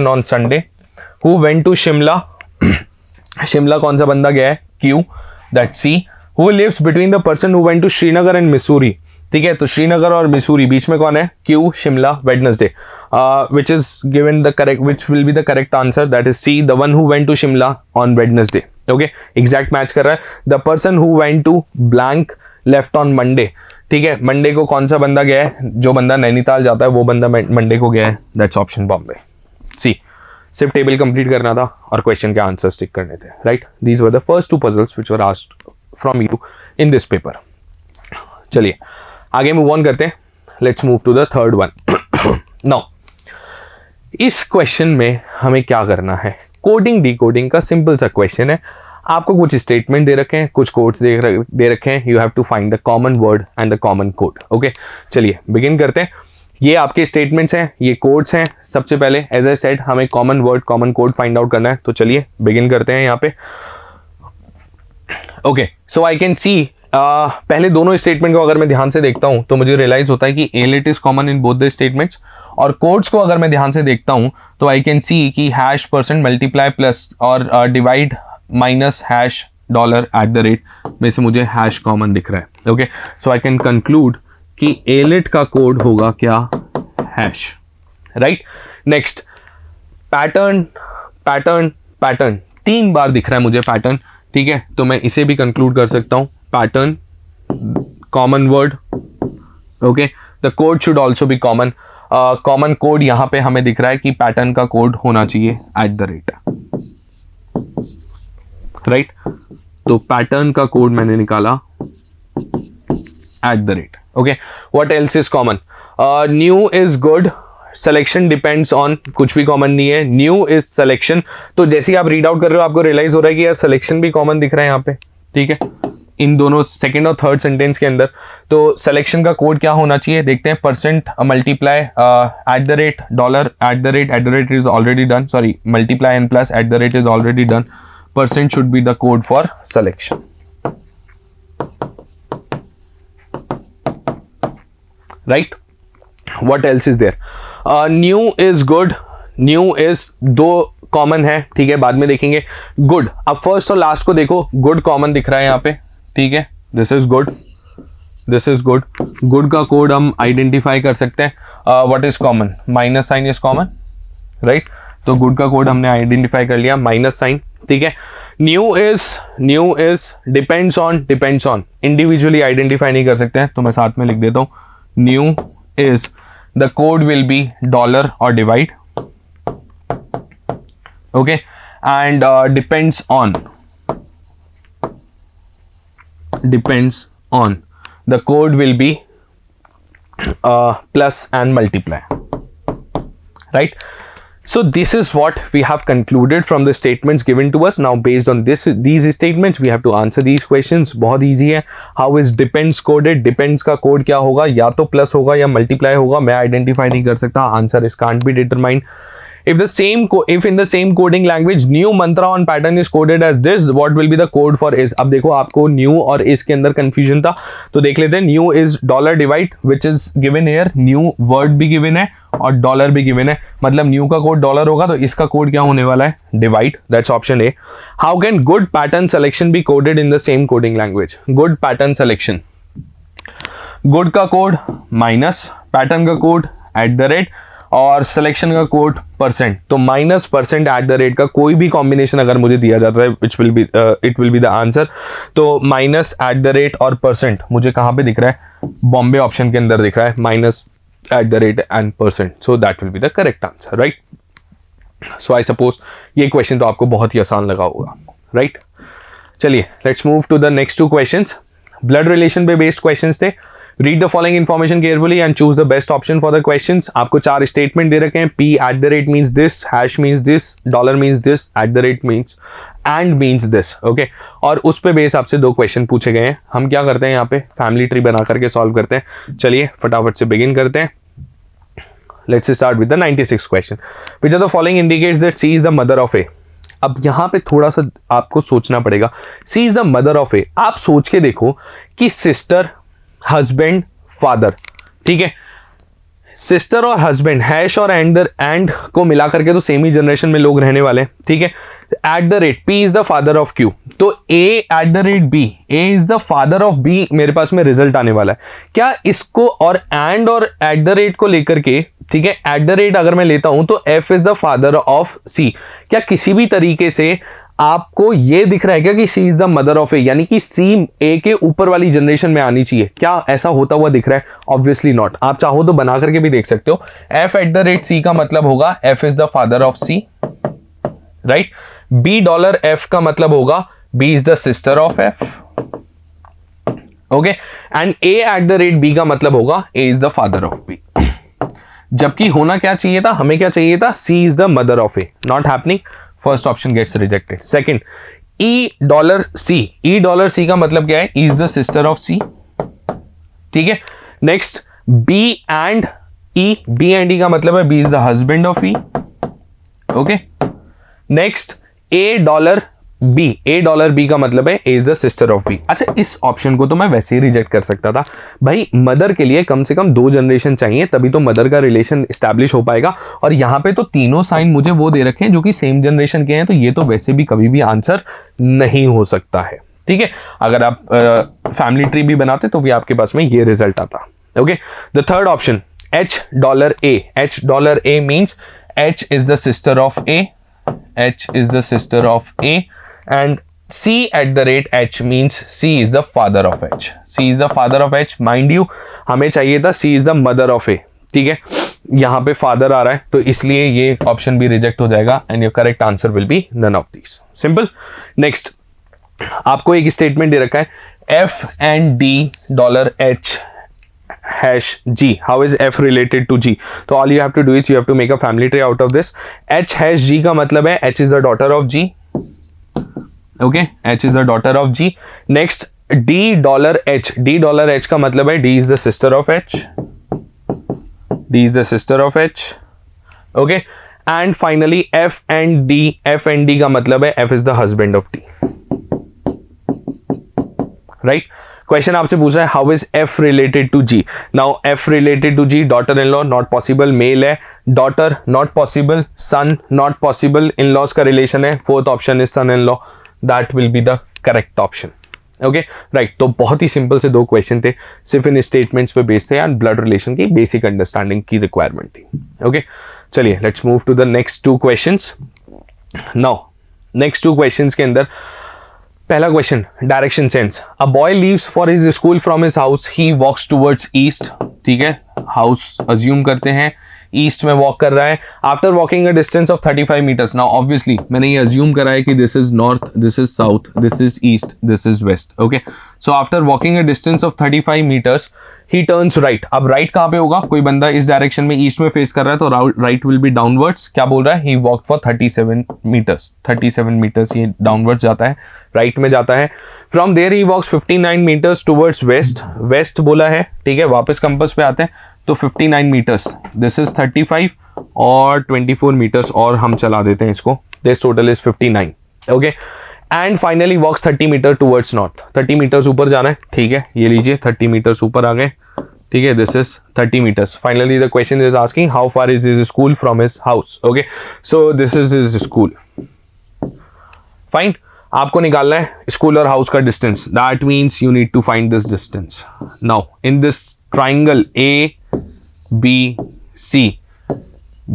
on Sunday, who went to Shimla, Shimla कौन सा बंदा गया है, Q, that C. Who lives between the person who went to Srinagar and Mussoorie, ठीक है। तो श्रीनगर और मिसूरी बीच में कौन है, Q, Shimla, Wednesday, which is given the correct, which will be the correct answer, that is C, the one who went to Shimla on Wednesday, okay. Exact match कर रहा है। The person who went to blank left on Monday, ठीक है। Monday को कौन सा बंदा गया है, जो बंदा नैनीताल जाता है वो बंदा मंडे को गया है, दैट्स ऑप्शन बॉम्बे, सी। सिर्फ टेबल कंप्लीट करना था और क्वेश्चन के आंसर टिक करने थे, right. These were the first two puzzles which were asked from you in this paper. चलिए आगे मूव ऑन करते हैं, let's move to the third one. Now इस क्वेश्चन में हमें क्या करना है, कोडिंग डिकोडिंग का सिंपल सा क्वेश्चन है। आपको कुछ स्टेटमेंट दे रखे हैं, कुछ कोड्स दे रखे हैं, you have to find the common word and the common code, okay. चलिए बिगिन करते हैं। ये आपके स्टेटमेंट्स हैं, ये कोड्स हैं। सबसे पहले एज आई सेड हमें common word common code find out करना है, तो चलिए बिगिन करते हैं यहाँ पे, okay. So I can see, पहले दोनों स्टेटमेंट को अगर मैं ध्यान से देखता हूं तो मुझे रियलाइज होता है कि AILET is common in both the statements, और कोड्स को अगर मैं ध्यान से देखता हूं तो आई कैन सी कि हैश परसेंट मल्टीप्लाई प्लस और divide minus hash dollar at the rate में से मुझे हैश कॉमन दिख रहा है, okay. So I can conclude कि AILET का कोड होगा क्या, hash, right. Next pattern, pattern, pattern, 3 बार दिख रहा है मुझे पैटर्न, ठीक है। तो मैं इसे भी कंक्लूड कर सकता हूं, pattern, common word, okay. The code should also be common, common code यहां पे हमें दिख रहा है कि पैटर्न का कोड होना चाहिए एट द रेट, राइट। तो पैटर्न का कोड मैंने निकाला at the rate, okay. What else is common, new is good, selection depends on, कुछ भी कॉमन नहीं है, न्यू इज सिलेक्शन। तो जैसे ही आप रीड आउट कर रहे हो आपको रियलाइज हो रहा है कि यार सिलेक्शन भी कॉमन दिख रहा है यहाँ पे, ठीक है, इन दोनों सेकंड और थर्ड सेंटेंस के अंदर। तो सिलेक्शन का कोड क्या होना चाहिए, देखते हैं। Percent multiply at the rate dollar at the rate is already done, sorry multiply and plus at the rate is already done, percent should be the code for selection, right. What else is there? New is good, new is 2 common है, ठीक है, बाद में देखेंगे। Good, अब first और last को देखो, गुड कॉमन दिख रहा है यहाँ पे, ठीक है, this is good, this is good. Good का कोड हम आइडेंटिफाई कर सकते हैं, what is common, minus sign is common, right. तो गुड का कोड हमने आइडेंटिफाई कर लिया, माइनस साइन, ठीक है। New is depends on, individually identify नहीं कर सकते हैं, तो मैं साथ में लिख देता हूँ, new is, the code will be dollar or divide, okay, and depends on, the code will be plus and multiply, right. So this is what we have concluded from the statements given to us. Now based on these statements we have to answer these questions. बहुत easy है। How is depends coded? Depends का code क्या होगा, या तो plus होगा या multiply होगा, मैं identify नहीं कर सकता, answer is can't be determined. If in the same coding language new mantra on pattern is coded as this, what will be the code for is? अब देखो आपको new और is के अंदर confusion था, तो देख लेते हैं। new is dollar divide which is given here, new word भी given है और डॉलर भी गिवन है, मतलब न्यू का कोड डॉलर होगा, तो इसका कोड क्या होने वाला है, divide, that's option A. How can good pattern selection be coded in the same coding language, good pattern selection, good का कोड माइनस, पैटर्न का कोड एट द रेट और सिलेक्शन का कोड परसेंट। तो minus percent at the rate का कोई भी combination अगर मुझे दिया जाता है it will be the answer. तो माइनस एट द रेट और परसेंट मुझे कहाँ पे दिख रहा है, बॉम्बे ऑप्शन के अंदर दिख रहा है, minus at the rate and percent. So that will be the correct answer, right? So I suppose ये question तो आपको बहुत ही आसान लगा होगा, right? चलिए let's move to the next two questions. Blood relation पे based questions थे. Read the following information carefully and choose the best option for the questions. आपको 4 statement दे रखे हैं. P at the rate means this, hash means this, dollar means this, at the rate means and means this. Okay? और उस पे base आपसे 2 question पूछे गए हैं. हम क्या करते हैं यहाँ पे फैमिली ट्री बना करके सॉल्व करते हैं. चलिए फटाफट से बिगिन करते हैं. Let's start with the 96th question. Which of the following indicates that C is the mother of A? अब यहाँ पे थोड़ा सा आपको सोचना पड़ेगा. C is the mother of A. आप सोच के देखो कि सिस्टर, हस्बैंड, फादर, ठीक है, सिस्टर और हस्बैंड, हैश और एंड को मिला करके तो सेम ही जनरेशन में लोग रहने वाले हैं, ठीक है. At the rate P is the father of Q, तो A at the rate B, A is the father of B मेरे पास में रिजल्ट आने वाला है. क्या इसको और एंड और एट द रेट को लेकर के, ठीक है, एट द रेट अगर मैं लेता हूं तो F is the father of C, क्या किसी भी तरीके से आपको ये दिख रहा है क्या कि C is the mother of A, यानी कि C A के ऊपर वाली जनरेशन में आनी चाहिए? क्या ऐसा होता हुआ दिख रहा है? Obviously not. आप चाहो तो बना करके भी देख सकते हो. F at the rate C का मतलब होगा F is the father of C, right. B dollar F का मतलब होगा B is the sister of F, okay. And A at the rate B का मतलब होगा A is the father of B. जबकि होना क्या चाहिए था, हमें क्या चाहिए था, C is the mother of A. Not happening. First option gets rejected. Second, E dollar C, E dollar C का मतलब क्या है, E is the sister of C, ठीक है. Next B and E, B and E का मतलब है B is the husband of E, okay. Next A dollar B, A dollar B का मतलब है A is the sister of B. अच्छा, इस ऑप्शन को तो मैं वैसे ही रिजेक्ट कर सकता था भाई. मदर के लिए कम से कम 2 जनरेशन चाहिए, तभी तो मदर का रिलेशन स्टैब्लिश हो पाएगा. और यहाँ पे तो तीनों साइन मुझे वो दे रखे हैं जो कि सेम जनरेशन के हैं, तो ये तो वैसे भी कभी भी आंसर नहीं हो सकता है, ठीक है. अगर आप फैमिली ट्री भी बनाते तो भी आपके पास में ये रिजल्ट आता, okay. The third option H dollar A, H dollar A means H is the sister of A, H is the sister of A, and C at the rate H means C is the father of H. C is the father of H. Mind you, हमें चाहिए था C is the mother of A, ठीक है. यहाँ पे father आ रहा है तो इसलिए ये ऑप्शन भी रिजेक्ट हो जाएगा and your correct answer will be none of these. Simple. Next, आपको एक स्टेटमेंट दे रखा है F and D dollar H hash G. How is F related to G? So all you have to do is you have to make a family tree out of this. H hash G का मतलब है H is the daughter of G. Okay, H is the daughter of G. Next, D dollar H. D dollar H का मतलब है D is the sister of H. D is the sister of H. Okay, and finally F and D. F and D का मतलब है F is the husband of D. Right? Question आपसे पूछ रहा है how is F related to G. Now F related to G, daughter in law not possible, male है, daughter not possible, son not possible, in laws का relation है. Fourth option is son in law, that will be the correct option, okay, right. तो बहुत ही simple से 2 question थे, सिर्फ इन स्टेटमेंट्स पे बेस्ड थे एंड ब्लड रिलेशन की बेसिक अंडरस्टैंडिंग की रिक्वायरमेंट थी, ओके. चलिए let's move to the next 2 questions. Now next 2 questions के अंदर पहला question, direction sense. A boy leaves for his school from his house, he walks towards east, ठीक है. House assume करते हैं ईस्ट में वॉक कर रहा है. After walking a distance of 35 metres. Now obviously मैंने ये अज्यूम करा है कि this is north, this is south, this is east, this is west, okay. So after walking a distance of 35 metres he turns right. अब right कहाँ पे होगा, कोई बंदा इस डायरेक्शन में ईस्ट में फेस कर रहा है तो राइट विल बी डाउनवर्ड्स. क्या बोल रहा है, he walk for 37 meters. 37 meters ये डाउनवर्ड्स जाता है, राइट में जाता है. From there he walks 59 meters towards west. West बोला है, ठीक है. वापस कंपास पे आते हैं तो 59 मीटर्स, दिस इज 35 और 24 मीटर्स और हम चला देते हैं इसको, this total is 59, okay. And finally walks 30 meter towards north. 30 meters ऊपर जाना है, ठीक है. ये लीजिए 30 मीटर्स ऊपर आ गए, ठीक है. This is 30 meters. Finally the question is asking how far is his school from his house, okay. So this is his school, fine. आपको निकालना है स्कूल और हाउस का distance. That means you need to find this distance. Now in this triangle A B C,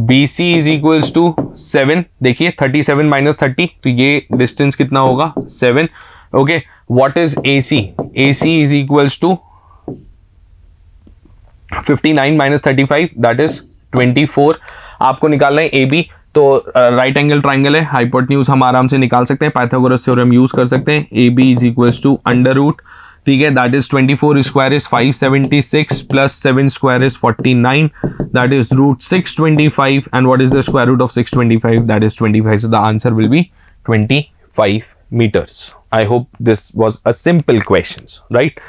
BC is equals to 7. देखिए 37 minus 30 तो ये distance कितना होगा, 7, okay. What is AC? AC is equals to 59 minus 35 that is 24। आपको निकालना है A B, तो right angle triangle है, हाइपोटेन्यूज हम आराम से निकाल सकते हैं, पाइथागोरस थ्योरम यूज कर सकते हैं। A B is equals to under root, ठीक है, that is 24 square is 576 plus 7 square is 49, that is root 625 and what is the square root of 625, that is 25, so the answer will be 25 meters. I hope this was a simple questions, right?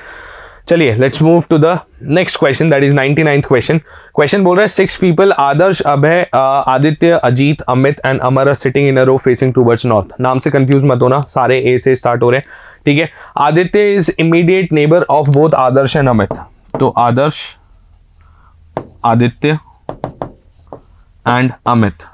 चलिए let's move to the next question, that is 99th question. Question बोल रहा है 6 people Adarsh, Abhay, Aditya, Ajit, Amit and Amar are sitting in a row facing towards north. नाम से confuse मत होना, सारे ए से स्टार्ट हो रहे हैं, ठीक है। Aditya is immediate neighbour of both Adarsh and Amit, तो Adarsh, Aditya and Amit,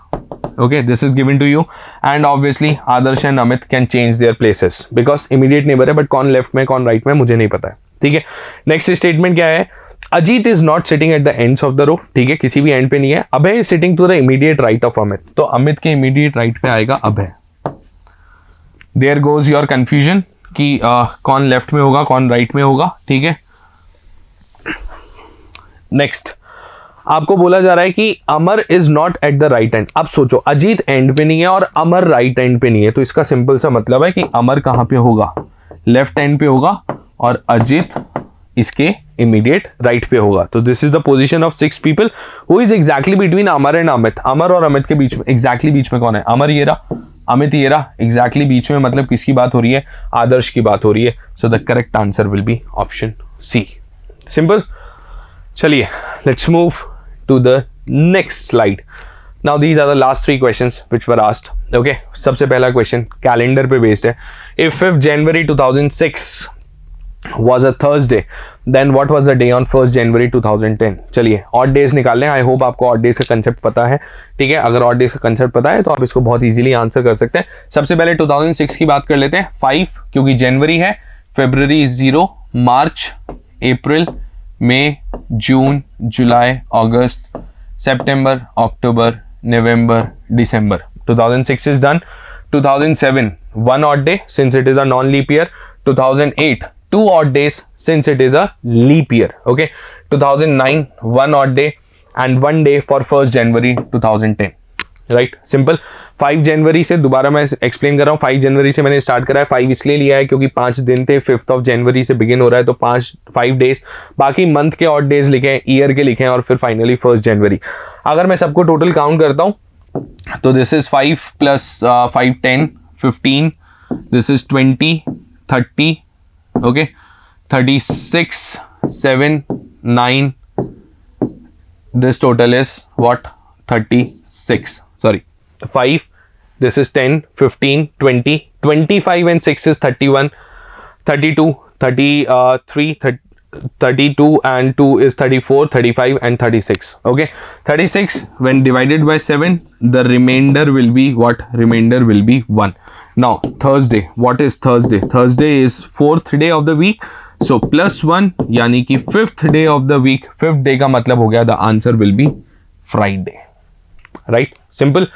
okay, this is given to you and obviously Adarsh and Amit can change their places because immediate neighbor है, but कौन लेफ्ट में कौन राइट में मुझे नहीं पता है, ठीक है। नेक्स्ट स्टेटमेंट क्या है, Ajit is not sitting at the ends of the row, ठीक है, किसी भी एंड पे नहीं है। Abhay is sitting to the immediate right of Amit, तो अमित के इमीडिएट राइट पे आएगा Abhay. There goes your confusion कि कौन लेफ्ट में होगा कौन राइट में होगा, ठीक है। नेक्स्ट आपको बोला जा रहा है कि Amar is not at the right end. अब सोचो अजीत एंड पे नहीं है और अमर राइट एंड पे नहीं है, तो इसका सिंपल सा मतलब है कि अमर कहां पे होगा, लेफ्ट एंड पे होगा और अजीत इसके इमीडिएट राइट पे होगा। तो this is the position of 6 people who is exactly between Amar and Amit. Amar और अमित के बीच में एग्जैक्टली बीच में कौन है, अमर ये रहा, अमित ये रहा, एग्जैक्टली बीच में मतलब किसकी बात हो रही है, आदर्श की बात हो रही है। So the correct answer will be option C, simple. चलिए let's move to the next slide. Now these are the last 3 questions which were asked. Okay, सबसे पहला क्वेश्चन कैलेंडर पे बेस्ड है। If 5th January 2006 was a Thursday, then what was the day on 1st January 2010? चलिए odd days निकाल लें। I hope आपको odd days का concept पता है, ठीक है। अगर ऑड डेज का कंसेप्ट पता है तो आप इसको बहुत इजीली आंसर कर सकते हैं। सबसे पहले 2006 की बात कर लेते हैं। 5 क्योंकि जनवरी है, फरवरी 0, मार्च, अप्रैल, मई, जून, जुलाई, अगस्त, सितंबर, अक्टूबर, नवंबर, दिसंबर। 2006 is done. 2007 1 odd day since it is a non-leap year. 2008 2 odd days since it is a leap year. Okay. 2009 1 odd day and 1 day for 1st January 2010. Right, simple. 5 जनवरी से दोबारा मैं एक्सप्लेन कर रहा हूँ, 5 जनवरी से मैंने स्टार्ट करा है। 5 इसलिए लिया है क्योंकि 5 दिन थे, 5th ऑफ जनवरी से बिगिन हो रहा है, तो 5 डेज, बाकी मंथ के ऑड डेज लिखे हैं, ईयर के लिखे हैं और फिर फाइनली 1st जनवरी। अगर मैं सबको टोटल काउंट करता हूँ तो this is 5 + 5 10 15, this is 20 30, okay, 36 7 9, this total is what 36, sorry 5, this is 10 15 20 25 and 6 is 31 32 33 32 and 2 is 34 35 and 36. Okay, 36 when divided by 7 the remainder will be what, remainder will be 1. Now Thursday, what is Thursday? Thursday is 4th day of the week, so +1 यानी कि 5th day of the week. 5th day का मतलब हो गया the answer will be Friday. Right, simple.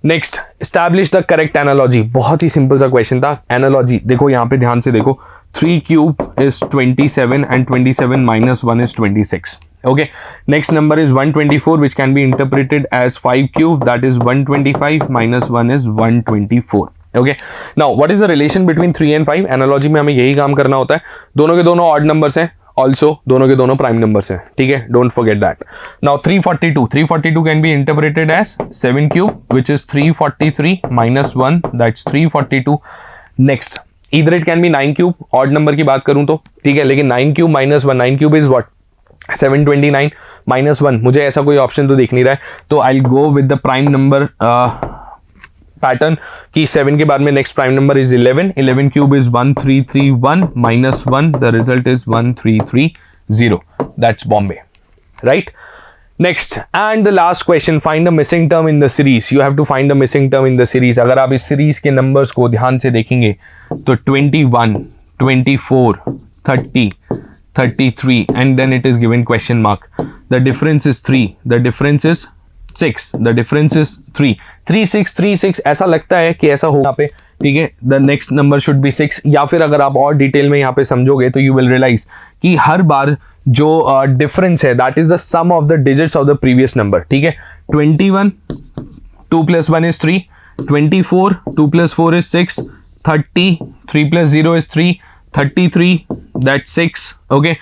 Next establish the correct analogy. बहुत ही simple सा question था। एनालॉजी देखो, यहाँ पे ध्यान से देखो, 3 cube is 27 and 27 minus 1 is 26. Okay, next number is 124 which can be interpreted as 5 cube, that is 125 minus 1 is 124. Okay, now what is the relation between 3 and 5? Analogy में हमें यही काम करना होता है। दोनों के दोनों ऑड नंबर्स हैं, ऑल्सो दोनों के दोनों प्राइम नंबर्स हैं, ठीक है, don't forget that. Now 342 can be interpreted as 7 cube which is 343 minus 1, that's 342। Next इधर it can be 9 cube, odd number की बात करूं तो, ठीक है, लेकिन 9 cube minus 1, 9 cube is what 729 minus 1, मुझे ऐसा कोई ऑप्शन तो दिख नहीं रहा है, तो I will go with the prime number pattern कि 7 के बाद में next prime number is 11, 11 cube is 1331 minus 1, the result is 1330, that's Bombay, right. Next and the last question, find the missing term in the series. You have to find the missing term in the series. अगर आप इस series के numbers को ध्यान से देखेंगे तो 21 24 30 33 and then it is given question mark. The difference is 3, the difference is 6, the difference is 3, 3 6 3 6। ऐसा लगता है कि ऐसा होगा पे ठीक है, the next number should be 6। या फिर अगर आप और डिटेल में यहाँ पे समझोगे तो यू विल रियलाइज कि हर बार जो डिफरेंस है that is the sum of the digits of the previous number. ठीक है, 21 2 + 1 is 3, 24 2 + 4 is 6, 30 3 + 0 is 3, 33 that's 6। okay,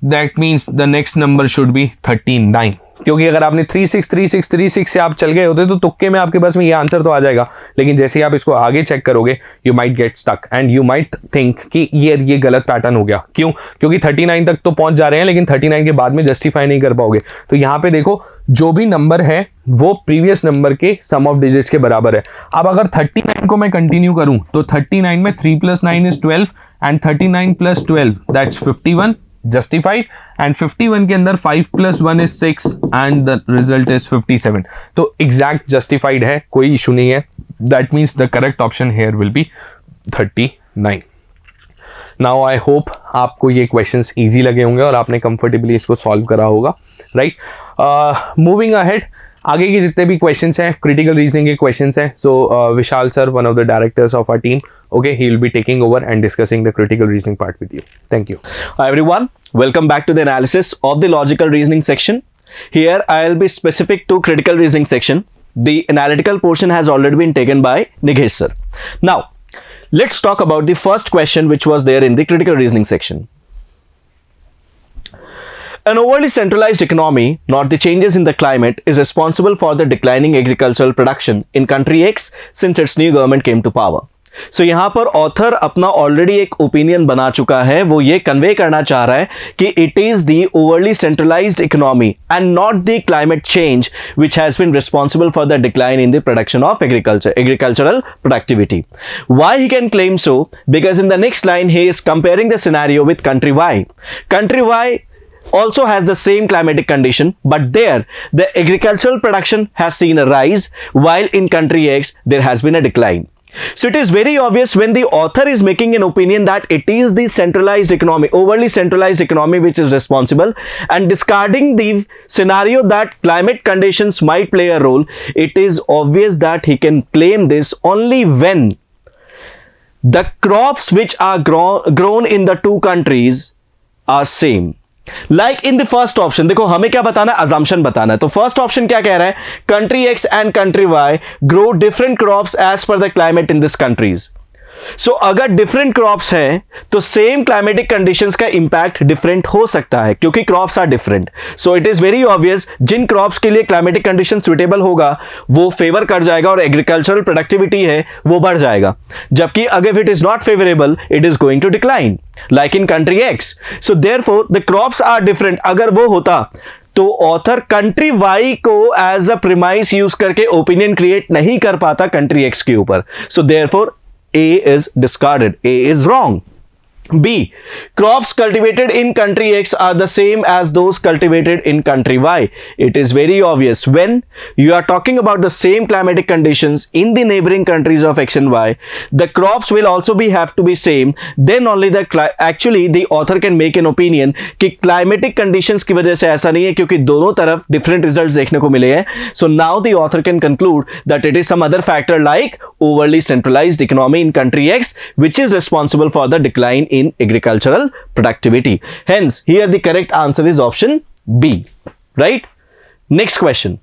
that means the next number should be 39। क्योंकि अगर आपने 36 36 36 से आप चल गए होते तो तुक्के में आपके पास में ये आंसर तो आ जाएगा, लेकिन जैसे ही आप इसको आगे चेक करोगे you might get stuck and you might think कि ये गलत पैटर्न हो गया। क्यों? क्योंकि 39 तक तो पहुंच जा रहे हैं लेकिन 39 के बाद में जस्टिफाई नहीं कर पाओगे। तो यहाँ पे देखो जो भी नंबर है वो प्रीवियस नंबर के सम ऑफ डिजिट्स के बराबर है। अब अगर 39 को मैं कंटिन्यू करूं तो 39 में 3 + 9 is 12 and 39 + 12 that's 51 justified, and 51 के अंदर 5 + 1 is 6 and the result is 57। तो exact justified है, कोई इशू नहीं है। that means the correct option here will be 39। now I hope आपको ये questions easy लगे होंगे और आपने comfortably इसको solve करा होगा, right? moving ahead, आगे के जितने भी क्वेश्चंस हैं क्रिटिकल रीजनिंग के क्वेश्चंस हैं। So Vishal sir, one of the directors of our team, okay, he will be taking over and discussing the critical reasoning part with you. Thank you. Hi everyone, welcome back to the analysis of the logical reasoning section. Here I'll be specific to critical reasoning section. The analytical portion has already been taken by Nigesh sir. Now let's talk about the first question which was there in the critical reasoning section. An overly centralized economy, not the changes in the climate, is responsible for the declining agricultural production in country X since its new government came to power. So यहाँ पर author अपना already एक opinion बना चुका है, वो ये convey करना चाह रहा है कि it is the overly centralised economy and not the climate change which has been responsible for the decline in the production of agricultural productivity. Why he can claim so? Because in the next line he is comparing the scenario with country Y. Country Y also has the same climatic condition, but there the agricultural production has seen a rise while in country X there has been a decline. So it is very obvious when the author is making an opinion that it is the centralized economy, overly centralized economy which is responsible, and discarding the scenario that climate conditions might play a role, it is obvious that he can claim this only when the crops which are grown in the two countries are same. Like in the first option, देखो हमें क्या बताना है, assumption बताना है। तो first option क्या कह रहा है, country X and country Y grow different crops as per the climate in this countries. So अगर डिफरेंट क्रॉप्स हैं तो सेम क्लाइमेटिक कंडीशंस का इंपैक्ट डिफरेंट हो सकता है क्योंकि crops are different. So it is very obvious जिन crops के लिए क्लाइमेटिक कंडीशन सुटेबल होगा वो फेवर कर जाएगा और एग्रीकल्चरल प्रोडक्टिविटी है वो बढ़ जाएगा, जबकि अगर it is not favourable it is going to decline like in country X. So therefore the crops are different. अगर वो होता तो ऑथर कंट्री वाई को एज अ प्रीमाइस यूज करके ओपिनियन क्रिएट नहीं कर पाता कंट्री एक्स के ऊपर। सो देयरफॉर A is discarded. A is wrong. B, crops cultivated in country X are the same as those cultivated in country Y. It is very obvious when you are talking about the same climatic conditions in the neighboring countries of X and Y, the crops will also have to be same. Then only actually the author can make an opinion कि climatic conditions की वजह से ऐसा नहीं है क्योंकि दोनों तरफ different results देखने को मिले हैं. So now the author can conclude that it is some other factor like overly centralized economy in country X which is responsible for the decline in agricultural productivity. Hence, here the correct answer is option B. Right? Next question.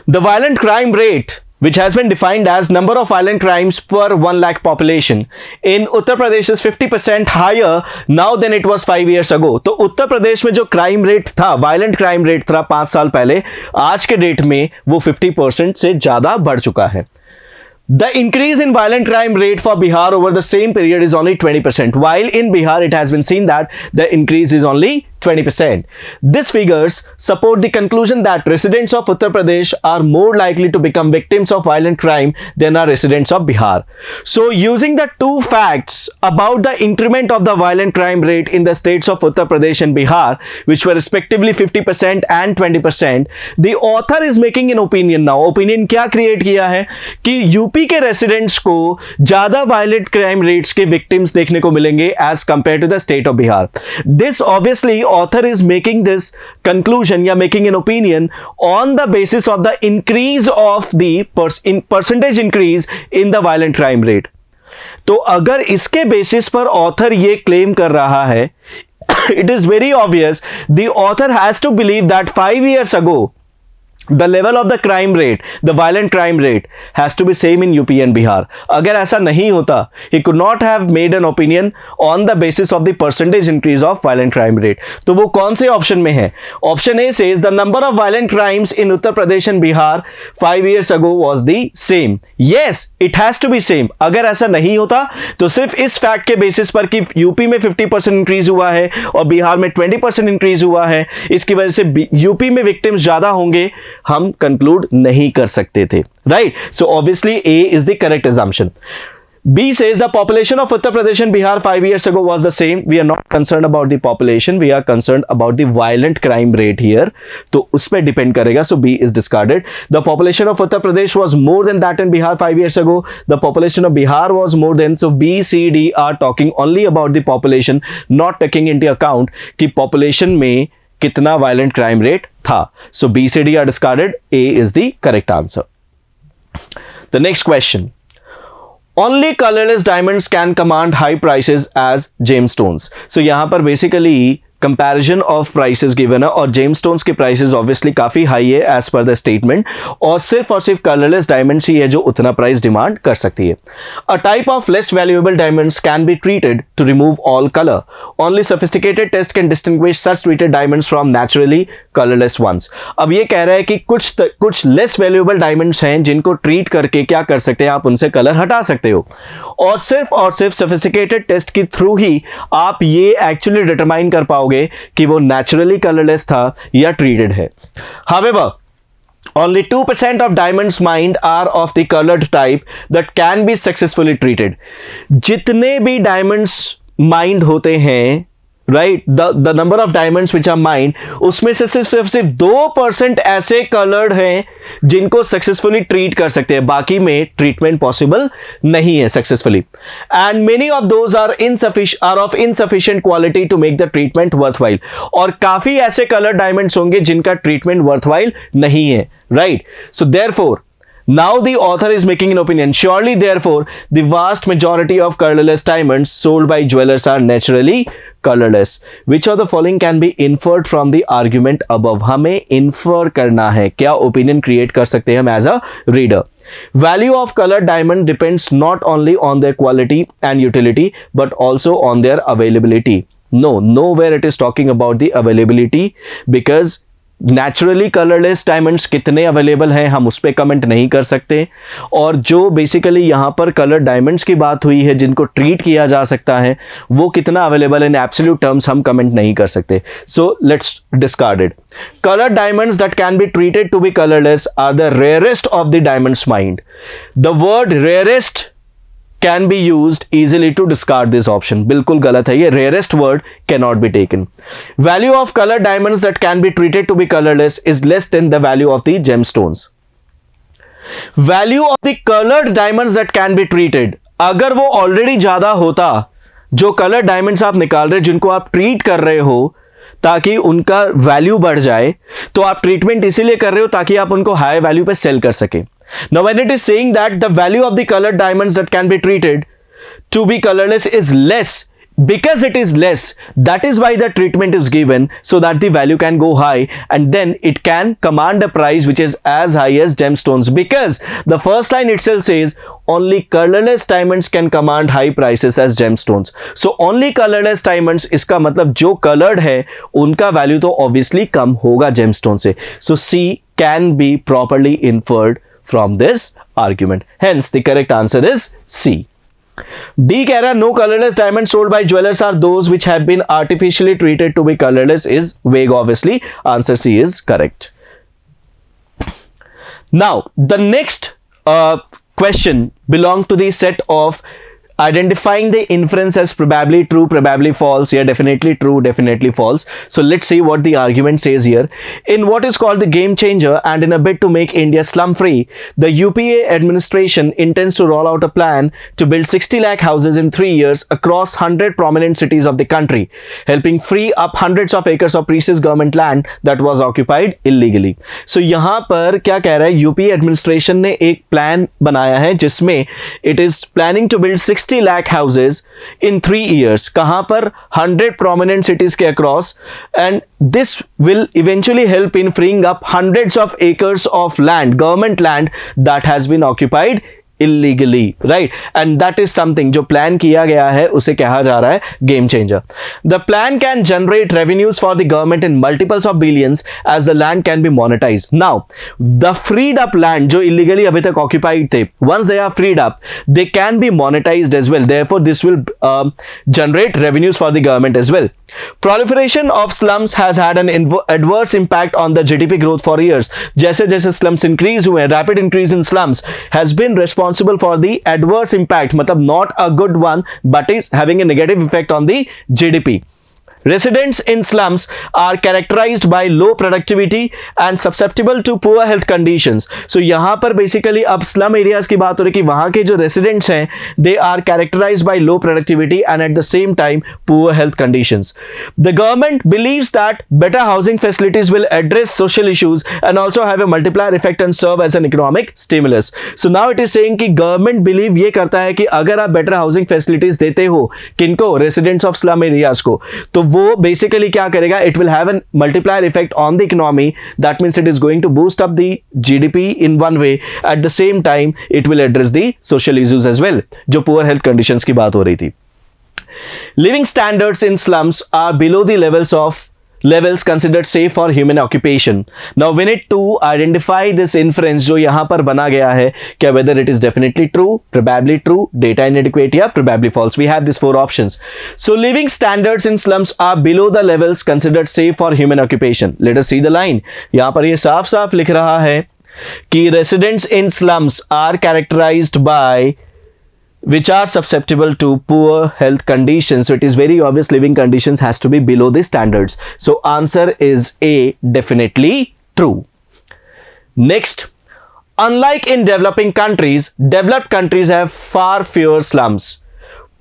The violent crime rate, which has been defined as number of violent crimes per 1 lakh population, in Uttar Pradesh is 50% higher now than it was 5 years ago. तो उत्तर प्रदेश में जो crime rate था, violent crime rate था 5 साल पहले, आज के date में वो 50% से ज़्यादा बढ़ चुका है. The increase in violent crime rate for Bihar over the same period is only 20%, while in Bihar it has been seen that the increase is only 20%. These figures support the conclusion that residents of Uttar Pradesh are more likely to become victims of violent crime than are residents of Bihar. So using the two facts about the increment of the violent crime rate in the states of Uttar Pradesh and Bihar, which were respectively 50% and 20%, the author is making an opinion now. Opinion क्या create किया है कि UP के residents को ज़्यादा violent crime rates के victims देखने को मिलेंगे as compared to the state of Bihar. This obviously author is making this conclusion या making an opinion on the basis of the increase of the percentage increase in the violent crime rate. तो अगर इसके basis पर author ये claim कर रहा है, it is very obvious the author has to believe that 5 years ago the level of the crime rate, the violent crime rate has to be same in UP and Bihar. अगर ऐसा नहीं होता, he could not have made an opinion on the basis of the percentage increase of violent crime rate. तो वो कौन से option में है? Option A says the number of violent crimes in Uttar Pradesh and Bihar 5 years ago was the same. Yes, it has to be same. अगर ऐसा नहीं होता तो सिर्फ इस फैक्ट के बेसिस पर कि यूपी में 50% इंक्रीज हुआ है और बिहार में 20% इंक्रीज हुआ है, इसकी वजह से यूपी में विक्टिम्स ज्यादा होंगे, हम कंक्लूड नहीं कर सकते थे, right? So obviously A is the correct assumption. B says the population of Uttar Pradesh and Bihar 5 years ago was the same. We are not concerned about the population, we are concerned about the violent crime rate here. तो उस पर depend करेगा, so B is discarded. The population of Uttar Pradesh was more than that in Bihar 5 years ago. The population of Bihar was more than, so B, C, D are talking only about the population, not taking into account कि population में कितना violent crime rate था. So B से D are discarded, A is the correct answer. The next question, only colourless diamonds can command high prices as gemstones. So यहां पर basically comparison of prices given है और gemstones के prices obviously काफी high है as per the statement, और सिर्फ colourless diamonds ही है जो उतना प्राइस डिमांड कर सकती है. A type of less valuable diamonds can be treated to remove all colour. Only sophisticated test can distinguish such treated diamonds from naturally colourless ones. अब ये कह रहा है कि कुछ लेस वैल्यूएबल डायमंड्स हैं जिनको ट्रीट करके क्या कर सकते हैं, आप उनसे कलर हटा सकते हो, और सिर्फ सोफिस्टिकेटेड टेस्ट के थ्रू ही आप ये एक्चुअली डिटरमाइन कर पाओगे कि वो नेचुरली कलरलेस था या ट्रीटेड है. However, only 2% of diamonds mined are of the colored type that can be successfully treated. जितने भी डायमंड्स माइंड होते हैं, right, the number of diamonds which are mined, उसमें से सिर्फ 2% ऐसे कलर्ड हैं जिनको सक्सेसफुली ट्रीट कर सकते हैं, बाकी में ट्रीटमेंट पॉसिबल नहीं है successfully. And many of those are of insufficient quality to make the treatment worthwhile. और काफी ऐसे कलर्ड डायमंड्स होंगे जिनका ट्रीटमेंट वर्थवाइल नहीं है, right? So therefore now the author is making an opinion. Surely, therefore, the vast majority of colorless diamonds sold by jewelers are naturally colorless. Which of the following can be inferred from the argument above? हमें infer करना है, क्या opinion create कर सकते हैं हम as a reader. Value of colored diamond depends not only on their quality and utility, but also on their availability. No, nowhere it is talking about the availability, because naturally colourless diamonds कितने available हैं हम उस पर comment नहीं कर सकते, और जो बेसिकली यहाँ पर कलर डायमंड्स की बात हुई है जिनको ट्रीट किया जा सकता है वो कितना अवेलेबल इन एब्सोल्यूट टर्म्स हम कमेंट नहीं कर सकते. So let's discard it. Colour diamonds that can be treated to be colourless are the rarest of the diamonds mined. The word rarest can be used easily to discard this option. बिल्कुल गलत है ये, rarest word cannot be taken. Value of colored diamonds that can be treated to be colorless is less than the value of the gemstones. Value of the colored diamonds that can be treated, अगर वो already ज्यादा होता, जो colour diamonds आप निकाल रहे जिनको आप ट्रीट कर रहे हो ताकि उनका वैल्यू बढ़ जाए, तो आप ट्रीटमेंट इसीलिए कर रहे हो ताकि आप उनको हाई वैल्यू पे सेल कर सके. Now when it is saying that the value of the colored diamonds that can be treated to be colorless is less, because it is less, that is why the treatment is given, so that the value can go high and then it can command a price which is as high as gemstones, because the first line itself says only colorless diamonds can command high prices as gemstones. So only colorless diamonds, इसका मतलब जो colored है उनका value तो obviously कम होगा gemstone से. So C can be properly inferred from this argument. Hence, the correct answer is C. D कह रहा है no colorless diamonds sold by jewelers are those which have been artificially treated to be colorless is vague. Obviously, answer C is correct. Now, the next question belong to the set of identifying the inference as probably true, probably false. Yeah, definitely true, definitely false. So let's see what the argument says here. In what is called the game changer and in a bid to make India slum free, the UPA administration intends to roll out a plan to build 60 lakh houses in 3 years across 100 prominent cities of the country, helping free up hundreds of acres of precious government land that was occupied illegally. So यहाँ पर क्या कह रहा है, UP administration ने एक plan बनाया है जिसमें it is planning to build 60 lakh houses in 3 years. कहाँ पर 100 prominent cities के across, and this will eventually help in freeing up hundreds of acres of land, government land that has been occupied illegally, right? And that is something जो plan किया गया है उसे कहा जा रहा है game changer. The plan can generate revenues for the government in multiples of billions as the land can be monetized. Now, the freed up land जो illegally अभी तक occupied थे, once they are freed up, they can be monetized as well. Therefore, this will generate revenues for the government as well. Proliferation of slums has had an adverse impact on the GDP growth for years. जैसे जैसे slums increase हुए, rapid increase in slums has been responsible for the adverse impact, मतलब not a good one, but is having a negative effect on the GDP. Residents in slums are characterized by low productivity and susceptible to poor health conditions. So यहाँ पर basically अब slum areas की बात हो रही है कि वहाँ के जो residents हैं, they are characterized by low productivity and at the same time poor health conditions. The government believes that better housing facilities will address social issues and also have a multiplier effect and serve as an economic stimulus. So now it is saying कि government believe ये करता है कि अगर आप better housing facilities देते हो किनको, residents of slum areas को, तो वो बेसिकली क्या करेगा, it will have an multiplier effect on the economy. That means it is going to boost up the GDP in one way, at the same time it will address the social issues as well, जो poor health conditions की बात हो रही थी. Living standards in slums are below the levels considered safe for human occupation. Now we need to identify this inference जो यहाँ पर बना गया है, क्या whether it is definitely true, probably true, data inadequate या probably false. We have these 4 options. So living standards in slums are below the levels considered safe for human occupation. Let us see the line. यहाँ पर ये साफ साफ लिख रहा है कि residents in slums are characterized by which are susceptible to poor health conditions. So it is very obvious living conditions has to be below the standards. So answer is A, definitely true. Next, unlike in developing countries, developed countries have far fewer slums.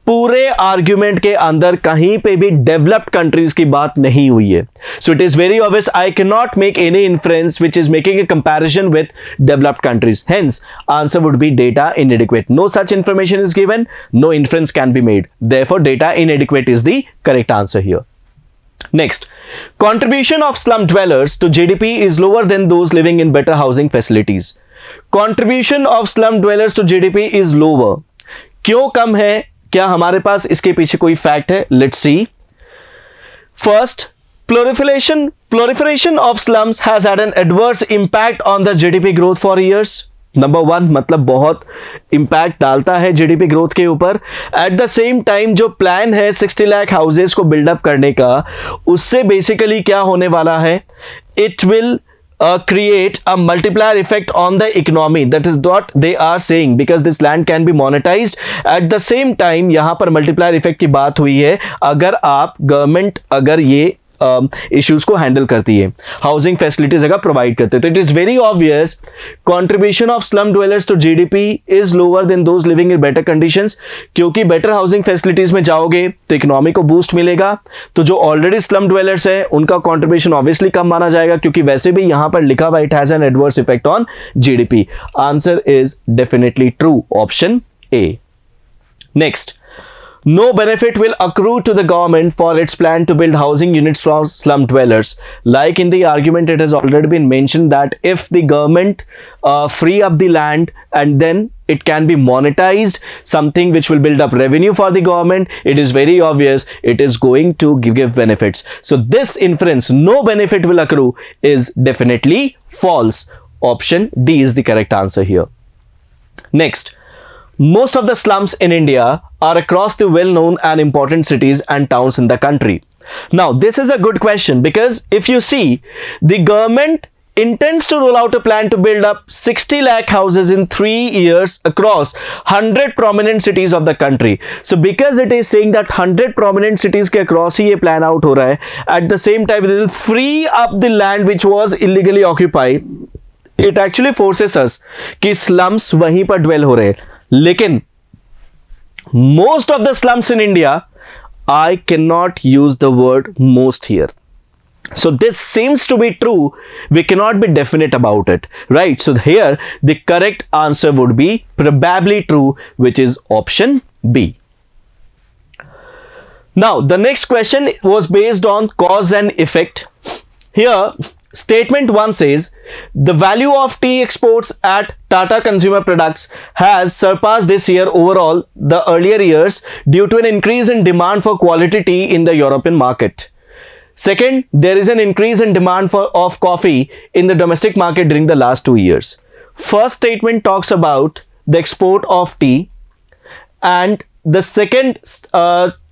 पूरे argument के अंदर कहीं पे भी developed countries की बात नहीं हुई है. So it is very obvious I can not make any inference which is making a comparison with developed countries. Hence answer would be data inadequate. No such information is given, no inference can be made. Therefore data inadequate is the correct answer here. Next, contribution of slum dwellers to GDP is lower than those living in better housing facilities. Contribution of slum dwellers to GDP is lower. क्यों कम है? क्या हमारे पास इसके पीछे कोई fact है? Let's see. First, proliferation of slums has had an adverse impact on the GDP growth for years. Number 1 मतलब बहुत इम्पैक्ट डालता है जीडीपी ग्रोथ के ऊपर. एट द सेम टाइम जो प्लान है 60 लाख हाउसेज को बिल्डअप करने का, उससे बेसिकली क्या होने वाला है, it will create a multiplier effect on the economy. That is what they are saying, because this land can be monetized. At the same time यहाँ पर multiplier effect की बात हुई है, अगर आप गवर्नमेंट अगर ये इश्यूज को हैंडल करती है, हाउसिंग फैसिलिटीज अगर प्रोवाइड करते हैं, तो it is very obvious contribution of slum dwellers to GDP is lower than those living in better conditions. क्योंकि बेटर हाउसिंग फैसिलिटीज में जाओगे तो इकोनॉमी को बूस्ट मिलेगा, तो जो ऑलरेडी स्लम ड्वेलर्स है उनका कंट्रीब्यूशन ऑब्वियसली कम माना जाएगा, क्योंकि वैसे भी यहां पर लिखा हुआ it has an adverse effect on GDP. Answer is definitely true, option A. Next, no benefit will accrue to the government for its plan to build housing units for slum dwellers. Like in the argument, it has already been mentioned that if the government free up the land and then it can be monetized, something which will build up revenue for the government, it is very obvious it is going to give benefits. So this inference, no benefit will accrue, is definitely false. Option D is the correct answer here. Next, most of the slums in India are across the well-known and important cities and towns in the country. Now, this is a good question, because if you see, the government intends to roll out a plan to build up 60 lakh houses in 3 years across 100 prominent cities of the country. So because it is saying that 100 prominent cities के across ही ये plan out हो रहा है, at the same time it will free up the land which was illegally occupied. It actually forces us कि slums वहीं पर dwell हो रहे हैं. लेकिन most of the slums in India, I cannot use the word most here. So this seems to be true. We cannot be definite about it, right? So here the correct answer would be probably true, which is option B. Now the next question was based on cause and effect. Here statement 1 says the value of tea exports at Tata Consumer Products has surpassed this year overall the earlier years due to an increase in demand for quality tea in the European market. Second, there is an increase in demand of coffee in the domestic market during the last 2 years. First statement talks about the export of tea, and the second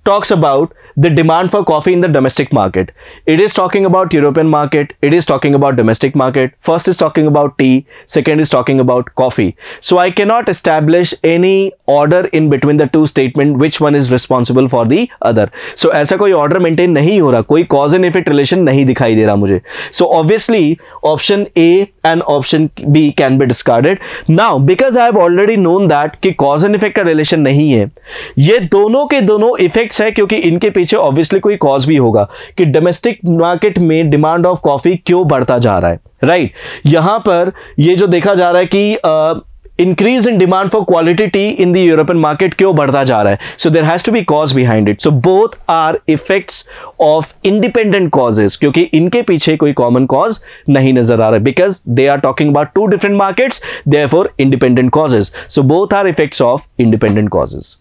talks about the demand for coffee in the domestic market. It is talking about European market, it is talking about domestic market. First is talking about tea, second is talking about coffee. So I cannot establish any order in between the two statements, which one is responsible for the other. So ऐसा कोई order maintain नहीं हो रहा, कोई cause and effect relation नहीं दिखाई दे रहा मुझे. So obviously option A and option B can be discarded. Now because I have already known that कि cause and effect का relation नहीं है, ये दोनों के दोनों effects है क्योंकि इनके पीछे ऑब्वियसली कोई कॉज भी होगा कि डोमेस्टिक मार्केट में डिमांड ऑफ कॉफी क्यों बढ़ता जा रहा है, राइट? यहां पर ये जो देखा जा रहा है कि increase in demand for quality tea in the European market क्यों बढ़ता जा रहा है. So there has to be cause behind it. So both are effects of independent causes, क्योंकि इनके पीछे कोई कॉमन कॉज नहीं नजर आ रहा है because they are talking about two different markets, therefore independent causes. So both are effects of independent causes.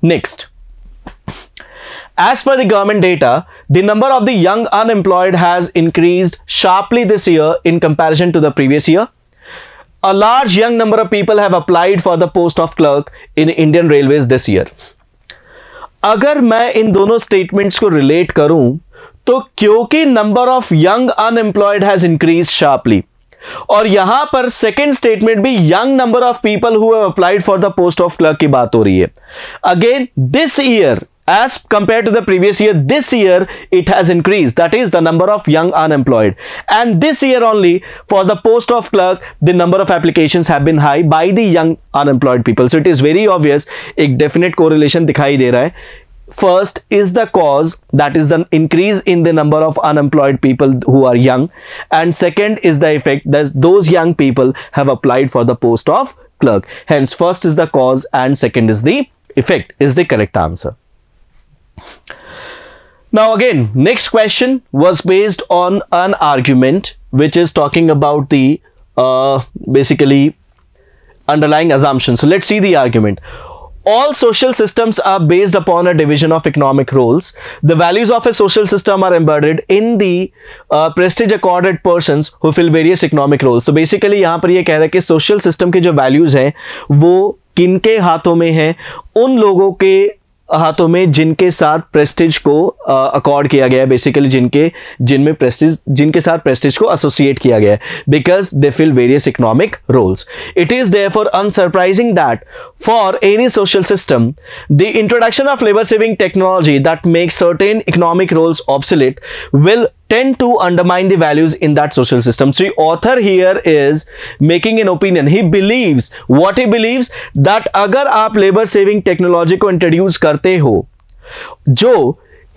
Next, as per the government data, the number of the young unemployed has increased sharply this year in comparison to the previous year. A large young number of people have applied for the post of clerk in Indian Railways this year. अगर मैं इन दोनों statements को relate करूं तो क्योंकि number of young unemployed has increased sharply, और यहां पर सेकेंड स्टेटमेंट भी young number of people who have applied for the post of clerk की बात हो रही है. Again this year as compared to the previous year, this year it has increased, that is the number of young unemployed, and this year only for the post of clerk the number of applications have been high by the young unemployed people. So it is very obvious, एक definite correlation दिखाई दे रहा है. First is the cause, that is an increase in the number of unemployed people who are young, and second is the effect that those young people have applied for the post of clerk. Hence first is the cause and second is the effect is the correct answer. Now again, next question was based on an argument which is talking about the basically underlying assumption. So let's see the argument. All social systems are based upon a division of economic roles. The values of a social system are embedded in the prestige accorded persons who fill various economic roles. So basically यहाँ पर ये कह रहा है कि social system के जो values हैं वो किनके हाथों में हैं? उन लोगों के हाथों में जिनके साथ प्रेस्टिज को अकॉर्ड किया गया है, बेसिकली जिनमें प्रेस्टिज, जिनके साथ प्रेस्टिज को एसोसिएट किया गया है, because they fill various economic roles. It is therefore unsurprising that for any social system the introduction of labour saving technology that makes certain economic roles obsolete will tend to undermine the values in that social system. So author here is making an opinion. He believes that अगर आप labour saving technology को introduce करते हो जो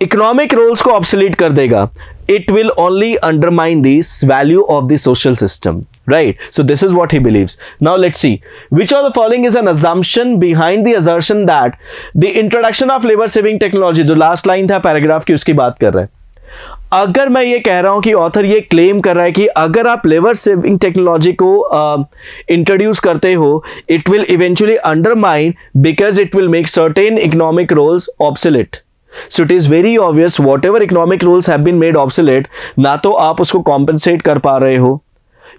economic roles को obsolete कर देगा, it will only undermine the value of the social system, right? So this is what he believes. Now let's see which of the following is an assumption behind the assertion that the introduction of labor saving technology, जो last line था paragraph की उसकी बात कर रहा है. अगर मैं ये कह रहा हूं कि ऑथर ये क्लेम कर रहा है कि अगर आप लेबर सेविंग टेक्नोलॉजी को इंट्रोड्यूस करते हो, it will eventually undermine because it will make certain economic roles obsolete. So it is very obvious whatever economic roles have been made obsolete, ना तो आप उसको कॉम्पनसेट कर पा रहे हो,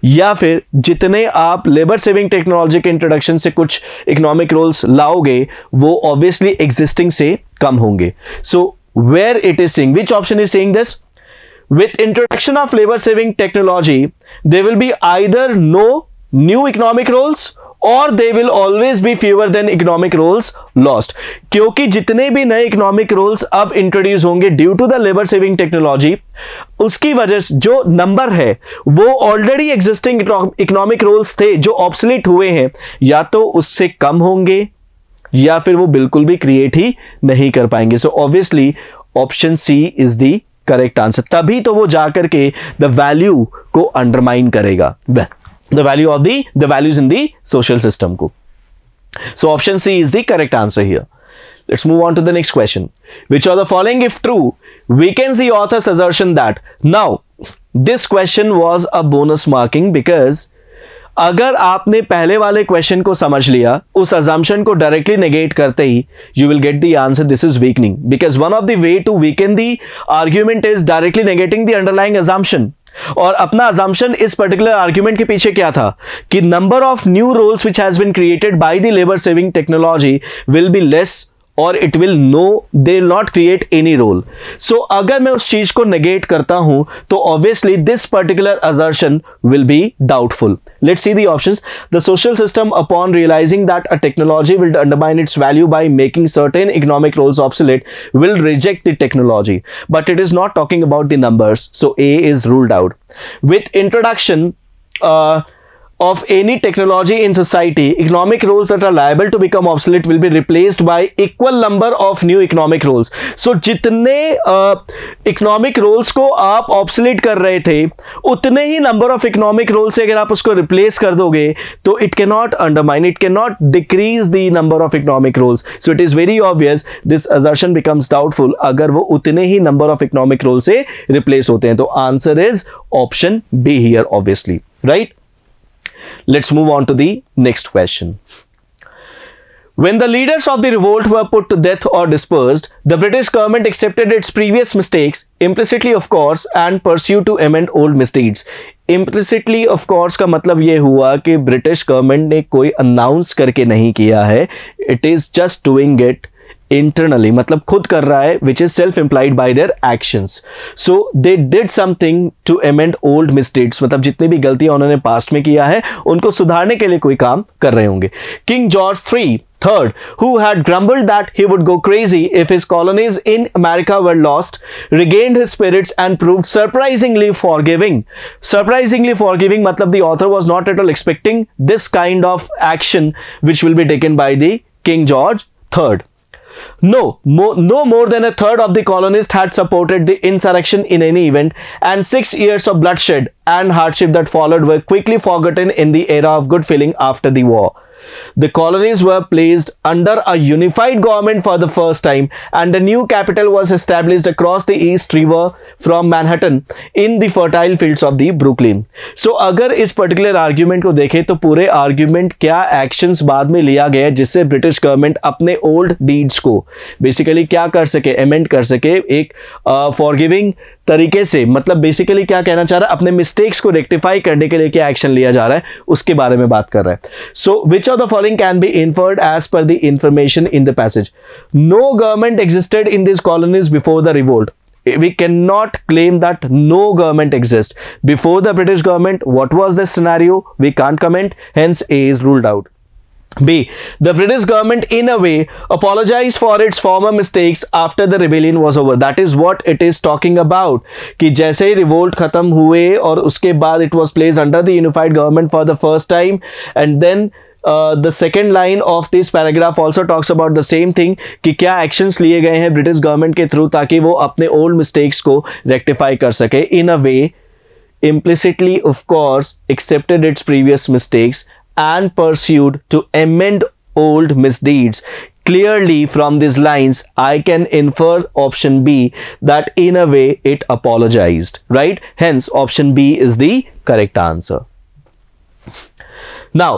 या फिर जितने आप लेबर सेविंग टेक्नोलॉजी के इंट्रोडक्शन से कुछ इकोनॉमिक रोल्स लाओगे वो ऑब्वियसली एग्जिस्टिंग से कम होंगे. सो where it is saying, which option is saying this? with introduction of labor saving technology, there will be either no new economic roles और they will always be fewer than economic roles lost. क्योंकि जितने भी नए economic roles अब introduce होंगे due to the labour saving technology, उसकी वजह से जो नंबर है वो ऑलरेडी एग्जिस्टिंग इकोनॉमिक रोल्स थे जो ऑब्सोलीट हुए हैं, या तो उससे कम होंगे या फिर वो बिल्कुल भी क्रिएट ही नहीं कर पाएंगे. So obviously option C is the correct answer. तभी तो वो जाकर के द वैल्यू को अंडरमाइन करेगा, the value of the values in the social system ko. So option C is the correct answer here. Let's move on to the next question. Which of the following, if true, weakens the author's assertion that? Now this question was a bonus marking because अगर आपने पहले वाले question को समझ लिया, उस assumption को directly negate करते ही you will get the answer. This is weakening because one of the way to weaken the argument is directly negating the underlying assumption. और अपना assumption इस पर्टिकुलर आर्ग्यूमेंट के पीछे क्या था कि number of new roles which has been created by the labour saving technology will be less और it will they will not create any role. So अगर मैं उस चीज को नेगेट करता हूं तो obviously this particular assertion will be doubtful. Let's see the options. The social system, upon realizing that a technology will undermine its value by making certain economic roles obsolete, will reject the technology. But it is not talking about the numbers. So A is ruled out. With introduction of any technology in society, economic roles that are liable to become obsolete will be replaced by equal number of new economic roles. So जितने economic roles को आप obsolete कर रहे थे, उतने ही number of economic roles से अगर आप उसको replace कर दोगे तो it cannot undermine, it cannot decrease the number of economic roles. So it is very obvious this assertion becomes doubtful अगर वो उतने ही number of economic roles से replace होते हैं. तो answer is option B here obviously, right? Let's move on to the next question. When the leaders of the revolt were put to death or dispersed, the British government accepted its previous mistakes, implicitly of course, and pursued to amend old misdeeds. Implicitly of course का मतलब ये हुआ कि British government ने कोई announce करके नहीं किया है, it is just doing it internally, मतलब खुद कर रहा है, which is self implied by their actions. So they did something to amend old misdeeds, मतलब जितनी भी गलतियां उन्होंने पास्ट में किया है उनको सुधारने के लिए कोई काम कर रहे होंगे. King George III, who had grumbled that he would go crazy if his colonies in America were lost, regained his spirits and proved surprisingly forgiving. Surprisingly forgiving मतलब the author was not at all expecting this kind of action which will be taken by the King George III. No more than a third of the colonists had supported the insurrection in any event, and 6 years of bloodshed and hardship that followed were quickly forgotten in the era of good feeling after the war. The colonies were placed under a unified government for the first time, and a new capital was established across the East River from Manhattan in the fertile fields of the Brooklyn. So अगर इस particular argument को देखें तो पूरे argument क्या actions बाद में लिया गया जिससे ब्रिटिश गवर्नमेंट अपने ओल्ड डीड्स को बेसिकली क्या कर सके, अमेंड कर सके एक फॉरगिविंग तरीके से. मतलब बेसिकली क्या कहना चाह रहा है, अपने मिस्टेक्स को रेक्टिफाई करने के लिए क्या एक्शन लिया जा रहा है उसके बारे में बात कर रहा है. So which of the following can be inferred as per the information in the passage? No government existed in this colonies before the revolt. We cannot claim that no government exists before the British government. What was the scenario? We can't comment, hence A is ruled out. B. The British government in a way apologized for its former mistakes after the rebellion was over. That is what it is talking about. कि जैसे ही revolt खत्म हुए और उसके बाद it was placed under the unified government for the first time, and then the second line of this paragraph also talks about the same thing कि क्या actions लिए गए हैं ब्रिटिश गवर्नमेंट के थ्रू ताकि वो अपने old mistakes को rectify कर सके. In a way, implicitly of course accepted its previous mistakes and pursued to amend old misdeeds. Clearly from these lines I can infer option B that in a way it apologized, right? Hence option B is the correct answer. Now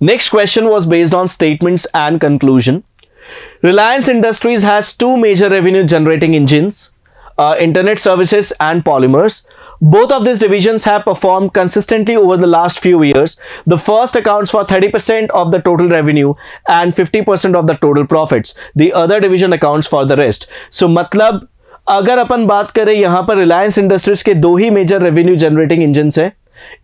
next question was based on statements and conclusion. Reliance Industries has two major revenue generating engines, internet services and polymers. Both of these divisions have performed consistently over the last few years. The first accounts for 30% of the total revenue and 50% of the total profits. The other division accounts for the rest. So मतलब अगर अपन बात करें यहां पर Reliance industries के दो ही major revenue generating engines हैं,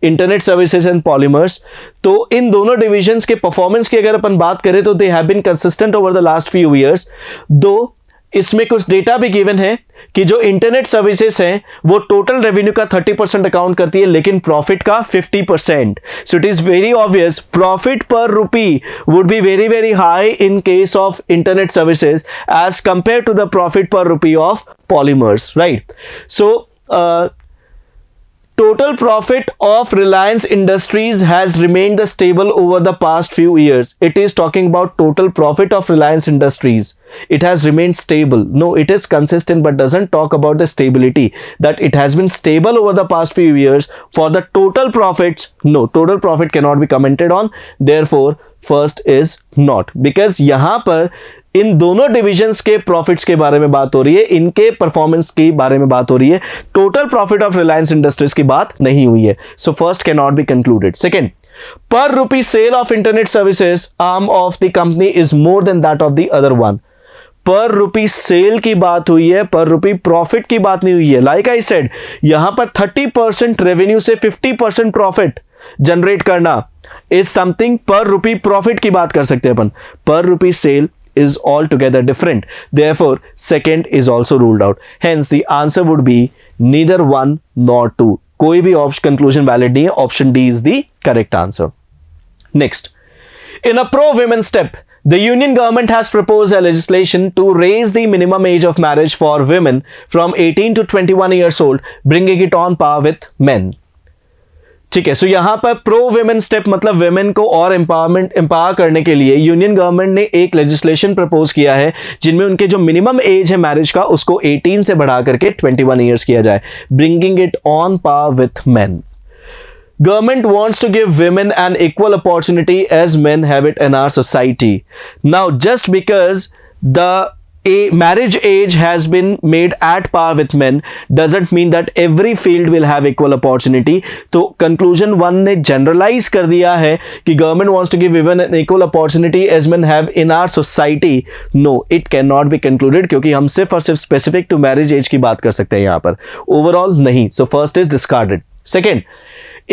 internet services and polymers. तो इन दोनों डिविजन्स के परफॉर्मेंस की अगर अपन बात करें तो they have been consistent over the last few years. दो इसमें कुछ डेटा भी गिवन है कि जो इंटरनेट सर्विसेज हैं वो टोटल रेवेन्यू का 30% अकाउंट करती है, लेकिन प्रॉफिट का 50%। So it is very obvious profit per rupee would be very very high in case of internet services as compare to the profit per rupee of polymers, right? So total profit of Reliance Industries has remained stable over the past few years. It is talking about total profit of Reliance Industries. It has remained stable. No, it is consistent but doesn't talk about the stability, that it has been stable over the past few years. For the total profits, no, total profit cannot be commented on. Therefore, first is not, because यहाँ पर इन दोनों divisions के profits के बारे में बात हो रही है, इनके परफॉर्मेंस के बारे में बात हो रही है, total profit of Reliance Industries की बात नहीं हुई है। So first can not be concluded. Second, per rupee sale of internet services arm of the company is more than that of the other one. Per rupee cell की बात हुई है, पर रुपी प्रॉफिट की बात नहीं हुई है। लाइक आई सेड, यहां पर 30% रेवेन्यू से 50% प्रॉफिट जनरेट करना इज समथिंग, पर रुपी प्रॉफिट की बात कर सकते हैं अपन, पर rupee cell is altogether different. Therefore, second is also ruled out. Hence, the answer would be neither one nor two. कोई भी option conclusion valid नहीं है. Option D is the correct answer. Next, in a pro-women step, the union government has proposed a legislation to raise the minimum age of marriage for women from 18 to 21 years old, bringing it on par with men. ठीक है, सो यहां पर pro women step मतलब women को और empower करने के लिए यूनियन गवर्नमेंट ने एक लेजिस्लेशन प्रपोज किया है जिनमें उनके जो मिनिमम एज है मैरिज का उसको 18 से बढ़ा करके 21 ईयर्स किया जाए, bringing it on par with men. Government wants to give women an equal opportunity as men have it in our society. Now, just because the marriage age has been made at par with men doesn't mean that every field will have equal opportunity. तो conclusion 1 ने generalize कर दिया है कि government wants to give women an equal opportunity as men have in our society. No, it cannot be concluded क्योंकि हम सिर्फ और सिर्फ specific to marriage age की बात कर सकते हैं यहाँ पर, overall नहीं. So first is discarded. Second,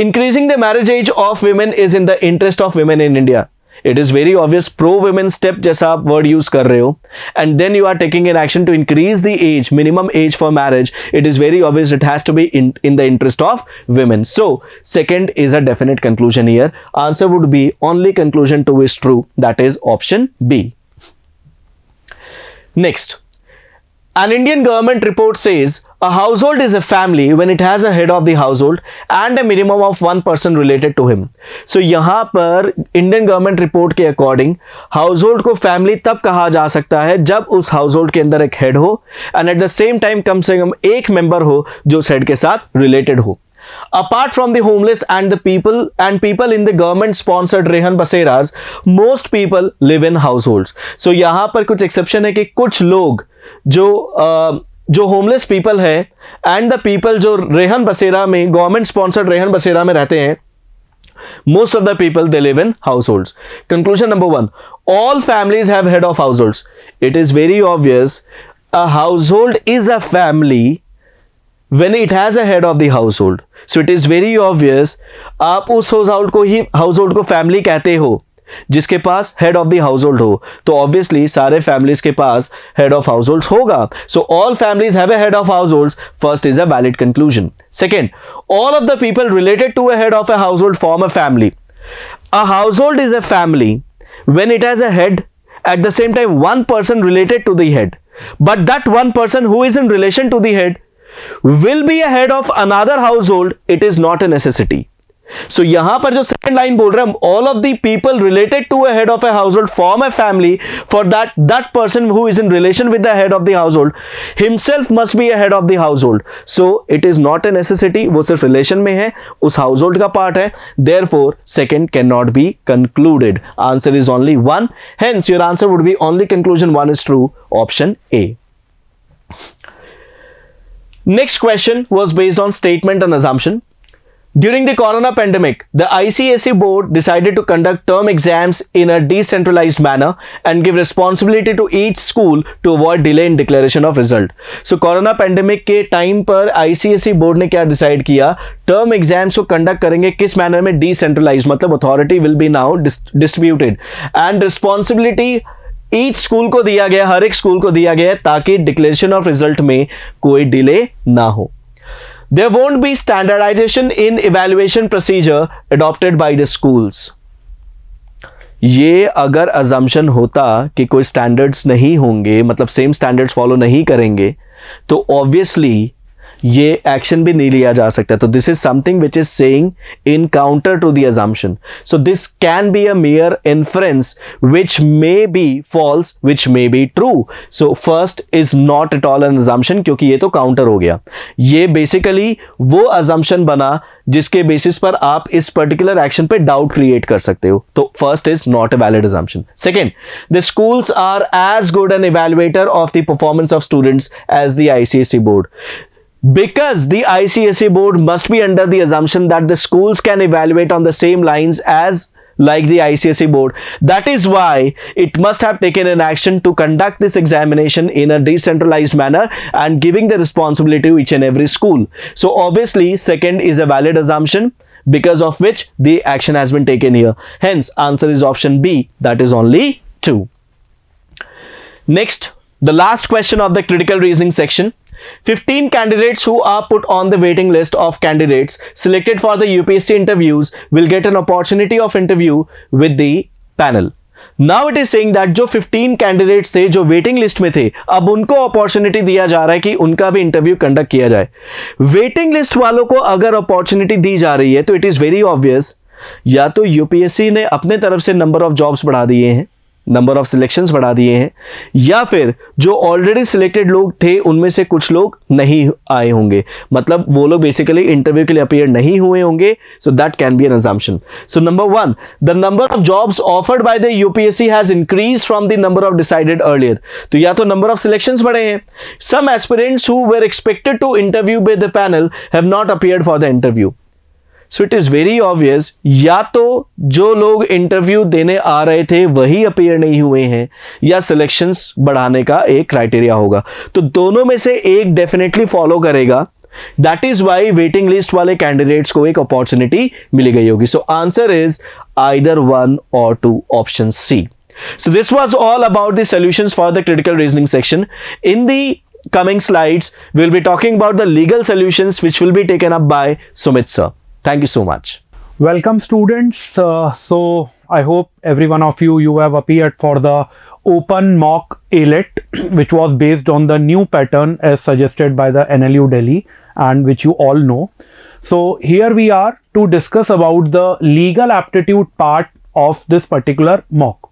increasing the marriage age of women is in the interest of women in India. It is very obvious pro women step जैसा आप word use कर रहे हो and then you are taking an action to increase the age, minimum age for marriage. It is very obvious it has to be in the interest of women. So second is a definite conclusion here. Answer would be only conclusion 2 is true, that is option B. Next, an Indian government report says a household is a family when it has a head of the household and a minimum of one person related to him. So यहाँ पर Indian government report के according household को family तब कहा जा सकता है जब उस हाउसहोल्ड के अंदर एक हेड हो and at the same time कम से कम एक मेंबर हो जो उस हेड के साथ रिलेटेड हो. Apart from the homeless and the people in the government sponsored rehan baseras, most people live in households. So यहाँ पर कुछ एक्सेप्शन है कि कुछ लोग जो होमलेस पीपल है एंड द पीपल जो रेहन बसेरा में गवर्नमेंट स्पॉन्सर्ड रेहन बसेरा में रहते हैं, most of the people they live in households. Conclusion number 1, all families have head of households. It is very obvious a household is a family when it has a head of the household. So it is very obvious आप उस household को family कहते हो जिसके पास head of the household हो, तो obviously सारे families के पास हेड ऑफ हाउसहोल्ड्स होगा. So all families have a head of households. First is a valid conclusion. Second, all of the people related to a head of a household form a family. A household is a family when it has a head, at the same time one person related to the head, but that one person who is in relation to the head will be a head of another household. It is not a necessity. So यहां पर जो second line बोल रहे हैं, all of the people related to a head of a household form a family. For that person who is in relation with the head of the household himself must be a head of the household. So it is not a necessity. वो सिर्फ relation में है, उस household का part है. Therefore second cannot be concluded. Answer is only 1. Hence your answer would be only conclusion 1 is true. Option A. Next question was based on statement and assumption. During the corona pandemic, the ICSE board decided to conduct term exams in a decentralized manner and give responsibility to each school to avoid delay in declaration of result. So corona pandemic के time पर ICSE board ने क्या decide किया, term exams को conduct करेंगे किस manner में, decentralise, मतलब authority will be now distributed and responsibility each school को दिया गया, हर एक स्कूल को दिया गया ताकि डिक्लेरेशन ऑफ रिजल्ट में कोई डिले ना हो. There won't be standardization in evaluation procedure adopted by the schools. ये अगर assumption होता कि कोई standards नहीं होंगे, मतलब same standards follow नहीं करेंगे, तो obviously ये एक्शन भी नहीं लिया जा सकता. तो this is something which is saying in counter to the assumption. So this can be a mere inference which may be false, which may be true. So first is not at all an assumption, क्योंकि ये तो counter हो गया. ये basically वो assumption बना जिसके basis पर आप इस पर्टिकुलर एक्शन पे डाउट क्रिएट कर सकते हो. तो first is not a valid assumption. Second, the schools are as good an evaluator of the performance of students as the ICSE board. Because the ICSE board must be under the assumption that the schools can evaluate on the same lines as like the ICSE board. That is why it must have taken an action to conduct this examination in a decentralized manner and giving the responsibility to each and every school. So obviously second is a valid assumption, because of which the action has been taken here. Hence answer is option B, that is only 2. Next, the last question of the critical reasoning section. 15 candidates who are put on the waiting list of candidates selected for the UPSC interviews will get an opportunity of interview with the panel. Now it is saying that जो 15 candidates थे जो waiting list में थे, अब उनको opportunity दिया जा रहा है कि उनका भी इंटरव्यू कंडक्ट किया जाए. वेटिंग लिस्ट वालों को अगर अपॉर्चुनिटी दी जा रही है तो इट इज वेरी ऑब्वियस, या तो यूपीएससी ने अपने तरफ से नंबर ऑफ जॉब्स बढ़ा दिए हैं, नंबर ऑफ सिलेक्शंस बढ़ा दिए हैं, या फिर जो ऑलरेडी सिलेक्टेड लोग थे उनमें से कुछ लोग नहीं आए होंगे, मतलब वो लोग बेसिकली इंटरव्यू के लिए अपीयर नहीं हुए होंगे. So that can be an assumption. So number 1, the number of jobs offered by the UPSC has increase from the number of decided earlier. तो या तो नंबर ऑफ सिलेक्शंस बढ़े हैं. Some aspirants who were expected to interview with the panel have not appeared for the interview. So it is very obvious, या तो जो लोग interview देने आ रहे थे वही अपीयर नहीं हुए हैं, या सिलेक्शंस बढ़ाने का एक क्राइटेरिया होगा. तो दोनों में से एक डेफिनेटली फॉलो करेगा. That is why waiting list वाले कैंडिडेट्स को एक अपॉर्चुनिटी मिली गई होगी. सो आंसर इज आइदर 1 और 2, option C. So this was all about the solutions for the critical reasoning section. In the coming slides, we'll be talking about the legal solutions which will be taken up by Sumit sir. Thank you so much. Welcome students. So I hope every one of you have appeared for the open mock AILET which was based on the new pattern as suggested by the NLU Delhi and which you all know. So here we are to discuss about the legal aptitude part of this particular mock.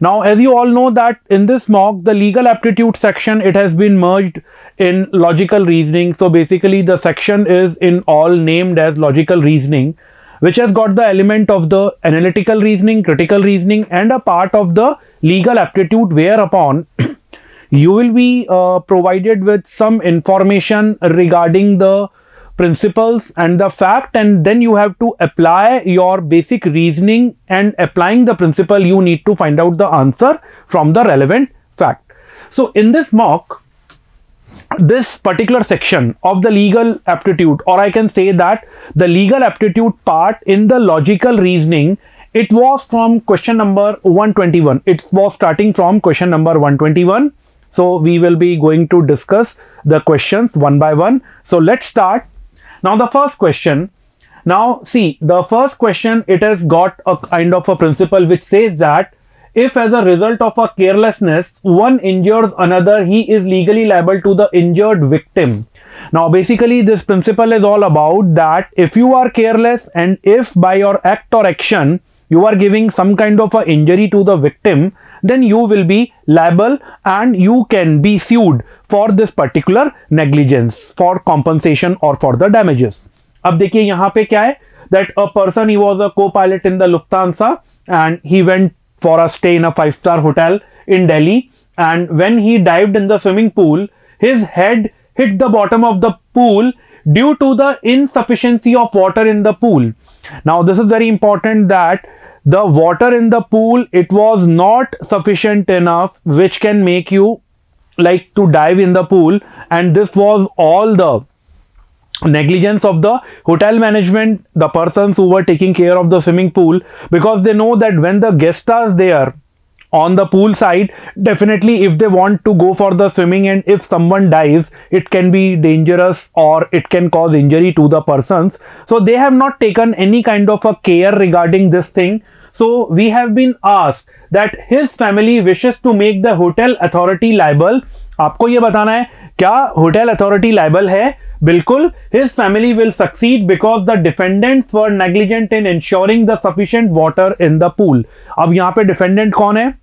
Now as you all know that in this mock the legal aptitude section, it has been merged in logical reasoning. So basically the section is in all named as logical reasoning, which has got the element of the analytical reasoning, critical reasoning and a part of the legal aptitude, whereupon you will be provided with some information regarding the principles and the fact, and then you have to apply your basic reasoning, and applying the principle you need to find out the answer from the relevant fact. So in this mock, this particular section of the legal aptitude, or I can say that the legal aptitude part in the logical reasoning, it was from question number 121. It was starting from question number 121. So we will be going to discuss the questions one by one. So let's start. Now the first question. Now see, the first question, it has got a kind of a principle which says that if as a result of a carelessness one injures another, he is legally liable to the injured victim. Now basically this principle is all about that if you are careless and if by your act or action you are giving some kind of a injury to the victim, then you will be liable and you can be sued for this particular negligence for compensation or for the damages. अब देखिए यहाँ पे क्या है, that a person, he was a co-pilot in the Lufthansa and he went for a stay in a 5-star hotel in Delhi, and when he dived in the swimming pool, his head hit the bottom of the pool due to the insufficiency of water in the pool. Now this is very important, that the water in the pool, it was not sufficient enough which can make you like to dive in the pool, and this was all the negligence of the hotel management, the persons who were taking care of the swimming pool, because they know that when the guests are there on the pool side, definitely if they want to go for the swimming and if someone dives, it can be dangerous or it can cause injury to the persons. So they have not taken any kind of a care regarding this thing. So we have been asked that his family wishes to make the hotel authority liable. आपको ये बताना है क्या hotel authority liable है? बिल्कुल. His family will succeed because the defendants were negligent in ensuring the sufficient water in the pool. अब यहाँ पे डिफेंडेंट कौन है?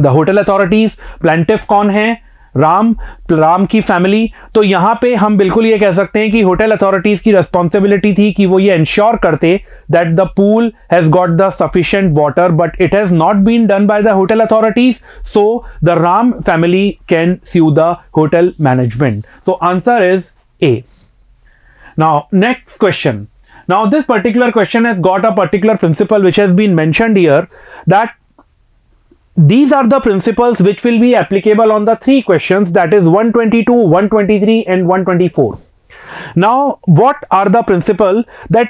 The hotel authorities. प्लेंटिफ कौन है? राम की फैमिली. तो यहाँ पे हम बिल्कुल ये कह सकते हैं कि होटल अथॉरिटीज की रेस्पॉन्सिबिलिटी थी कि वो ये इंश्योर करते that the pool has got the sufficient water, but it has not been done by the hotel authorities, so the Ram family can sue the hotel management. So answer is A. Now next question. Now this particular question has got a particular principle which has been mentioned here, that these are the principles which will be applicable on the three questions, that is 122, 123 and 124. Now what are the principle? That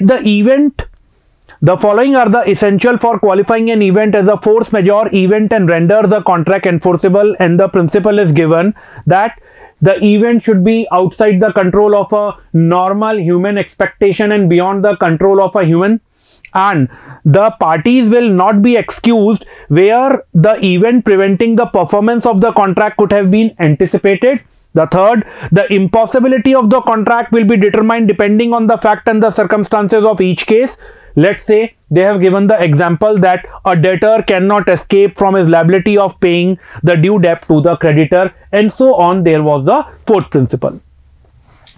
the following are the essential for qualifying an event as a force majeure event and render the contract enforceable, and the principle is given that the event should be outside the control of a normal human expectation and beyond the control of a human, and the parties will not be excused where the event preventing the performance of the contract could have been anticipated. The third, the impossibility of the contract will be determined depending on the fact and the circumstances of each case. Let's say they have given the example that a debtor cannot escape from his liability of paying the due debt to the creditor, and so on. There was the fourth principle.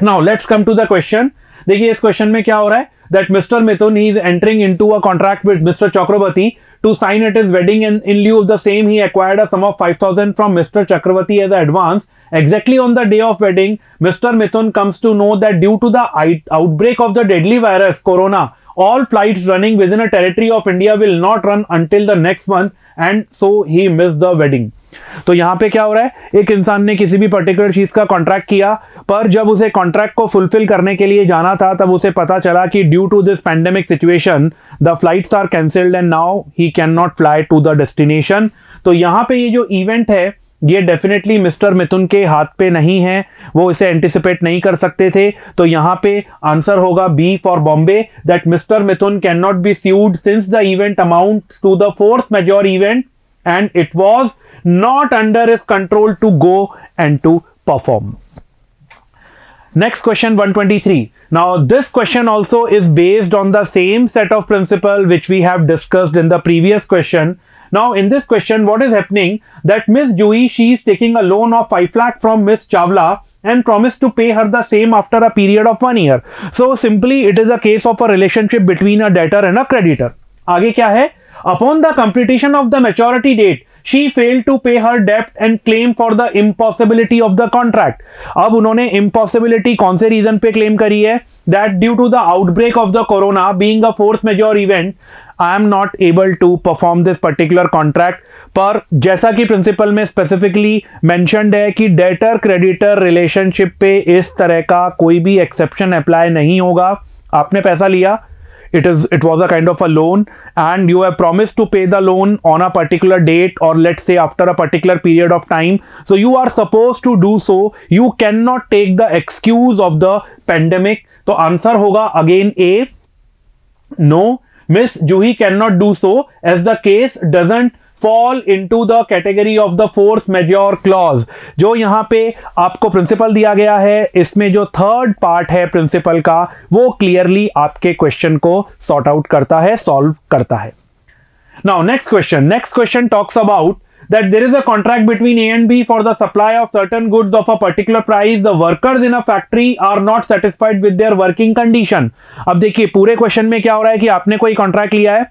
Now let's come to the question. देखिए इस question में क्या हो रहा है, that Mr. Mithun, he is entering into a contract with Mr. Chakravarti to sign at his wedding, and in lieu of the same he acquired a sum of 5,000 from Mr. Chakravarti as an advance. Exactly on the day of wedding, Mr. Mithun comes to know that due to the outbreak of the deadly virus corona, all flights running within a territory of India will not run until the next month, and so he missed the wedding. तो यहाँ पे क्या हो रहा है, एक इंसान ने किसी भी पर्टिकुलर चीज का कॉन्ट्रैक्ट किया, पर जब उसे कॉन्ट्रैक्ट को फुलफिल करने के लिए जाना था तब उसे पता चला कि due to this pandemic situation the flights are cancelled and now he can not fly to the destination. तो यहाँ पे ये जो इवेंट है ये डेफिनेटली मिस्टर मिथुन के हाथ पे नहीं है, वो इसे एंटिसिपेट नहीं कर सकते थे. तो यहाँ पे आंसर होगा B for Bombay, that mister Mithun can not be sued since the event amounts to the force majeure event and it was not under his control to go and to perform. Next question 123. Now this question also is based on the same set of principle which we have discussed in the previous question. Now in this question what is happening, that Miss Jui, she is taking a loan of 5 lakh from Miss Chawla and promised to pay her the same after a period of 1 year. So simply it is a case of a relationship between a debtor and a creditor. आगे क्या है, upon the completion of the maturity date she failed to pay her debt and claim for the impossibility of the contract. अब उन्होंने impossibility कौन से reason पे claim करी है, that due to the outbreak of the corona being a force majeure event I am not able to perform this particular contract. पर जैसा कि प्रिंसिपल में स्पेसिफिकली मेंशन्ड है कि डेटर क्रेडिटर रिलेशनशिप पे इस तरह का कोई भी एक्सेप्शन अप्लाई नहीं होगा. आपने पैसा लिया, it was a kind of a loan and you have promised to pay the loan on a particular date or let's say after a particular period of time, so you are supposed to do so. You cannot take the excuse of the pandemic. तो answer होगा again A, no, Miss Juhi cannot do so as the case doesn't fall into the category of the force majeure clause. जो यहाँ पे आपको principal दिया गया है इसमें जो थर्ड पार्ट है प्रिंसिपल का वो क्लियरली आपके क्वेश्चन को सॉर्ट आउट करता है, सॉल्व करता है. Now next question talks about that there is a contract between A and B for the supply of certain goods of a particular price. The workers in a factory are not satisfied with their working condition. अब देखिए पूरे question में क्या हो रहा है कि आपने कोई कॉन्ट्रैक्ट लिया है,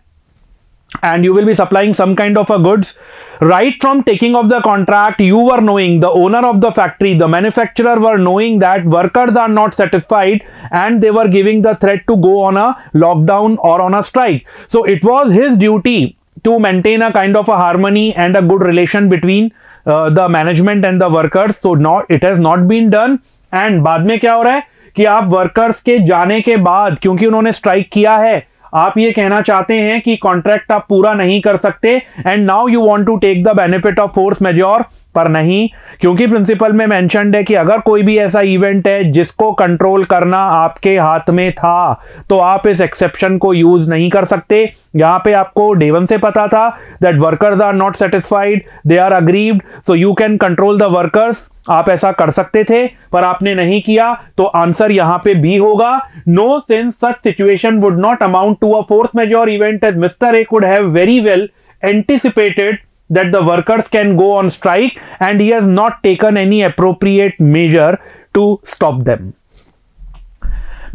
and you will be supplying some kind of a goods. Right from taking of the contract, you were knowing, the owner of the factory, the manufacturer were knowing that workers are not satisfied and they were giving the threat to go on a lockdown or on a strike. So it was his duty to maintain a kind of a harmony and a good relation between the management and the workers. So it has not been done. And बाद में क्या हो रहा है कि आप workers के जाने के बाद, क्योंकि उन्होंने स्ट्राइक किया है, आप ये कहना चाहते हैं कि कॉन्ट्रैक्ट आप पूरा नहीं कर सकते and now you want to take the benefit of force majeure, पर नहीं, क्योंकि प्रिंसिपल में मेंशन्ड है कि अगर कोई भी ऐसा इवेंट है जिसको कंट्रोल करना आपके हाथ में था तो आप इस एक्सेप्शन को यूज नहीं कर सकते. यहां पे आपको डे वन से पता था that workers are not satisfied, they are aggrieved, so you can control the workers. आप ऐसा कर सकते थे पर आपने नहीं किया, तो आंसर यहां पे बी होगा. No, since such situation would not amount to a force majeure event as mister A could have very well anticipated that the workers can go on strike and he has not taken any appropriate measure to stop them.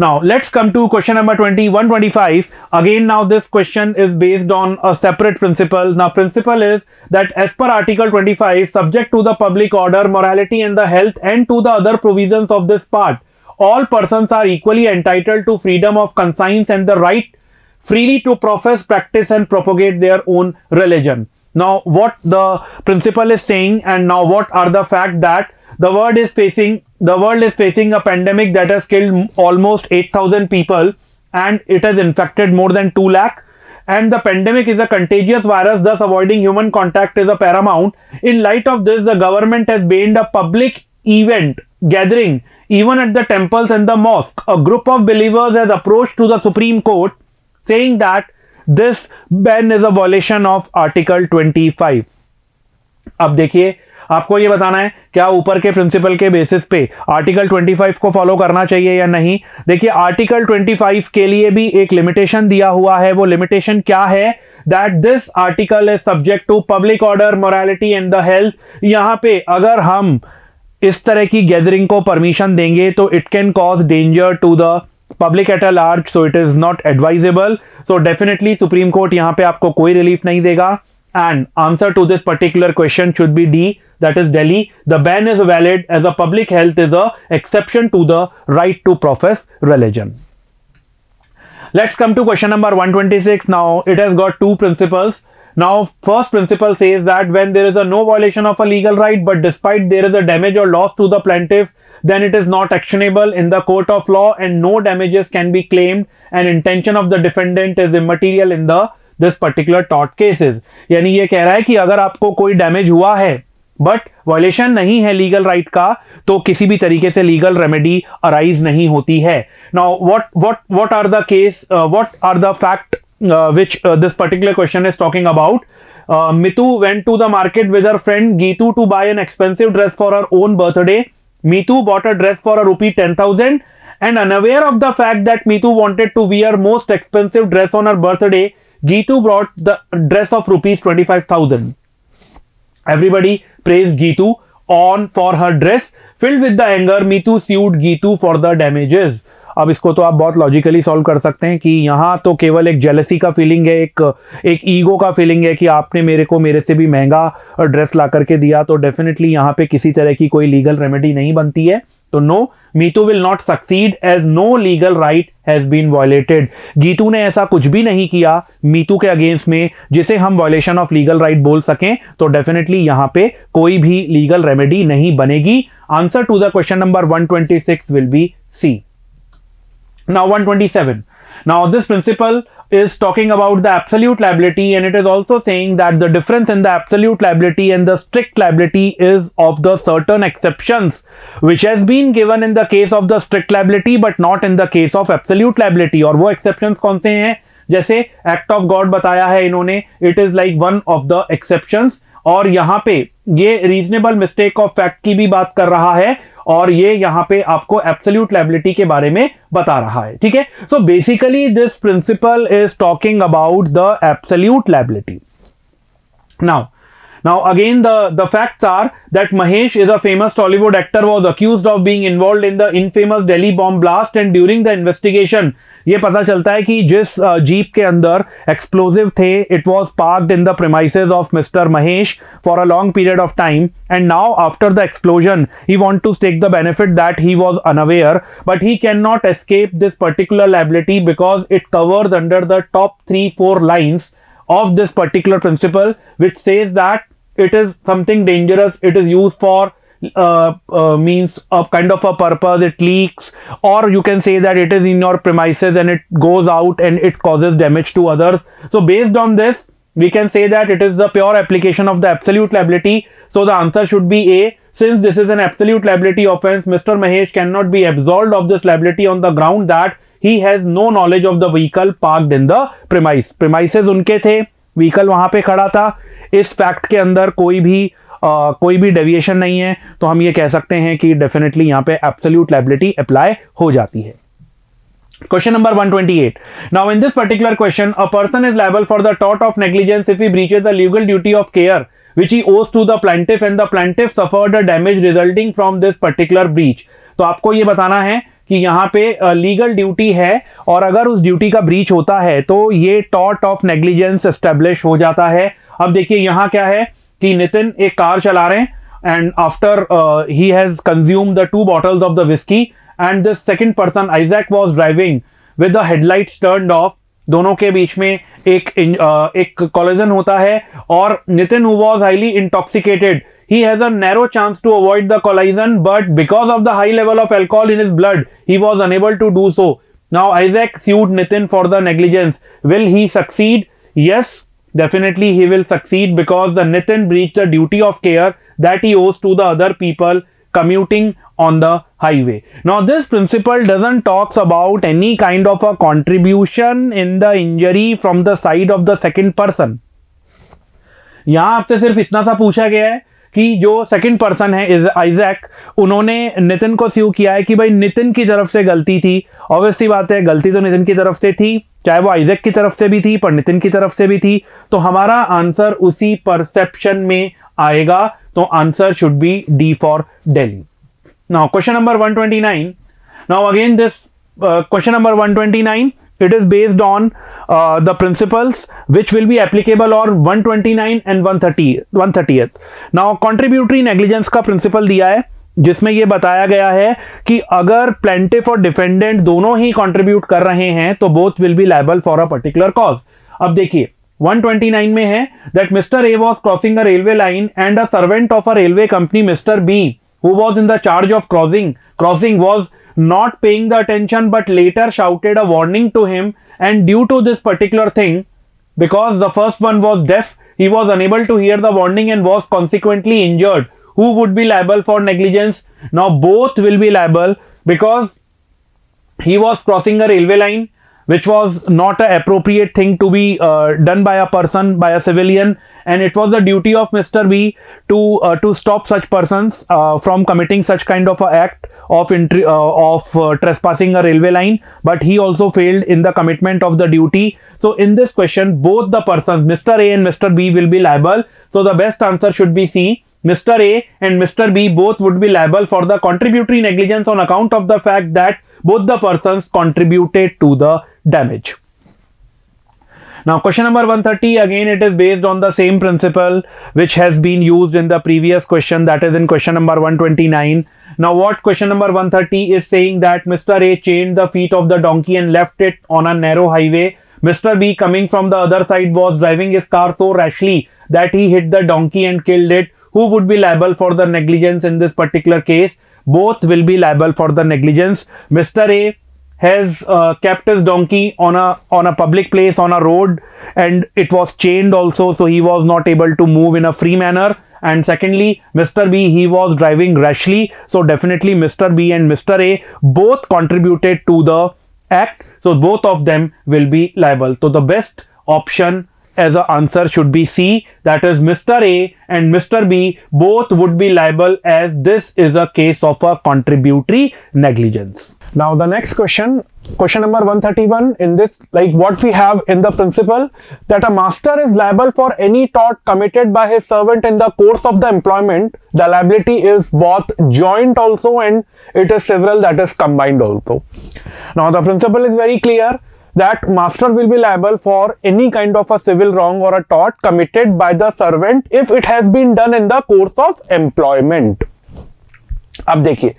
Now let's come to question number 125. Again, now this question is based on a separate principle. Now principle is that as per article 25, subject to the public order, morality and the health and to the other provisions of this part, all persons are equally entitled to freedom of conscience and the right freely to profess, practice and propagate their own religion. Now what the principle is saying, and now what are the fact that the world is facing a pandemic that has killed almost 8,000 people and it has infected more than 2 lakh, and the pandemic is a contagious virus, thus avoiding human contact is a paramount. In light of this, the government has banned a public event gathering even at the temples and the mosque. A group of believers has approached to the Supreme Court saying that this ban is a violation of article 25. अब देखिए, आपको ये बताना है क्या ऊपर के principal के बेसिस पे आर्टिकल 25 को फॉलो करना चाहिए या नहीं. देखिए, आर्टिकल 25 के लिए भी एक लिमिटेशन दिया हुआ है. वो लिमिटेशन क्या है? That this article is subject to public order, morality and the health. यहां पे अगर हम इस तरह की गैदरिंग को परमिशन देंगे तो it can cause danger to the public at a large, so it is not advisable. So definitely supreme court यहां पे आपको कोई रिलीफ नहीं देगा. And answer to this particular question should be D, that is Delhi. The ban is valid as a public health is a exception to the right to profess religion. Let's come to question number 126. Now it has got two principles. Now first principle says that when there is a no violation of a legal right but despite there is a damage or loss to the plaintiff, then it is not actionable in the court of law and no damages can be claimed and intention of the defendant is immaterial in the this particular tort cases. यानी ये कह रहा है कि अगर आपको कोई damage हुआ है बट वायलेशन नहीं है लीगल राइट का, तो किसी भी तरीके से लीगल रेमेडी अराइज नहीं होती है. Now what are the case, what are the fact which this particular question is talking about. Mitu went to the market with her friend Geetu to buy an expensive dress for her own birthday. Mitu bought a dress for ₹10,000 and unaware of the fact that Mitu wanted to wear most expensive dress on her birthday, Geetu bought the dress of ₹25,000. Everybody praised Geetu for her dress. Filled with the anger, Mitu sued Geetu for the damages. अब इसको तो आप बहुत logically solve कर सकते हैं कि यहाँ तो केवल एक जेलसी का फीलिंग है, एक ईगो का फीलिंग है कि आपने मेरे से भी महंगा ड्रेस ला करके दिया, तो डेफिनेटली यहाँ पे किसी तरह की कोई लीगल रेमेडी नहीं बनती है. तो no, Meetu will not succeed as no legal right has been violated. Geetu ने ऐसा कुछ भी नहीं किया मीतू के अगेंस्ट में जिसे हम वायलेशन ऑफ लीगल राइट बोल सकें, तो डेफिनेटली यहां पे कोई भी लीगल रेमेडी नहीं बनेगी. Answer to the question number 126 will be C. Now 127. Now this principle is talking about the absolute liability and it is also saying that the difference in the absolute liability and the strict liability is of the certain exceptions which has been given in the case of the strict liability but not in the case of absolute liability. और वो exceptions कौन से हैं? जैसे act of God बताया है इन्होंने, it is like one of the exceptions. और यहाँ पे ये reasonable mistake of fact की भी बात कर रहा है और ये यहां पे आपको एब्सोल्यूट लायबिलिटी के बारे में बता रहा है. ठीक है, so basically this principle is talking about the absolute liability. Now Now again the facts are that Mahesh is a famous Tollywood actor, was accused of being involved in the infamous Delhi bomb blast, and during the investigation ये पता चलता है कि जिस jeep के अंदर explosive थे, it was parked in the premises of mister Mahesh for a long period of time, and now after the explosion he want to take the benefit that he was unaware, but he can not escape this particular liability because it covers under the top 3-4 lines of this particular principle, which says that it is something dangerous, it is used for means a kind of a purpose, it leaks, or you can say that it is in your premises and it goes out and it causes damage to others. So based on this we can say that it is the pure application of the absolute liability. So the answer should be A. Since this is an absolute liability offense, Mr. Mahesh cannot be absolved of this liability on the ground that he has no knowledge of the vehicle parked in the premise. Premises उनके थे, vehicle वहां पे खड़ा था, इस fact के अंदर कोई भी डेविएशन नहीं है, तो हम ये कह सकते हैं कि डेफिनेटली यहाँ पे एब्सोल्यूट लायबिलिटी अप्लाई हो जाती है. Question number 128. Now in this particular question, a person is liable for the tort of negligence if he breaches the legal duty of care which he owes to the plaintiff and the plaintiff suffered a damage resulting from this particular breach. तो आपको ये बताना है कि यहाँ पे legal duty है और अगर उस ड्यूटी का ब्रीच होता है तो ये टॉर्ट ऑफ नेग्लिजेंस एस्टेब्लिश हो जाता है. अब देखिए यहाँ क्या है कि नितिन एक कार चला रहे हैं and after he has consumed the 2 bottles of the whisky and the second person Isaac was driving with the headlights turned of. दोनों के बीच में एक कोलिजन होता है और Nitin who was highly intoxicated, he has a narrow chance to avoid the collision, but because of the high level of alcohol in his blood he was unable to do so. Now Isaac sued Nitin for the negligence. Will he succeed? Yes, definitely he will succeed because the Nitin breached the duty of care that he owes to the other people commuting on the highway. Now this principle doesn't talks about any kind of a contribution in the injury from the side of the second person. यहां आपसे सिर्फ इतना सा पूछा गया है कि जो सेकंड पर्सन है आइजैक, उन्होंने नितिन को स्यू किया है कि भाई नितिन की तरफ से गलती थी. ऑब्वियस सी बात है, गलती तो नितिन की तरफ से थी, चाहे वो आइजैक की तरफ से भी थी पर नितिन की तरफ से भी थी, तो हमारा आंसर उसी परसेप्शन में आएगा. तो answer should be D for Delhi. Now question number 129. Now again this question number 129, it is based on the principles which will be applicable on 129 and 130th. Now contributory negligence का principle दिया है जिसमें ये बताया गया है कि अगर plaintiff और defendant दोनों ही contribute कर रहे हैं तो both will be liable for a particular cause. अब देखिए 129 में है that Mr. A was crossing a railway line and a servant of a railway company, Mr. B, who was in the charge of crossing was not paying the attention but later shouted a warning to him, and due to this particular thing, because the first one was deaf, he was unable to hear the warning and was consequently injured. Who would be liable for negligence? Now both will be liable because he was crossing a railway line which was not an appropriate thing to be done by a person, by a civilian, and it was the duty of Mr. B to stop such persons from committing such kind of a act of trespassing a railway line, but he also failed in the commitment of the duty. So in this question both the persons Mr. A and Mr. B will be liable. So the best answer should be C. Mr. A and Mr. B both would be liable for the contributory negligence on account of the fact that both the persons contributed to the damage. Now question number 130, again it is based on the same principle which has been used in the previous question, that is in question number 129. Now what question number 130 is saying that Mr. A chained the feet of the donkey and left it on a narrow highway. Mr. B coming from the other side was driving his car so rashly that he hit the donkey and killed it. Who would be liable for the negligence in this particular case? Both will be liable for the negligence. Mr. A has kept his donkey on a public place, on a road, and it was chained also, so he was not able to move in a free manner. And secondly, Mr. B, he was driving rashly, so definitely Mr. B and Mr. A both contributed to the act, so both of them will be liable. So the best option as an answer should be C, that is Mr. A and Mr. B both would be liable as this is a case of a contributory negligence. Now the next question number 131, in this, like what we have in the principle, that a master is liable for any tort committed by his servant in the course of the employment. The liability is both joint also and it is several, that is combined also. Now the principle is very clear that master will be liable for any kind of a civil wrong or a tort committed by the servant if it has been done in the course of employment. अब देखिए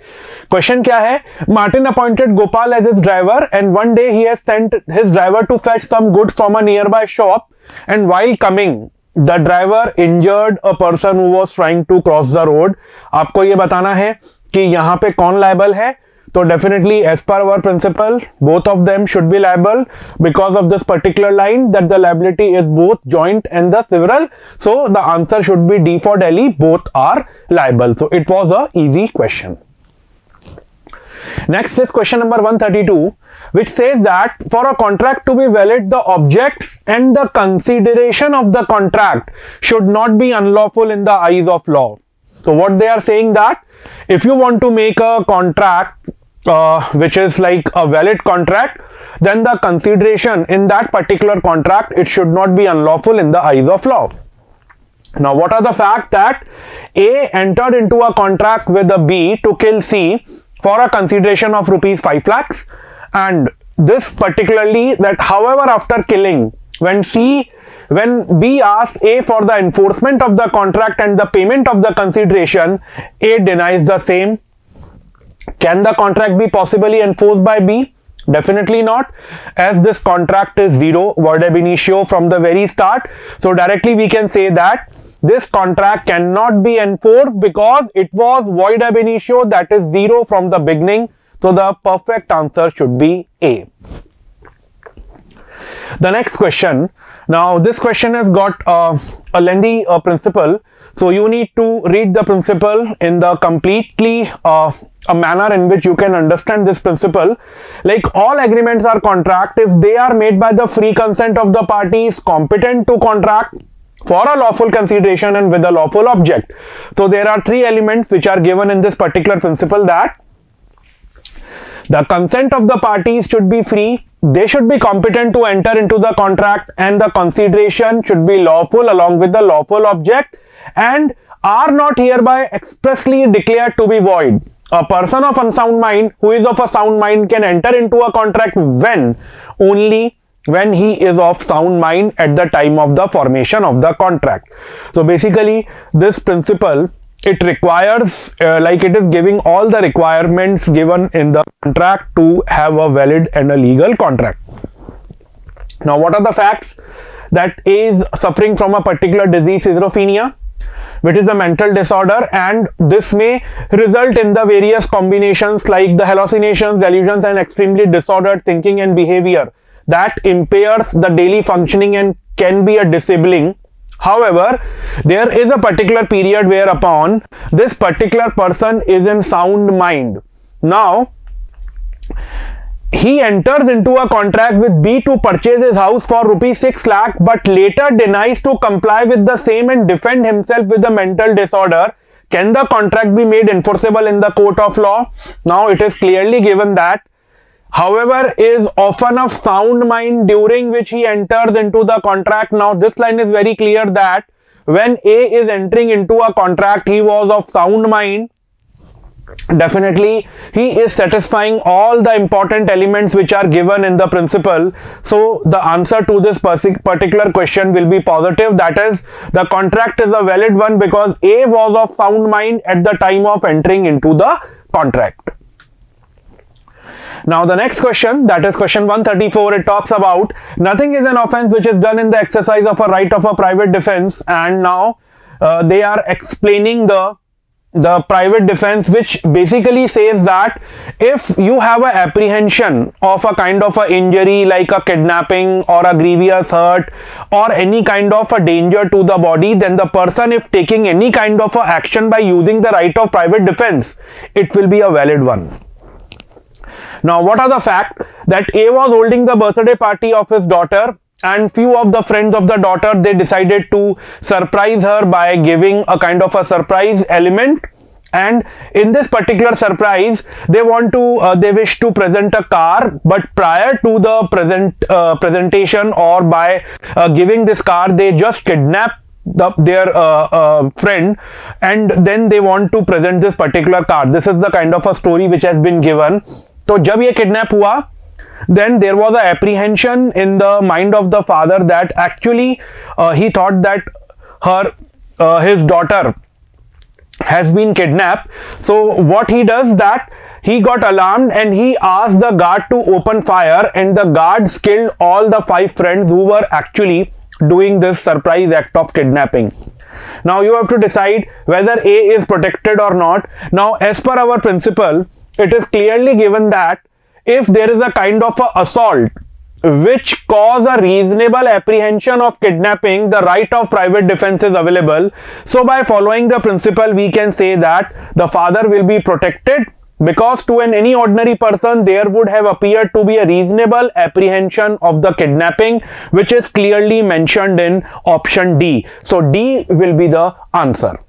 question क्या है. Martin appointed Gopal as his driver and one day he has sent his driver to fetch some goods from a nearby shop and while coming the driver injured a person who was trying to cross the road. आपको ये बताना है कि यहाँ पे कौन liable है. तो definitely as per our principle both of them should be liable because of this particular line that the liability is both joint and the several. So the answer should be D for Delhi, both are liable. So it was a easy question. Next is question number 132, which says that for a contract to be valid, the objects and the consideration of the contract should not be unlawful in the eyes of law. So what they are saying, that if you want to make a contract which is like a valid contract, then the consideration in that particular contract, it should not be unlawful in the eyes of law. Now what are the facts? That A entered into a contract with a B to kill C for a consideration of rupees 5 lakhs, and this particularly that however after killing, when B asks A for the enforcement of the contract and the payment of the consideration, A denies the same. Can the contract be possibly enforced by B? Definitely not, as this contract is zero void ab initio from the very start. So directly we can say that this contract cannot be enforced because it was void ab initio, that is zero from the beginning. So the perfect answer should be A. The next question. Now this question has got a lengthy principle, so you need to read the principle in the completely a manner in which you can understand this principle. Like all agreements are contract if they are made by the free consent of the parties competent to contract for a lawful consideration and with a lawful object. So there are three elements which are given in this particular principle, that the consent of the parties should be free, they should be competent to enter into the contract, and the consideration should be lawful along with the lawful object and are not hereby expressly declared to be void. A person of unsound mind who is of a sound mind can enter into a contract only when he is of sound mind at the time of the formation of the contract. So basically this principle, it requires like it is giving all the requirements given in the contract to have a valid and a legal contract. Now what are the facts? That A is suffering from a particular disease, schizophrenia, which is a mental disorder, and this may result in the various combinations like the hallucinations, delusions and extremely disordered thinking and behavior that impairs the daily functioning and can be a disabling. However, there is a particular period whereupon this particular person is in sound mind. Now, he enters into a contract with B to purchase his house for rupees 6 lakh, but later denies to comply with the same and defend himself with the mental disorder. Can the contract be made enforceable in the court of law? Now, it is clearly given that however is often of sound mind during which he enters into the contract. Now this line is very clear that when A is entering into a contract, he was of sound mind. Definitely he is satisfying all the important elements which are given in the principle. So the answer to this particular question will be positive, that is the contract is a valid one because A was of sound mind at the time of entering into the contract. Now the next question, that is question 134, it talks about nothing is an offense which is done in the exercise of a right of a private defense, and now they are explaining the private defense, which basically says that if you have an apprehension of a kind of a injury like a kidnapping or a grievous hurt or any kind of a danger to the body, then the person, if taking any kind of a action by using the right of private defense, it will be a valid one. Now what are the facts? That A was holding the birthday party of his daughter, and few of the friends of the daughter, they decided to surprise her by giving a kind of a surprise element, and in this particular surprise they wish to present a car, but prior to the presentation or by giving this car, they just kidnap their friend, and then they want to present this particular car. This is the kind of a story which has been given. So जब ये kidnap हुआ, then there was a apprehension in the mind of the father that actually he thought that his daughter has been kidnapped. So what he does, that he got alarmed and he asked the guard to open fire, and the guards killed all the 5 friends who were actually doing this surprise act of kidnapping. Now you have to decide whether A is protected or not. Now as per our principle, it is clearly given that if there is a kind of a assault which cause a reasonable apprehension of kidnapping, the right of private defense is available. So by following the principle, we can say that the father will be protected, because to any ordinary person there would have appeared to be a reasonable apprehension of the kidnapping, which is clearly mentioned in option D. So D will be the answer.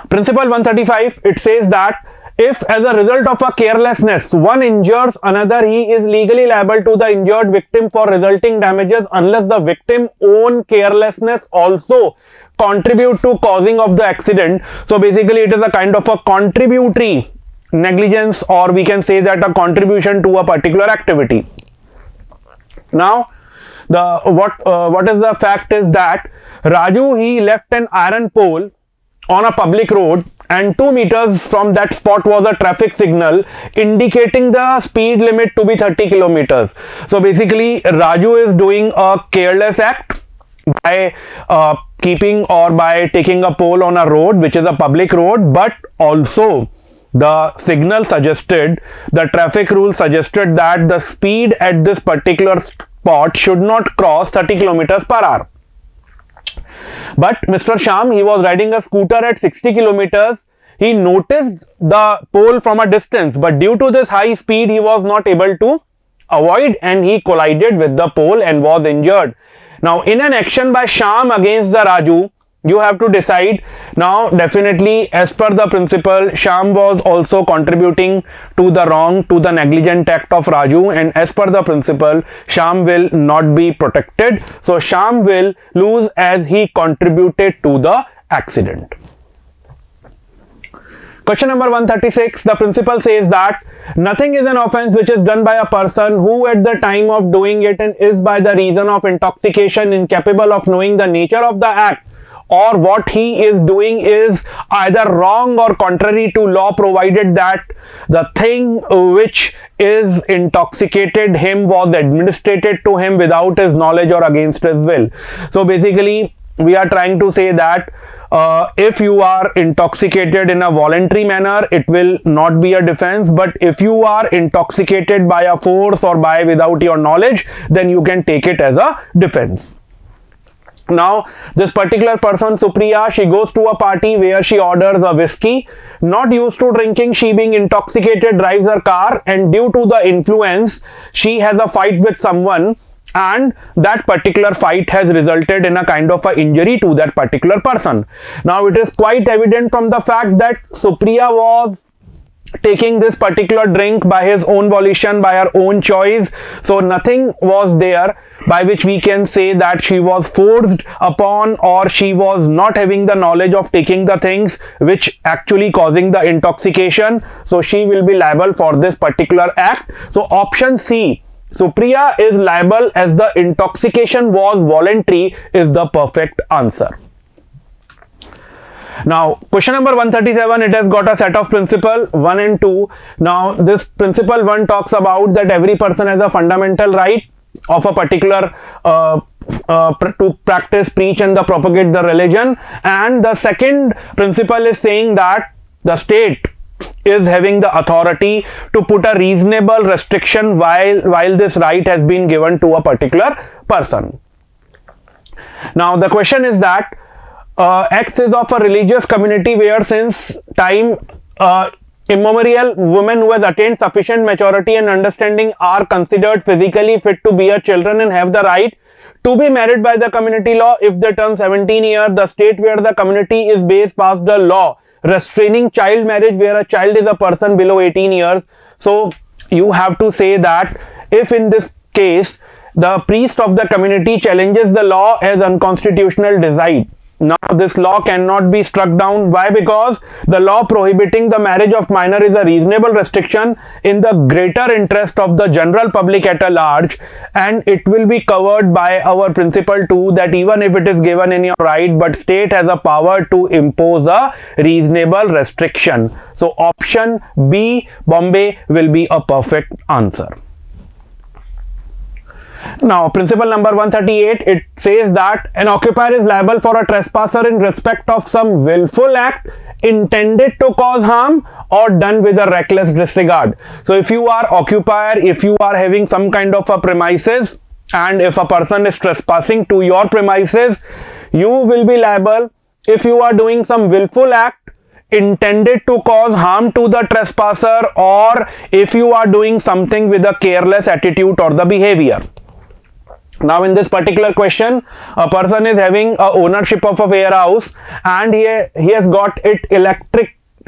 Principle 135, it says that if as a result of a carelessness one injures another, he is legally liable to the injured victim for resulting damages unless the victim own carelessness also contribute to causing of the accident. So basically it is a kind of a contributory negligence, or we can say that a contribution to a particular activity. Now what is the fact is that Raju, he left an iron pole on a public road, and 2 meters from that spot was a traffic signal indicating the speed limit to be 30 kilometers. So basically Raju is doing a careless act by keeping or by taking a pole on a road which is a public road, but also the signal suggested, the traffic rule suggested that the speed at this particular spot should not cross 30 kilometers per hour. But Mr. Sham, he was riding a scooter at 60 kilometers. He noticed the pole from a distance, but due to this high speed, he was not able to avoid and he collided with the pole and was injured. Now, in an action by Sham against the Raju, you have to decide. Now definitely as per the principle, Sham was also contributing to the wrong, to the negligent act of Raju, and as per the principle, Sham will not be protected. So Sham will lose as he contributed to the accident. Question number 136, the principle says that nothing is an offense which is done by a person who at the time of doing it and is by the reason of intoxication incapable of knowing the nature of the act, or what he is doing is either wrong or contrary to law, provided that the thing which is intoxicated him was administered to him without his knowledge or against his will. So basically we are trying to say that if you are intoxicated in a voluntary manner, it will not be a defense, but if you are intoxicated by a force or by without your knowledge, then you can take it as a defense. Now this particular person, Supriya, she goes to a party where she orders a whiskey. Not used to drinking, she being intoxicated drives her car, and due to the influence she has a fight with someone, and that particular fight has resulted in a kind of a injury to that particular person. Now it is quite evident from the fact that Supriya was taking this particular drink by his own volition, by her own choice. So nothing was there by which we can say that she was forced upon or she was not having the knowledge of taking the things which actually causing the intoxication. So she will be liable for this particular act. So option C, Supriya is liable as the intoxication was voluntary, is the perfect answer. Now question number 137, it has got a set of principle 1 and 2. Now this principle 1 talks about that every person has a fundamental right of a particular to practice, preach and propagate the religion, and the second principle is saying that the state is having the authority to put a reasonable restriction while this right has been given to a particular person. Now the question is that X is of a religious community where since time immemorial women who has attained sufficient maturity and understanding are considered physically fit to bear children and have the right to be married by the community law if they turn 17 years. The state where the community is based passed the law restraining child marriage where a child is a person below 18 years. So you have to say that if in this case the priest of the community challenges the law as unconstitutional, decide. Now this law cannot be struck down. Why? Because the law prohibiting the marriage of minor is a reasonable restriction in the greater interest of the general public at a large, and it will be covered by our principle 2 that even if it is given in your right, but state has a power to impose a reasonable restriction. So option B, Bombay, will be a perfect answer. Now, principle number 138, it says that an occupier is liable for a trespasser in respect of some willful act intended to cause harm or done with a reckless disregard. So, if you are occupier, if you are having some kind of a premises, and if a person is trespassing to your premises, you will be liable if you are doing some willful act intended to cause harm to the trespasser, or if you are doing something with a careless attitude or the behavior. Now in this particular question, a person is having a ownership of a warehouse and he has got it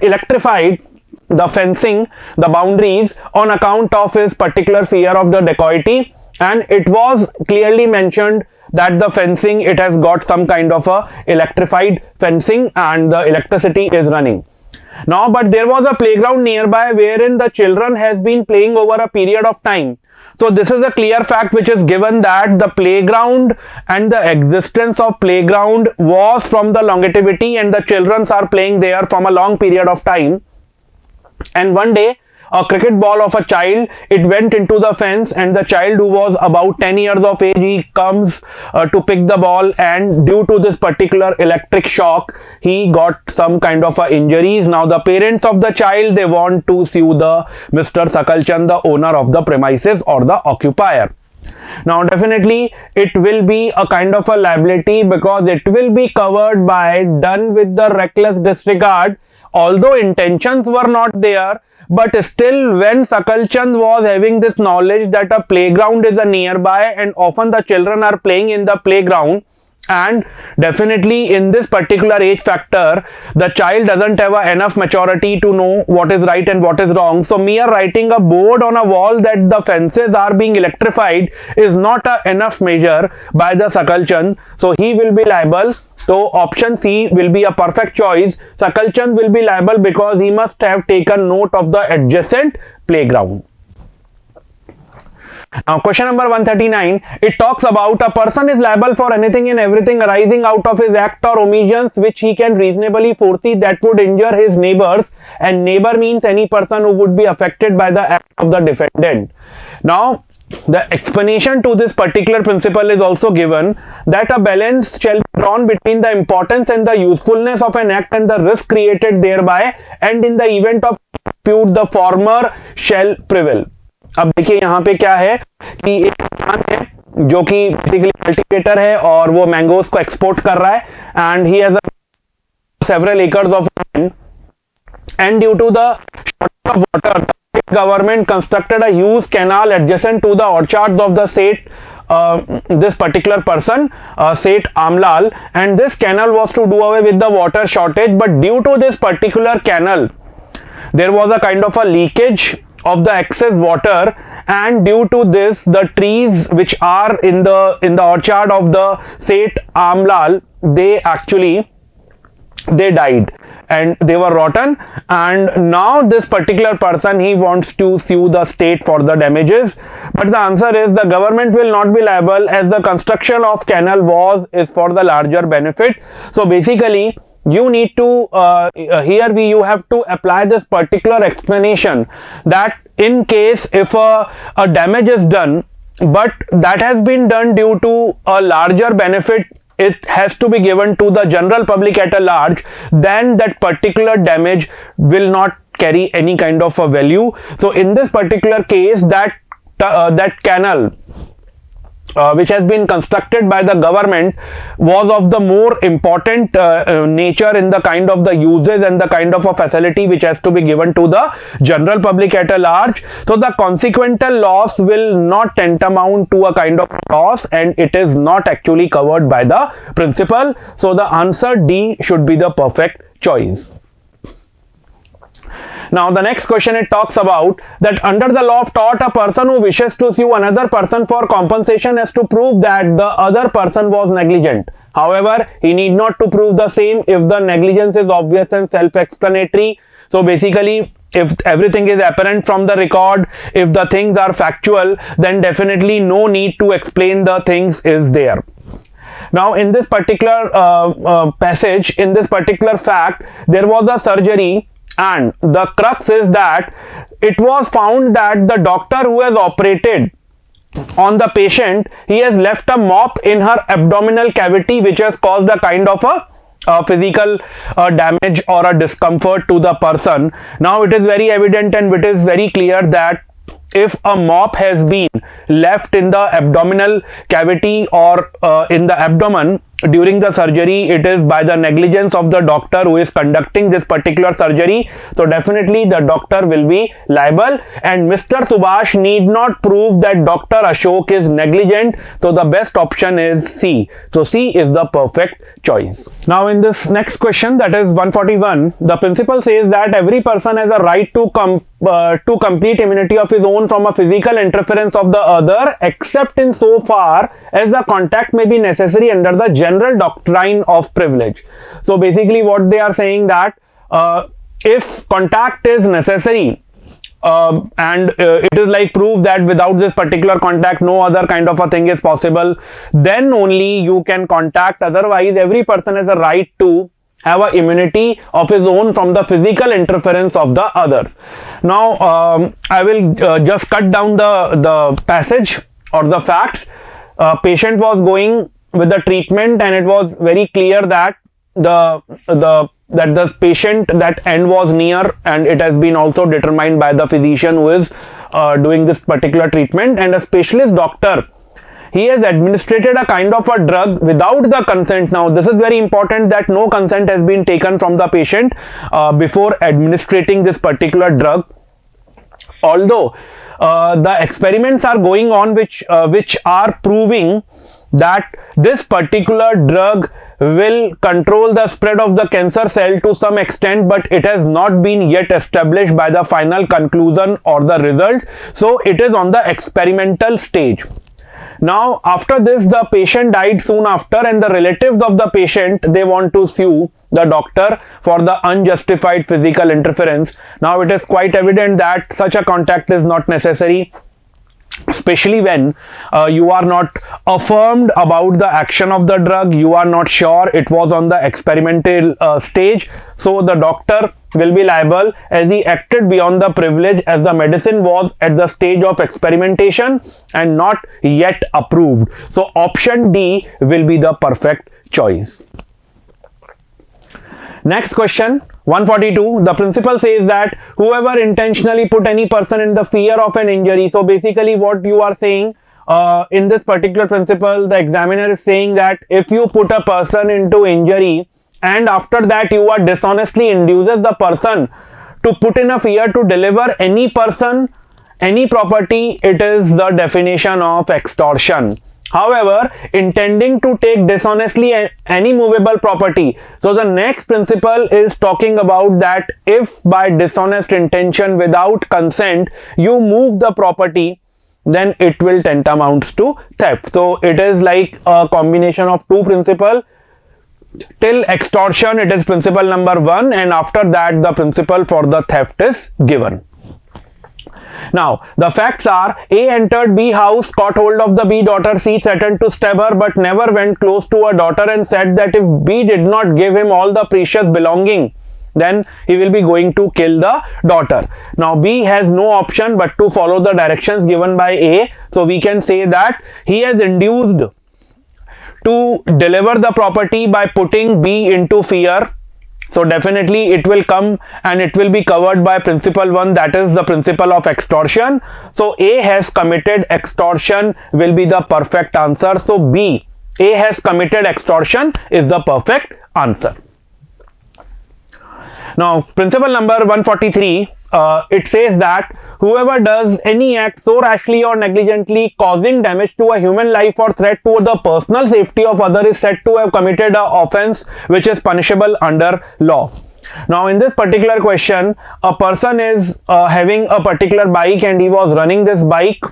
electrified, the fencing, the boundaries, on account of his particular fear of the dacoity, and it was clearly mentioned that the fencing, it has got some kind of a electrified fencing and the electricity is running. Now, but there was a playground nearby wherein the children has been playing over a period of time. So this is a clear fact which is given that the playground and the existence of playground was from the longevity, and the children are playing there from a long period of time. And one day a cricket ball of a child, it went into the fence, and the child who was about 10 years of age, he comes to pick the ball, and due to this particular electric shock, he got some kind of injuries. Now the parents of the child, they want to sue the Mr. Sakalchand, the owner of the premises or the occupier. Now definitely it will be a kind of a liability because it will be covered by done with the reckless disregard, although intentions were not there. But still, when Sakalchand was having this knowledge that a playground is a nearby and often the children are playing in the playground, and definitely in this particular age factor, the child doesn't have enough maturity to know what is right and what is wrong. So mere writing a board on a wall that the fences are being electrified is not enough measure by the Sakalchand. So he will be liable. So option C will be a perfect choice. Sakalchand will be liable because he must have taken note of the adjacent playground. Now question number 139, it talks about a person is liable for anything and everything arising out of his act or omissions which he can reasonably foresee that would injure his neighbors, and neighbor means any person who would be affected by the act of the defendant. Now the explanation to this particular principle is also given that a balance shall be drawn between the importance and the usefulness of an act and the risk created thereby, and in the event of dispute the former shall prevail. अब देखिए यहाँ पे क्या है कि एक किसान है जो कि बेसिकली कल्टीवेटर है और वो मैंगोस को एक्सपोर्ट कर रहा है, and he has several acres of land, and due to the shortage of water, the government constructed a huge canal adjacent to the orchards of the Seth, this particular person, Seth Amlal, and this canal was to do away with the water shortage. But due to this particular canal, there was a kind of a leakage of the excess water, and due to this, the trees which are in the orchard of the Seth Amlal, they died and they were rotten, and now this particular person, he wants to sue the state for the damages. But the answer is the government will not be liable as the construction of canal is for the larger benefit. So basically you need to you have to apply this particular explanation that in case if a damage is done, but that has been done due to a larger benefit, it has to be given to the general public at a large, then that particular damage will not carry any kind of a value. So in this particular case, that canal which has been constructed by the government was of the more important nature in the kind of the uses and the kind of a facility which has to be given to the general public at a large. So the consequential loss will not tantamount to a kind of loss, and it is not actually covered by the principle. So the answer D should be the perfect choice. Now the next question, it talks about that under the law of tort, a person who wishes to sue another person for compensation has to prove that the other person was negligent. However, he need not to prove the same if the negligence is obvious and self-explanatory. So basically, if everything is apparent from the record, if the things are factual, then definitely no need to explain the things is there. Now in this particular passage, in this particular fact, there was a surgery, and the crux is that it was found that the doctor who has operated on the patient, he has left a mop in her abdominal cavity, which has caused a kind of a physical damage or a discomfort to the person. Now it is very evident and it is very clear that if a mop has been left in the abdominal cavity or in the abdomen during the surgery, it is by the negligence of the doctor who is conducting this particular surgery. So definitely the doctor will be liable, and Mr. Subhash need not prove that Dr. Ashok is negligent. So the best option is C. So C is the perfect choice. Now in this next question, that is 141, the principle says that every person has a right to complete immunity of his own from a physical interference of the other, except in so far as the contact may be necessary under the general doctrine of privilege. So basically what they are saying that if contact is necessary and it is like proof that without this particular contact no other kind of a thing is possible, then only you can contact. Otherwise every person has a right to have a immunity of his own from the physical interference of the others. Now I will just cut down the passage or the facts. Patient was going with the treatment, and it was very clear that the patient, that end was near, and it has been also determined by the physician who is doing this particular treatment, and a specialist doctor, he has administered a kind of a drug without the consent. Now this is very important, that no consent has been taken from the patient before administering this particular drug. Although the experiments are going on which are proving that this particular drug will control the spread of the cancer cell to some extent, but it has not been yet established by the final conclusion or the result. So it is on the experimental stage. Now after this, the patient died soon after, and the relatives of the patient, they want to sue the doctor for the unjustified physical interference. Now it is quite evident that such a contact is not necessary, especially when you are not affirmed about the action of the drug, you are not sure, it was on the experimental stage. So the doctor will be liable as he acted beyond the privilege, as the medicine was at the stage of experimentation and not yet approved. So option D will be the perfect choice. Next question, 142, the principle says that whoever intentionally put any person in the fear of an injury. So basically what you are saying in this particular principle, the examiner is saying that if you put a person into injury and after that you are dishonestly induces the person to put in a fear to deliver any person, any property, it is the definition of extortion. However, intending to take dishonestly any movable property. So the next principle is talking about that if by dishonest intention without consent you move the property, then it will tantamount to theft. So it is like a combination of two principles. Till extortion it is principle number 1, and after that the principle for the theft is given. Now the facts are: A entered B house, caught hold of the B daughter, C threatened to stab her but never went close to her daughter, and said that if B did not give him all the precious belonging, then he will be going to kill the daughter. Now B has no option but to follow the directions given by A. So we can say that he has induced to deliver the property by putting B into fear. So definitely it will come and it will be covered by principle 1, that is the principle of extortion. So A has committed extortion will be the perfect answer. So B, A has committed extortion is the perfect answer. Now principle number 143, it says that whoever does any act so rashly or negligently causing damage to a human life or threat to the personal safety of other is said to have committed an offense which is punishable under law. Now in this particular question, a person is having a particular bike and he was running this bike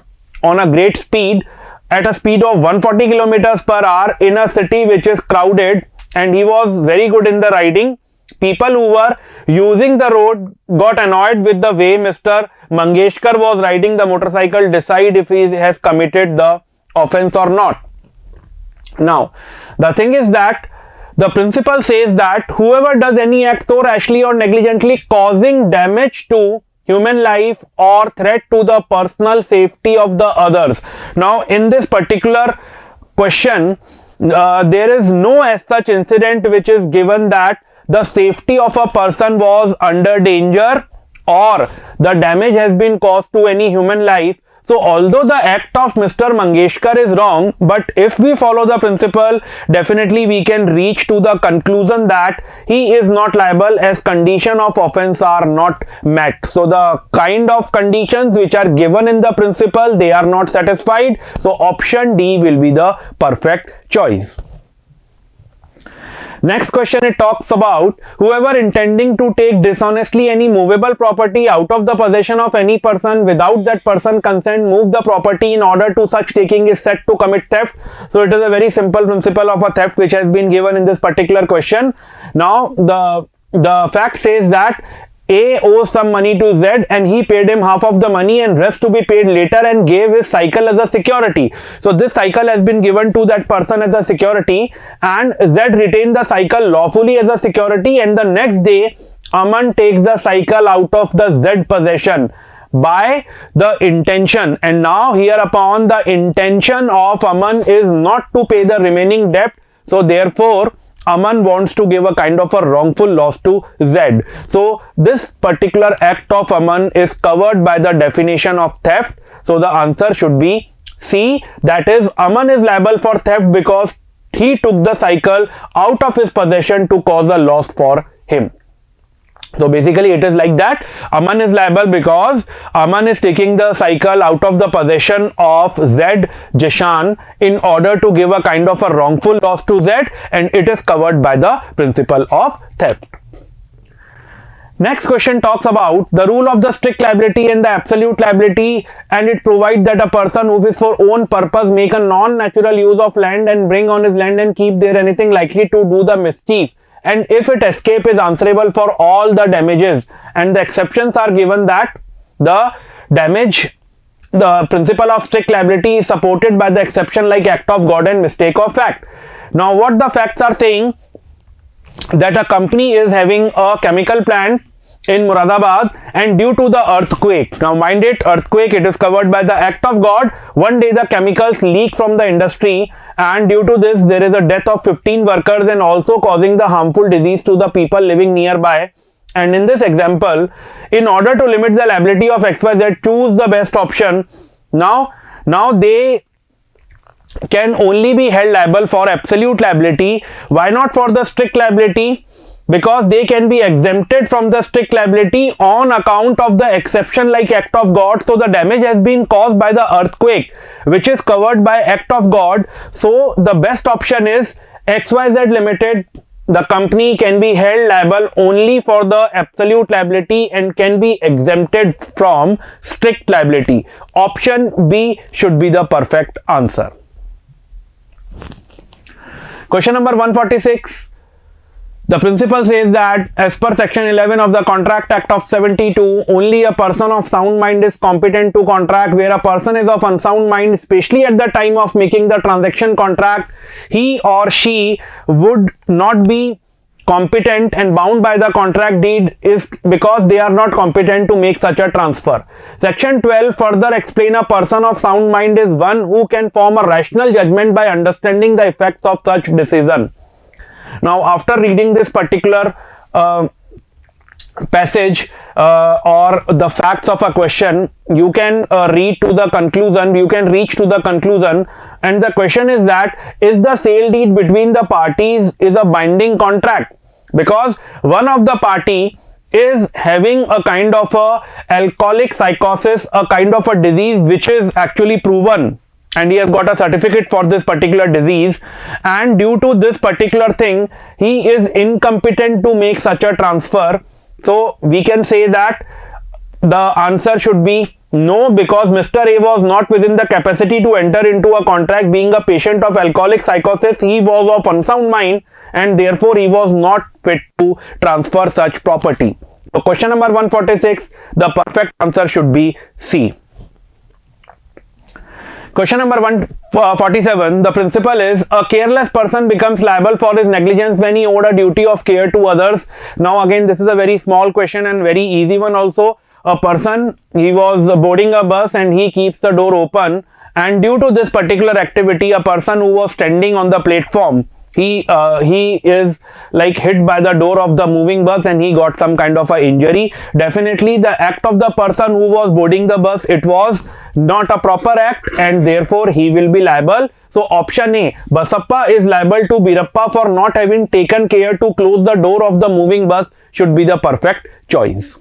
on a great speed at a speed of 140 kilometers per hour in a city which is crowded, and he was very good in the riding. People who were using the road got annoyed with the way Mr. Mangeshkar was riding the motorcycle, decide if he has committed the offense or not. Now the thing is that the principle says that whoever does any act so rashly or negligently causing damage to human life or threat to the personal safety of the others. Now in this particular question, there is no as such incident which is given that the safety of a person was under danger or the damage has been caused to any human life. So although the act of Mr. Mangeshkar is wrong, but if we follow the principle, definitely we can reach to the conclusion that he is not liable as condition of offense are not met. So the kind of conditions which are given in the principle, they are not satisfied. So option D will be the perfect choice. Next question, it talks about whoever intending to take dishonestly any movable property out of the possession of any person without that person consent move the property in order to such taking is said to commit theft. So it is a very simple principle of a theft which has been given in this particular question. Now the fact says that A owes some money to Z and he paid him half of the money and rest to be paid later and gave his cycle as a security. So this cycle has been given to that person as a security and Z retained the cycle lawfully as a security, and the next day Aman takes the cycle out of the Z possession by the intention, and now hereupon the intention of Aman is not to pay the remaining debt. So therefore Aman wants to give a kind of a wrongful loss to Z. So this particular act of Aman is covered by the definition of theft. So the answer should be C, that is Aman is liable for theft because he took the cycle out of his possession to cause a loss for him. So basically it is like that. Aman is liable because Aman is taking the cycle out of the possession of Z Jishan in order to give a kind of a wrongful loss to Z, and it is covered by the principle of theft. Next question talks about the rule of the strict liability and the absolute liability, and it provides that a person who is for own purpose make a non-natural use of land and bring on his land and keep there anything likely to do the mischief, and if it escape is answerable for all the damages, and the exceptions are given that the damage, the principle of strict liability is supported by the exception like act of God and mistake of fact. Now what the facts are saying, that a company is having a chemical plant in Muradabad and due to the earthquake, now mind it, earthquake, it is covered by the act of God. One day the chemicals leak from the industry and due to this there is a death of 15 workers and also causing the harmful disease to the people living nearby. And in this example, in order to limit the liability of XYZ, choose the best option. Now they can only be held liable for absolute liability. Why not for the strict liability? Because they can be exempted from the strict liability on account of the exception like act of God. So the damage has been caused by the earthquake, which is covered by act of God. So the best option is XYZ Limited. The company can be held liable only for the absolute liability and can be exempted from strict liability. Option B should be the perfect answer. Question number 146. The principle says that as per section 11 of the Contract Act of 72, only a person of sound mind is competent to contract. Where a person is of unsound mind, especially at the time of making the transaction contract, he or she would not be competent and bound by the contract deed is because they are not competent to make such a transfer. Section 12 further explain a person of sound mind is one who can form a rational judgment by understanding the effects of such decision. Now after reading this particular passage or the facts of a question, you can reach to the conclusion, and the question is that is the sale deed between the parties is a binding contract, because one of the party is having a kind of a alcoholic psychosis, a kind of a disease which is actually proven and he has got a certificate for this particular disease, and due to this particular thing he is incompetent to make such a transfer. So we can say that the answer should be no, because Mr. A was not within the capacity to enter into a contract. Being a patient of alcoholic psychosis, he was of unsound mind and therefore he was not fit to transfer such property. So question number 146, the perfect answer should be C. Question number 147, the principle is a careless person becomes liable for his negligence when he owed a duty of care to others. Now again, this is a very small question and very easy one also. A person, he was boarding a bus and he keeps the door open, and due to this particular activity, a person who was standing on the platform, he is like hit by the door of the moving bus and he got some kind of a injury. Definitely the act of the person who was boarding the bus, it was not a proper act and therefore he will be liable. So option A, Basappa is liable to Birappa for not having taken care to close the door of the moving bus should be the perfect choice.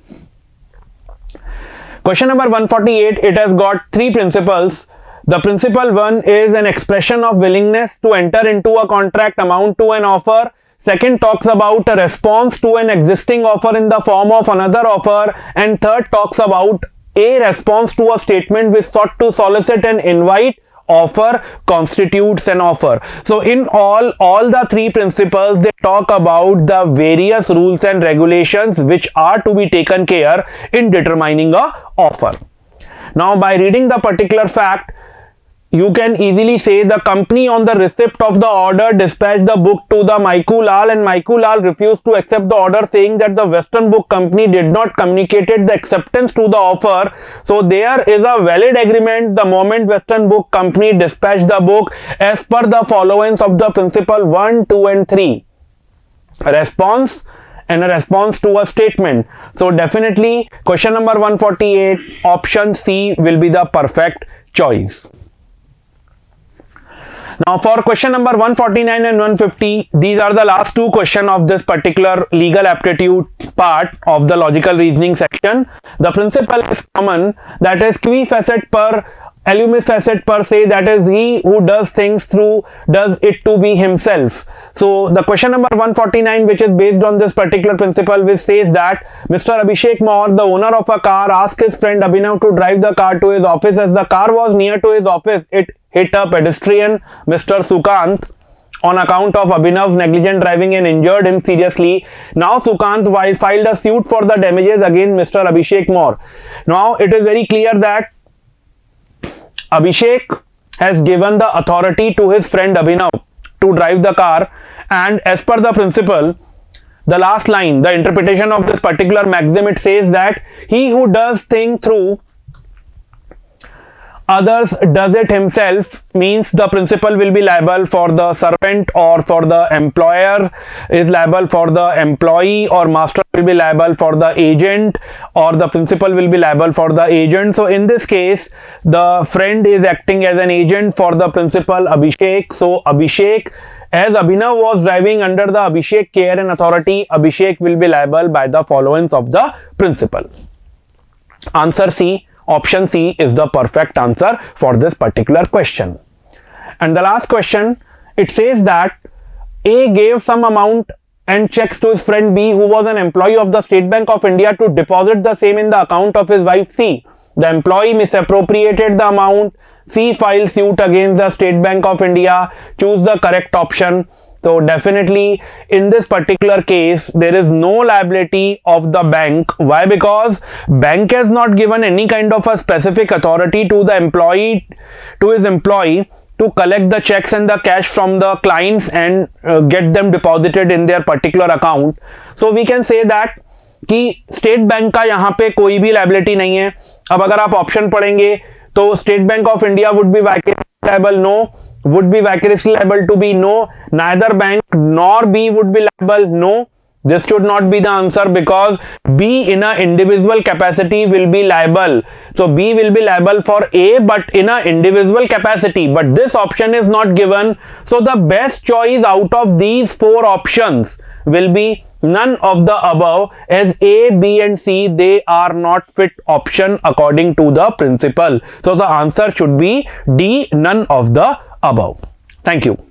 Question number 148, it has got three principles. The principle 1 is an expression of willingness to enter into a contract amount to an offer. Second talks about a response to an existing offer in the form of another offer. And third talks about a response to a statement which sought to solicit an invite. Offer constitutes an offer. So in all the three principles, they talk about the various rules and regulations which are to be taken care in determining a offer. Now by reading the particular fact, you can easily say the company on the receipt of the order dispatched the book to the Maiku Lal, and Maiku Lal refused to accept the order, saying that the Western Book Company did not communicated the acceptance to the offer. So there is a valid agreement the moment Western Book Company dispatched the book as per the followance of the principle 1, 2 and 3. A response and a response to a statement. So definitely question number 148, option C will be the perfect choice. Now for question number 149 and 150, these are the last two questions of this particular legal aptitude part of the logical reasoning section. The principle is common, that is qui facet per allumis facet per se, that is he who does things through does it to be himself. So the question number 149, which is based on this particular principle, which says that Mr. Abhishek Maur, the owner of a car, asked his friend Abhinav to drive the car to his office. As the car was near to his office, it hit a pedestrian, Mr. Sukant, on account of Abhinav's negligent driving and injured him seriously. Now Sukant filed a suit for the damages against Mr. Abhishek Maur. Now it is very clear that Abhishek has given the authority to his friend Abhinav to drive the car, and as per the principle, the last line, the interpretation of this particular maxim, it says that he who does thing through others does it himself, means the principal will be liable for the servant, or for the employer is liable for the employee, or master will be liable for the agent, or the principal will be liable for the agent. So in this case, the friend is acting as an agent for the principal Abhishek. So Abhishek, as Abhinav was driving under the Abhishek care and authority, Abhishek will be liable by the followance of the principal. Answer C. Option C is the perfect answer for this particular question. And the last question, it says that A gave some amount and checks to his friend B, who was an employee of the State Bank of India, to deposit the same in the account of his wife C. The employee misappropriated the amount. C files suit against the State Bank of India. Choose the correct option. So definitely in this particular case, there is no liability of the bank. Why? Because bank has not given any kind of a specific authority to the employee, to his employee, to collect the checks and the cash from the clients and get them deposited in their particular account. So we can say that कि state bank का यहाँ पे कोई भी liability नहीं है. अब अगर आप ऑप्शन पढ़ेंगे तो State Bank of India would be vicariously liable, no. Would be vicariously liable to be no. Neither bank nor B would be liable, no. This should not be the answer, because B in a individual capacity will be liable. So B will be liable for A, but in a individual capacity. But this option is not given. So the best choice out of these four options will be none of the above, as A, B and C, they are not fit option according to the principle. So the answer should be D, none of the above. Thank you.